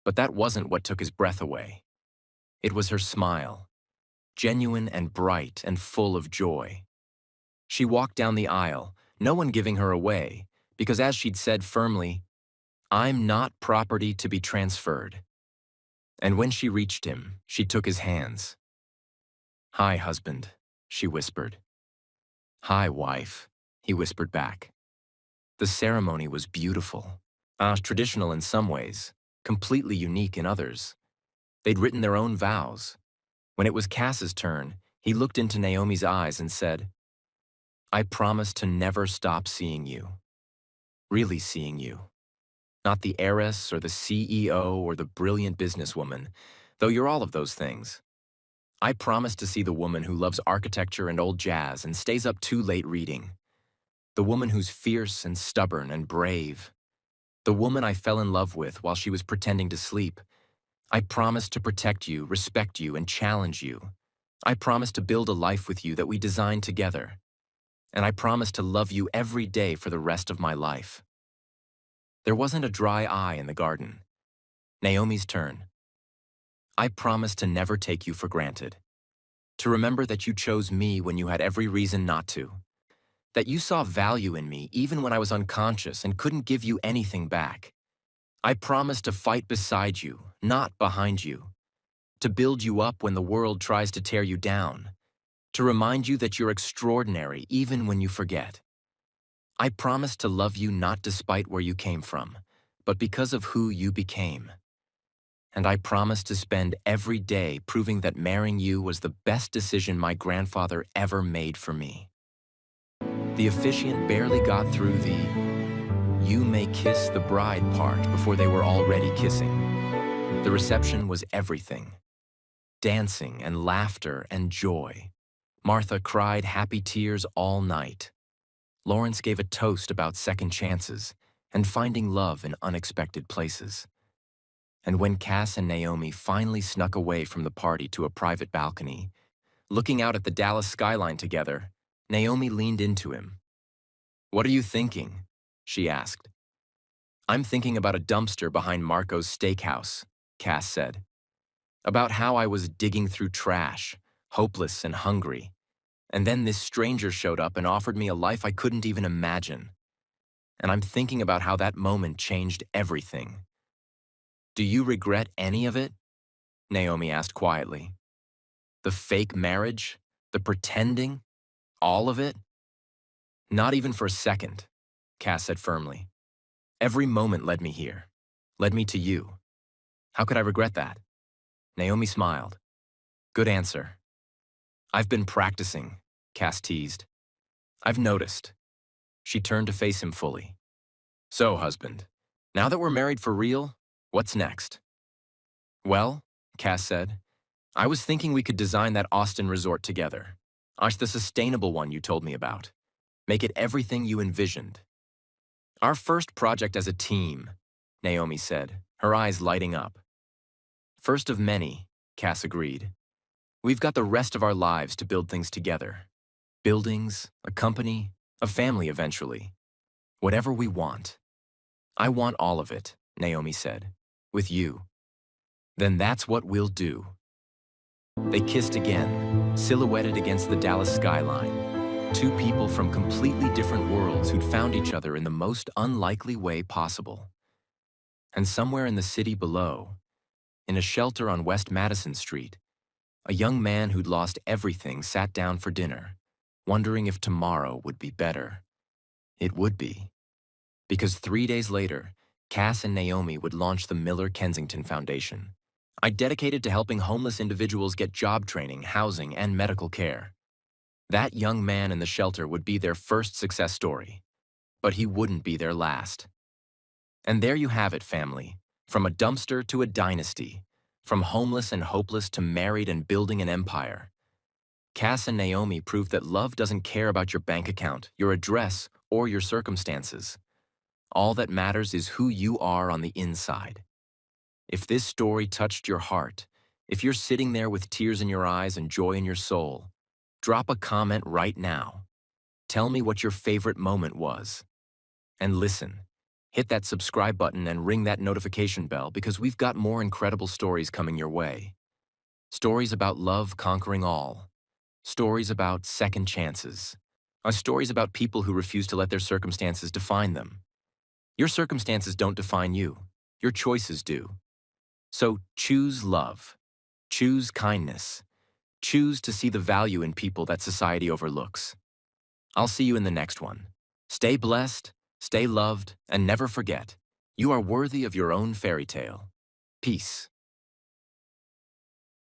But that wasn't what took his breath away. It was her smile, genuine and bright and full of joy. She walked down the aisle, no one giving her away, because as she'd said firmly, I'm not property to be transferred. And when she reached him, she took his hands. Hi, husband, she whispered. Hi, wife, he whispered back. The ceremony was beautiful, traditional in some ways, completely unique in others. They'd written their own vows. When it was Cass's turn, he looked into Naomi's eyes and said, I promise to never stop seeing you. Really seeing you. Not the heiress or the CEO or the brilliant businesswoman, though you're all of those things. I promise to see the woman who loves architecture and old jazz and stays up too late reading. The woman who's fierce and stubborn and brave. The woman I fell in love with while she was pretending to sleep. I promise to protect you, respect you, and challenge you. I promise to build a life with you that we design together. And I promise to love you every day for the rest of my life. There wasn't a dry eye in the garden. Naomi's turn. I promise to never take you for granted. To remember that you chose me when you had every reason not to. That you saw value in me even when I was unconscious and couldn't give you anything back. I promise to fight beside you, not behind you. To build you up when the world tries to tear you down. to remind you that you're extraordinary even when you forget. I promise to love you not despite where you came from, but because of who you became. And I promise to spend every day proving that marrying you was the best decision my grandfather ever made for me. The officiant barely got through the "you may kiss the bride" part before they were already kissing. The reception was everything. Dancing and laughter and joy. Martha cried happy tears all night. Lawrence gave a toast about second chances and finding love in unexpected places. And when Cass and Naomi finally snuck away from the party to a private balcony, looking out at the Dallas skyline together, Naomi leaned into him. "What are you thinking?" she asked. "I'm thinking about a dumpster behind Marco's steakhouse," Cass said. "About how I was digging through trash, hopeless and hungry, and then this stranger showed up and offered me a life I couldn't even imagine. And I'm thinking about how that moment changed everything." "Do you regret any of it?" Naomi asked quietly. "The fake marriage? The pretending? All of it?" "Not even for a second," Cass said firmly. "Every moment led me here, led me to you. How could I regret that?" Naomi smiled. "Good answer." "I've been practicing," Cass teased. "I've noticed." She turned to face him fully. "So, husband, now that we're married for real, what's next?" "Well," Cass said, "I was thinking we could design that Austin resort together. The sustainable one you told me about. Make it everything you envisioned." "Our first project as a team," Naomi said, her eyes lighting up. "First of many," Cass agreed. "We've got the rest of our lives to build things together. Buildings, a company, a family eventually. Whatever we want." "I want all of it," Naomi said, "with you." "Then that's what we'll do." They kissed again, silhouetted against the Dallas skyline. Two people from completely different worlds who'd found each other in the most unlikely way possible. And somewhere in the city below, in a shelter on West Madison Street, a young man who'd lost everything sat down for dinner, wondering if tomorrow would be better. It would be. Because 3 days later, Cass and Naomi would launch the Miller Kensington Foundation. Dedicated to helping homeless individuals get job training, housing, and medical care. That young man in the shelter would be their first success story, but he wouldn't be their last. And there you have it, family. From a dumpster to a dynasty. From homeless and hopeless to married and building an empire. Cass and Naomi proved that love doesn't care about your bank account, your address, or your circumstances. All that matters is who you are on the inside. If this story touched your heart, if you're sitting there with tears in your eyes and joy in your soul, drop a comment right now. Tell me what your favorite moment was. And listen, hit that subscribe button and ring that notification bell because we've got more incredible stories coming your way. Stories about love conquering all. Stories about second chances. Stories about people who refuse to let their circumstances define them. Your circumstances don't define you. Your choices do. So choose love. Choose kindness. Choose to see the value in people that society overlooks. I'll see you in the next one. Stay blessed, stay loved, and never forget, you are worthy of your own fairy tale. Peace.